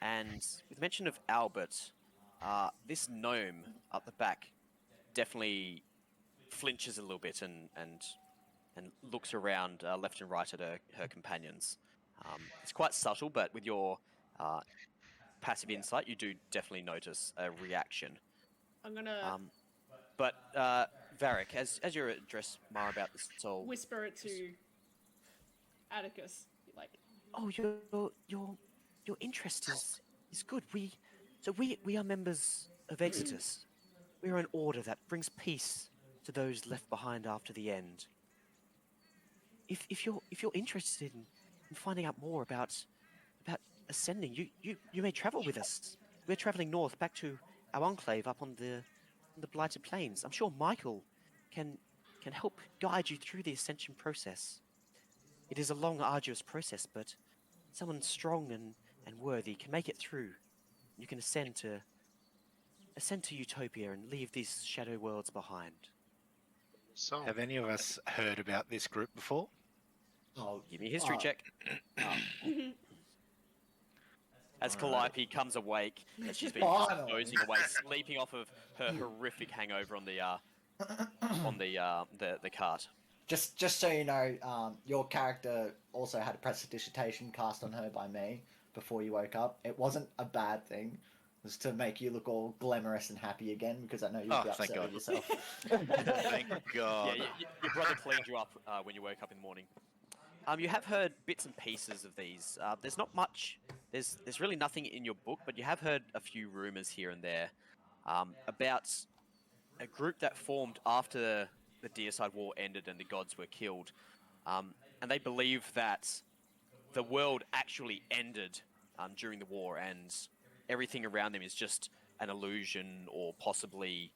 and with mention of Albert, this gnome up the back definitely flinches a little bit and looks around left and right at her companions. It's quite subtle, but with your passive insight, you do definitely notice a reaction. I'm gonna But Vharik, as you address Mara about this soul, whisper it to Atticus. Like, Oh, your interest is good. We are members of Exodus. We are an order that brings peace to those left behind after the end. If you're interested in finding out more about ascending, you may travel with us. We're traveling north back to our enclave up on the Blighted Plains. I'm sure Michael can help guide you through the ascension process. It is a long, arduous process, but someone strong and worthy can make it through. You can ascend to Utopia and leave these shadow worlds behind. So, have any of us heard about this group before? Oh, give me a history check. As Calliope comes awake, as she's been dozing away, sleeping off of her horrific hangover on the cart. Just so you know, your character also had a prestidigitation cast on her by me before you woke up. It wasn't a bad thing. It was to make you look all glamorous and happy again, because I know you'd be upset with yourself. Thank God. Yeah, your brother cleaned you up when you woke up in the morning. You have heard bits and pieces of these. There's not much. There's really nothing in your book, but you have heard a few rumors here and there about a group that formed after the Deicide War ended and the gods were killed. And they believe that the world actually ended during the war, and everything around them is just an illusion, or possibly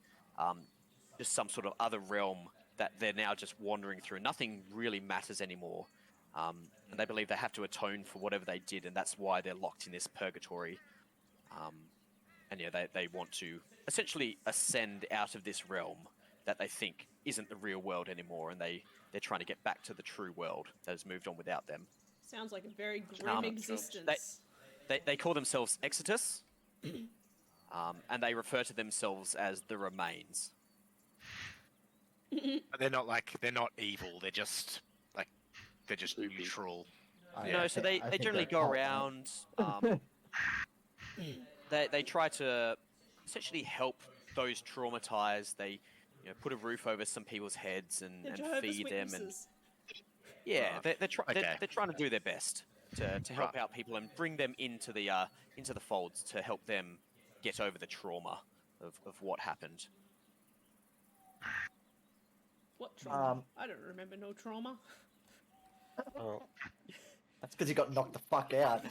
just some sort of other realm that they're now just wandering through. Nothing really matters anymore. And they believe they have to atone for whatever they did, and that's why they're locked in this purgatory. And yeah, they want to essentially ascend out of this realm that they think isn't the real world anymore, and they're trying to get back to the true world that has moved on without them. sounds like a very grim existence. They call themselves Exodus, and they refer to themselves as the Remains. But they're not evil. They're just neutral. No, so they generally go around. they try to essentially help those traumatized. They put a roof over some people's heads The and Jehovah's feed them, and Witnesses. yeah, Right. they're trying to do their best to help out people and bring them into the folds to help them get over the trauma of what happened. What trauma? Um, I don't remember no trauma. Oh, That's because you got knocked the fuck out.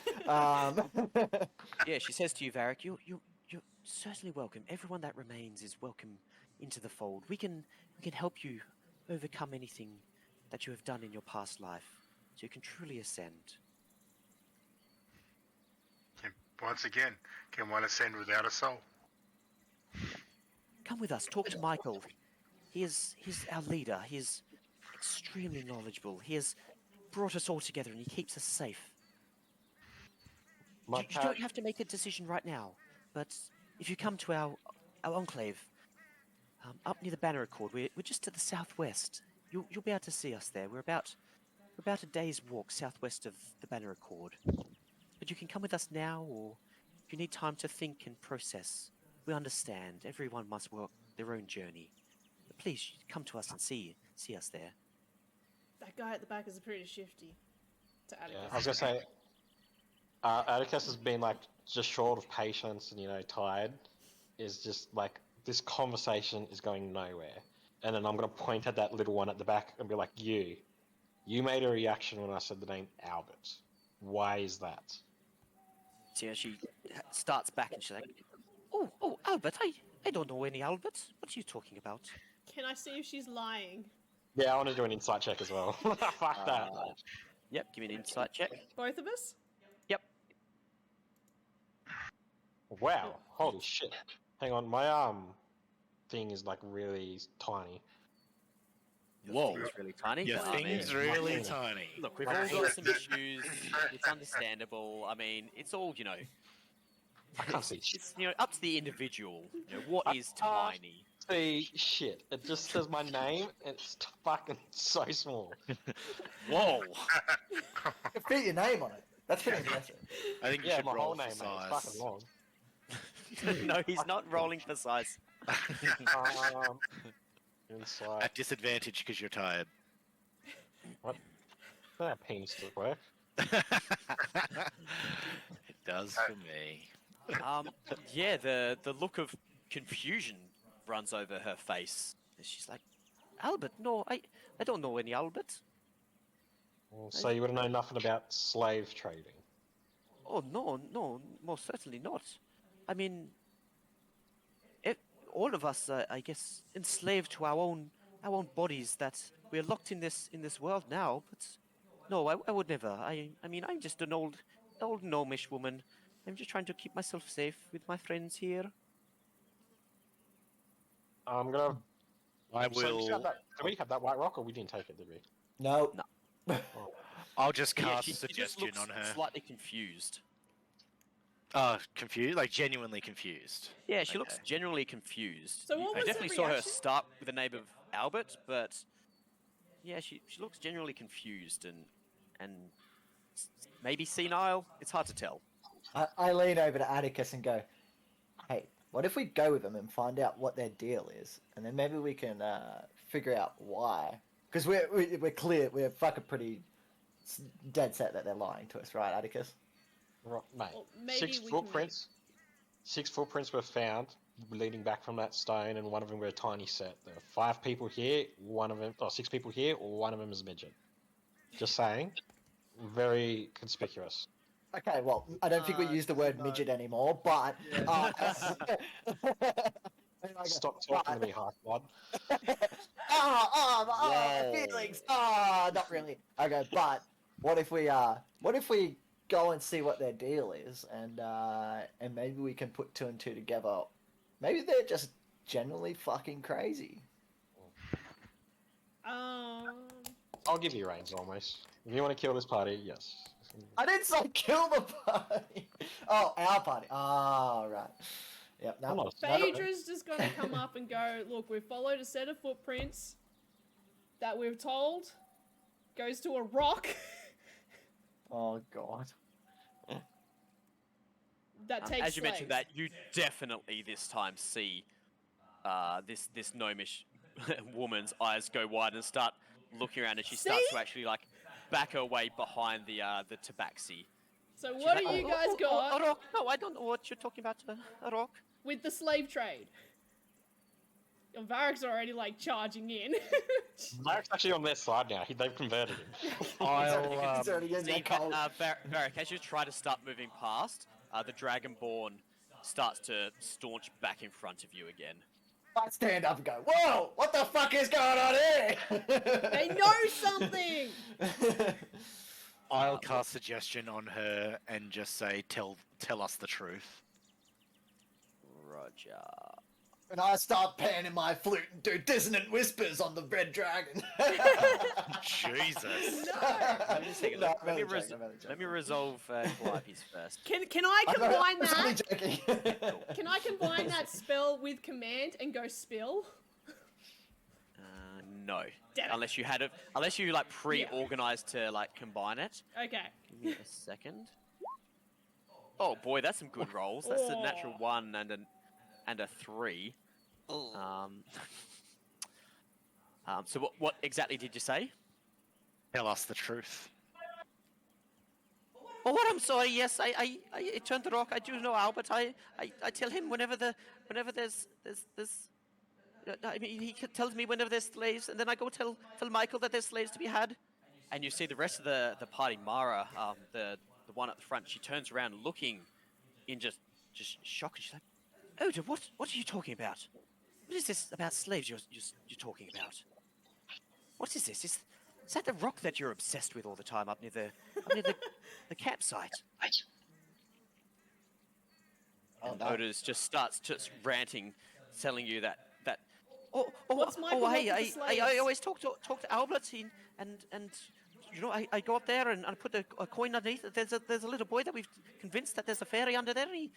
Yeah, she says to you, Vharik, you're certainly welcome. Everyone that remains is welcome into the fold. We can help you overcome anything that you have done in your past life, so you can truly ascend. Once again, can one ascend without a soul? Come with us. Talk to Michael. He's our leader. He is extremely knowledgeable. He has brought us all together, and he keeps us safe. my You don't character. have to make a decision right now, but if you come to our enclave, up near the Banner Accord, we're just to the southwest. You'll be able to see us there. We're about a day's walk southwest of the Banner Accord. But you can come with us now, or if you need time to think and process, we understand. Everyone must walk their own journey. But please come to us and see us there. That guy at the back is pretty shifty. To Atticus. Yeah, I was gonna say, Atticus has been like just short of patience and tired. Is just like this conversation is going nowhere, and then I'm gonna point at that little one at the back and be like, you made a reaction when I said the name Albert. Why is that? So she starts back and she's like, "Oh, Albert, I don't know any Albert. What are you talking about?" Can I see if she's lying? Yeah, I want to do an insight check as well. Fuck that. Yep, give me an insight check. Both of us? Yep. Wow, holy shit. Hang on, my thing is like really tiny. Whoa. It's really tiny. Your I mean, thing's really tiny. look, we've all got some issues. It's understandable. I mean, it's all I can't see shit. It's up to the individual. What is tiny? See shit. It just says my name and it's fucking so small. Whoa! You can fit your name on it. That's pretty impressive. I think you Yeah, should my roll whole for name, mate. It's size. fucking long. No, he's not rolling for size. Inside. At disadvantage because you're tired. What? That penis does work. It does for me. Yeah, the look of confusion runs over her face. She's like, Albert, no, I don't know any Albert. So you would have known nothing about slave trading. Oh, no, most certainly not. I mean, all of us are, I guess, enslaved to our own bodies. That we're locked in this world now. But no, I would never. I mean, I'm just an old gnomish woman. I'm just trying to keep myself safe with my friends here. I'm gonna. I So will. did we have that white rock, or we didn't take it, did we? No. I'll just yeah, cast she just suggestion looks on her. slightly confused. Confused? Like genuinely confused. Yeah, she looks Okay. generally confused. So what I was her definitely saw her reaction? start with the name of Albert, but yeah, she looks generally confused and maybe senile. It's hard to tell. I lean over to Atticus and go, hey, what if we go with them and find out what their deal is? And then maybe we can figure out why. Because we're clear, we're fucking pretty dead set that they're lying to us, right, Atticus? Right, mate. Well, maybe Six we can footprints. 6 footprints were found leading back from that stone, and one of them were a tiny set. There are 5 people here. 6 people here, or one of them is a midget. Just saying. Very conspicuous. Okay, well, I don't think we use the word no. midget anymore, but... Stop talking to me, half-blood. My feelings. Not really. Okay, but what if we go and see what their deal is, and maybe we can put 2 and 2 together. Maybe they're just generally fucking crazy. I'll give you reins, almost. If you want to kill this party, yes. I didn't say kill the party. Oh, our party. Oh, right. Yep. No, I'm not- Phaedra's just gonna come up and go, look, we've followed a set of footprints that we're told goes to a rock. Oh God. that takes as you mentioned slaves. that, you definitely this time see this gnomish woman's eyes go wide and start looking around, and she starts to actually like back her way behind the tabaxi. So She's what like, do you "Oh, guys oh, got a rock? No, I don't know what you're talking about. A rock? with the slave trade? Your Vharik's already like charging in. Mark's actually on their side now. They've converted him. I'll He's already getting See, that cold. Vharik, as you try to start moving past, the Dragonborn starts to staunch back in front of you again. I stand up and go, whoa, what the fuck is going on here? They know something! I'll cast suggestion on her and just say, tell us the truth. Roger. And I start panning my flute and do dissonant whispers on the red dragon. Jesus. Let me just take a No, look. I'm only joking, I'm only Let me joking. resolve Calliope's first. Can I combine I'm only that? joking. Can I combine that spell with command and go spill? No. Damn it. Unless you like pre-organized to like combine it. Okay. Give me a second. Oh boy, that's some good rolls. That's a natural 1 and a 3. So what exactly did you say? Tell us the truth. Oh, what? I'm sorry. Yes, I turned the rock. I do know Albert. I tell him whenever there's I mean, he tells me whenever there's slaves, and then I go tell Michael that there's slaves to be had. And you see the rest of the party, Mara, the one at the front. She turns around, looking in just shock, and she's like, Oda, what are you talking about? What is this about slaves you're talking about? What is this? Is that the rock that you're obsessed with all the time up near the campsite? And Otis just starts ranting, telling you that. What's Michael hey, want with the I slaves? always talk to Albert, and you know, I go up there and I put a coin underneath. There's a little boy that we've convinced that there's a fairy under there, and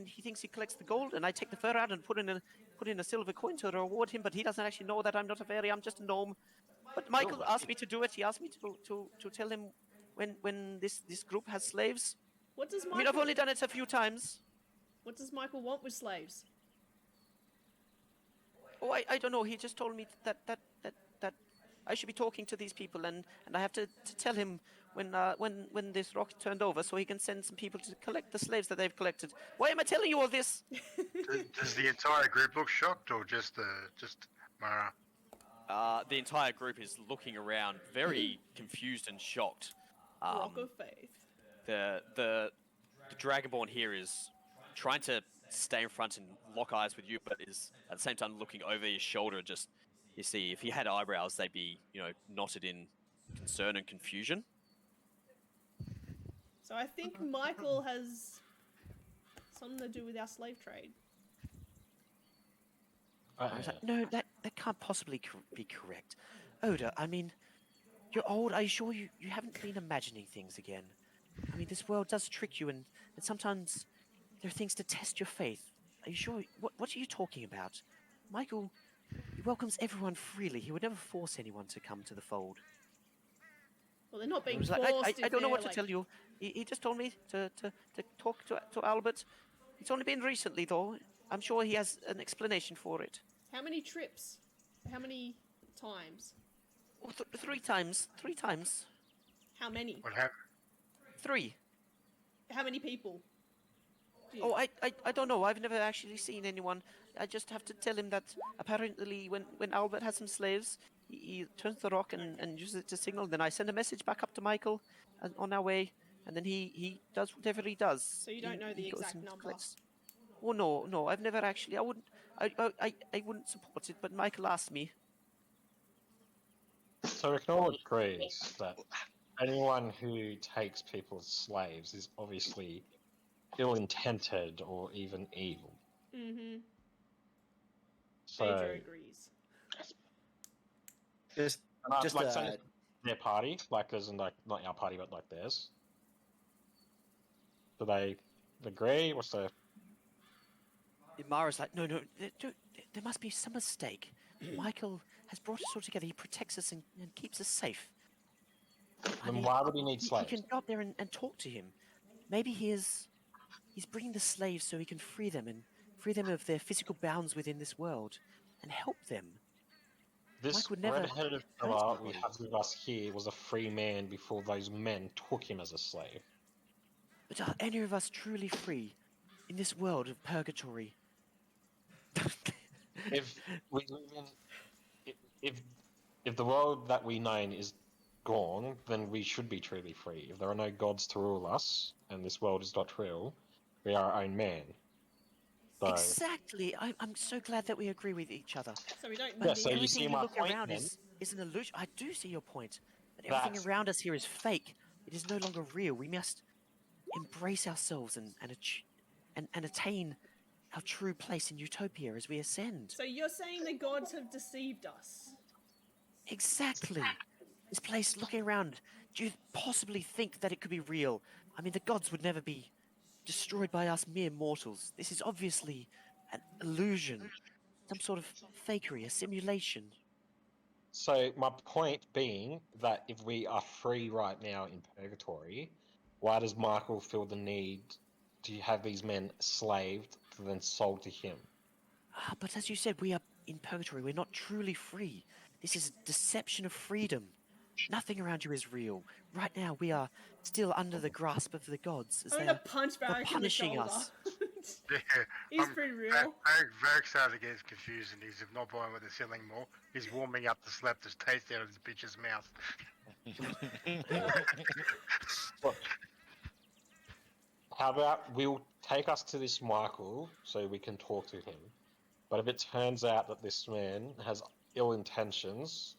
he thinks he collects the gold, and I take the fur out and put in a silver coin to reward him, but he doesn't actually know that I'm not a fairy. I'm just a gnome. But Michael asked me to do it. He asked me to tell him when this group has slaves. What does I mean, I've only done it a few times. What does Michael want with slaves? Oh, I don't know. He just told me that I should be talking to these people, and I have to tell him when this rock turned over, so he can send some people to collect the slaves that they've collected. Why am I telling you all this? Does the entire group look shocked, or just Mara? The entire group is looking around, very confused and shocked. Rock of faith. The Dragonborn here is trying to stay in front and lock eyes with you, but is at the same time looking over his shoulder. Just, you see, if he had eyebrows, they'd be, knotted in concern and confusion. So I think Michael has something to do with our slave trade. I was like, no, that can't possibly be correct. Oda, I mean, you're old. Are you sure you haven't been imagining things again? I mean, this world does trick you, and sometimes there are things to test your faith. Are you sure? What are you talking about? Michael, he welcomes everyone freely. He would never force anyone to come to the fold. Well, they're not being I was forced. like, I don't know what to tell you. He just told me to talk to Albert. It's only been recently, though. I'm sure he has an explanation for it. How many trips? How many times? Oh, 3 times. 3 times. How many? What happened? 3. How many people? Oh, I don't know. I've never actually seen anyone. I just have to tell him that apparently when Albert has some slaves, he turns the rock and uses it to signal. Then I send a message back up to Michael on our way, and then he does whatever he does. So you don't know the exact number? Oh no, I've never actually. I wouldn't support it, but Michael asked me. So we can all agree that anyone who takes people as slaves is obviously ill-intended or even evil. Mm-hmm. So, Phaedra agrees. Just like saying their party, like as in like not our party but like theirs. Do they agree? What's the? Mara's like, no, there must be some mistake. Michael has brought us all together. He protects us and keeps us safe. Then why would he need slaves? You can go up there and talk to him. Maybe he is He's bringing the slaves so he can free them and free them of their physical bounds within this world and help them. This Mike would never red-headed hurt fella we anybody. have with us here was a free man before those men took him as a slave. But are any of us truly free in this world of purgatory? If we live in, if the world that we know is gone, then we should be truly free. If there are no gods to rule us, and this world is not real, we are our own man. So, Exactly. I'm so glad that we agree with each other. So we don't Yeah, need so you Everything see you my look point, around then? is an illusion. I do see your point. But everything That's- around us here is fake. It is no longer real. We must embrace ourselves and attain our true place in utopia as we ascend. So you're saying the gods have deceived us? Exactly. This place, looking around, do you possibly think that it could be real? I mean, the gods would never be destroyed by us mere mortals. This is obviously an illusion. Some sort of fakery, a simulation. So my point being that if we are free right now in purgatory, why does Michael feel the need to have these men slaved and then sold to him? But as you said, we are in purgatory. We're not truly free. This is a deception of freedom. Nothing around you is real. Right now, we are still under the grasp of the gods. As I'm they're gonna punch Vharik in the punishing shoulder. us. Yeah, He's pretty real. Vharik starting to get confused and he's not bothering with the ceiling more. He's warming up to slap this taste out of his bitch's mouth. Look, how about we'll take us to this Michael so we can talk to him. But if it turns out that this man has ill intentions,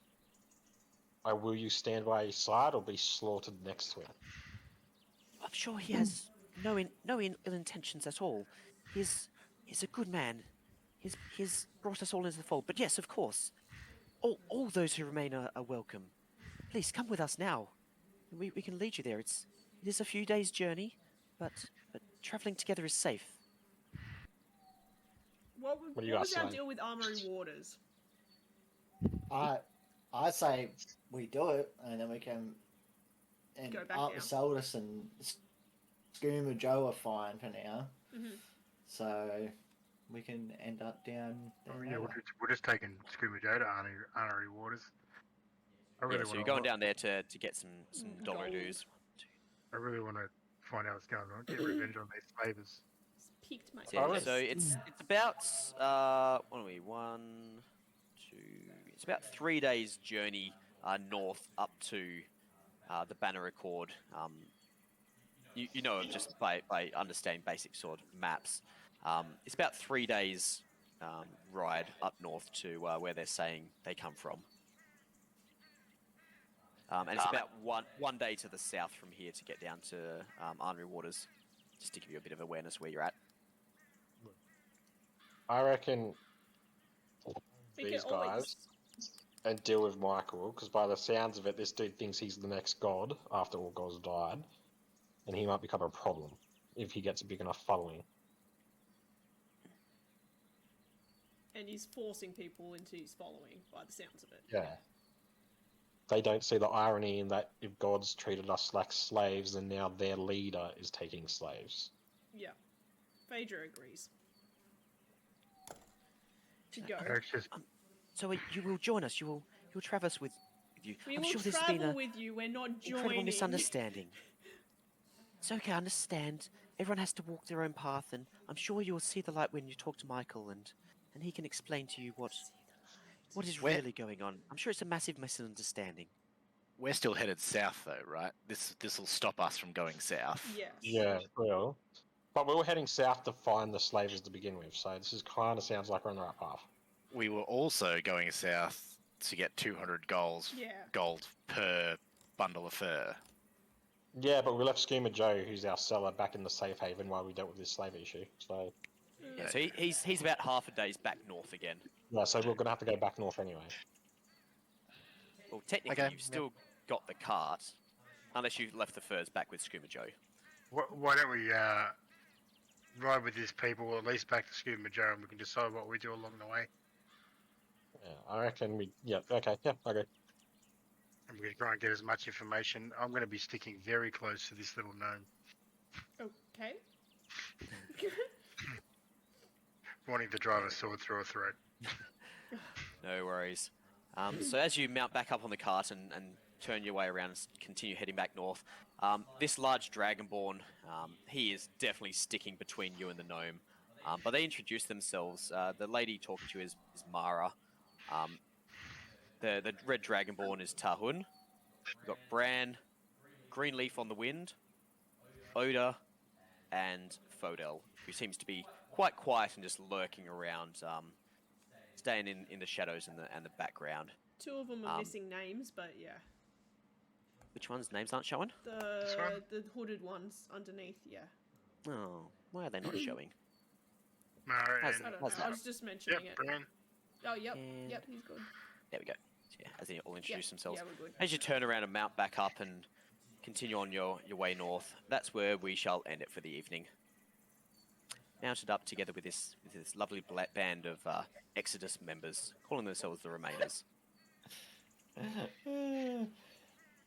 will you stand by his side or be slaughtered next to him? I'm sure he has no ill intentions at all. He's a good man. He's brought us all into the fold. But yes, of course, all those who remain are welcome. Please come with us now. We can lead you there. It is a few days' journey, but traveling together is safe. What do you what guys was our say? deal with Armory Waters? I say we do it, and then we can. And Go back Aunt down. Saldus and Skooma Joe are fine for now, Mhm. so we can end up down. Yeah, we're just taking Scuba Joe to Arnery Waters. I really Yeah, so want you're going down there to get some dollar Gold. dues. I really want to find out what's going on. Get revenge on these slavers. It's piqued my So, yeah, interest. so it's about what are we? 1, 2. It's about 3 days journey north up to the Banner Accord. You know it just by understanding basic sort of maps. It's about 3 days ride up north to where they're saying they come from. And it's about one day to the south from here to get down to Arnery Waters, just to give you a bit of awareness where you're at. I reckon We these can always- guys and deal with Michael, because by the sounds of it, this dude thinks he's the next god after all gods died, and he might become a problem if he gets a big enough following. And he's forcing people into his following, by the sounds of it. Yeah. They don't see the irony in that if gods treated us like slaves, then now their leader is taking slaves. Yeah. Phaedra agrees. To go. Eric's just So you will join us. You'll traverse with you. We I'm will sure this has been travel a with you. We're not incredible joining. misunderstanding. It's okay, I understand. Everyone has to walk their own path, and I'm sure you'll see the light when you talk to Michael, and he can explain to you what is Where- really going on. I'm sure it's a massive misunderstanding. We're still headed south, though, right? This will stop us from going south. Yes. Yeah, well. But we were heading south to find the slavers to begin with, so this is kind of sounds like we're on the right path. We were also going south to get 200 Yeah. gold per bundle of fur. Yeah, but we left Schema Joe, who's our seller, back in the safe haven while we dealt with this slave issue. So, Yeah, so he's about half a day's back north again. yeah, so we're going to have to go back north anyway. Well, technically, Okay, you've still got the cart, unless you've left the furs back with Skooma Joe. why don't we ride with these people, or at least back to Scuba Joe, and we can decide what we do along the way. Yeah, I reckon we... Yeah, okay, okay. And we're going to try and get as much information. I'm going to be sticking very close to this little gnome. Okay. Wanting to drive a sword through a throat. No worries. So as you mount back up on the cart and turn your way around and continue heading back north, this large dragonborn, he is definitely sticking between you and the gnome. But they introduce themselves. The lady talking to you is Mara. The red dragonborn is Tahun. You've got Bran, Greenleaf on the Wind, Oda, and Fodel, who seems to be quite quiet and just lurking around, staying in the shadows and the background. Two of them are missing names, but yeah. Which ones? Names aren't showing? The hooded ones underneath, yeah. Oh, why are they not showing? Mara How's- and I don't how's know. I that? was just mentioning yep, it. Bran. Oh, yep. And- Yep, he's good. There we go. So, yeah, as they all introduce themselves. Yeah, we're good. As you turn around and mount back up and continue on your way north, that's where we shall end it for the evening. Mounted up together with this lovely black band of Exodus members, calling themselves the Remainers.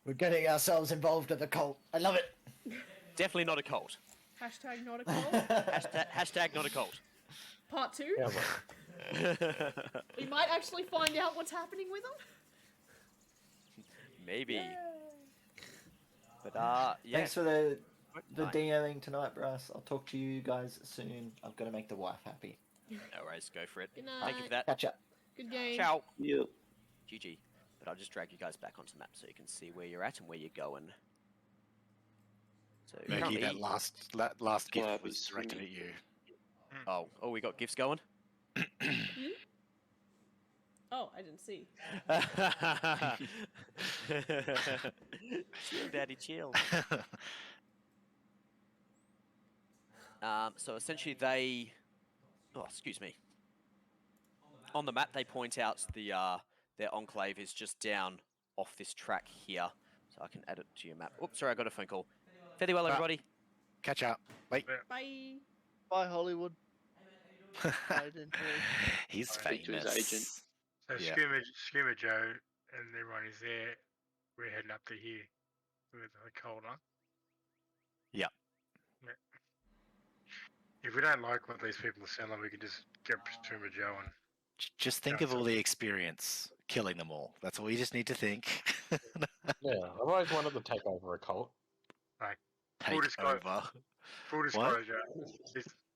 We're getting ourselves involved in the cult. I love it. Definitely not a cult. Hashtag not a cult. Hashtag not a cult. Part 2. Yeah, well, We might actually find out what's happening with them. Maybe. Yay. But yeah. Thanks for the Night. DMing tonight, Bryce. I'll talk to you guys soon. I've got to make the wife happy. No worries, go for it. Good Thank you for night. that. Catch up. Good game. Ciao. Yep. GG. But I'll just drag you guys back onto the map so you can see where you're at and where you're going. So Murky, currently- that last gift Yeah, was it's directed me. at you. Oh, we got gifts going. Oh, I didn't see. Chill, daddy, chill. So essentially they... Oh, excuse me. On the map, they point out their enclave is just down off this track here. So I can add it to your map. Oops, sorry, I got a phone call. Fairly well, everybody. Catch up. Wait. Bye. Bye, Hollywood. Identity. He's Speak to his famous. agent. So Yeah. Skimmer Joe and everyone is there. We're heading up to here with the cold, huh? Yep. Yeah. If we don't like what these people are selling, we can just get Skimmer Joe and Just think of all the experience killing them all. That's all you just need to think. yeah, I've always wanted to take over a cult. Take disclosure. over. full What? disclosure.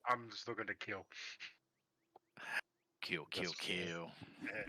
I'm just looking to kill. Kill, kill, That's fair. kill.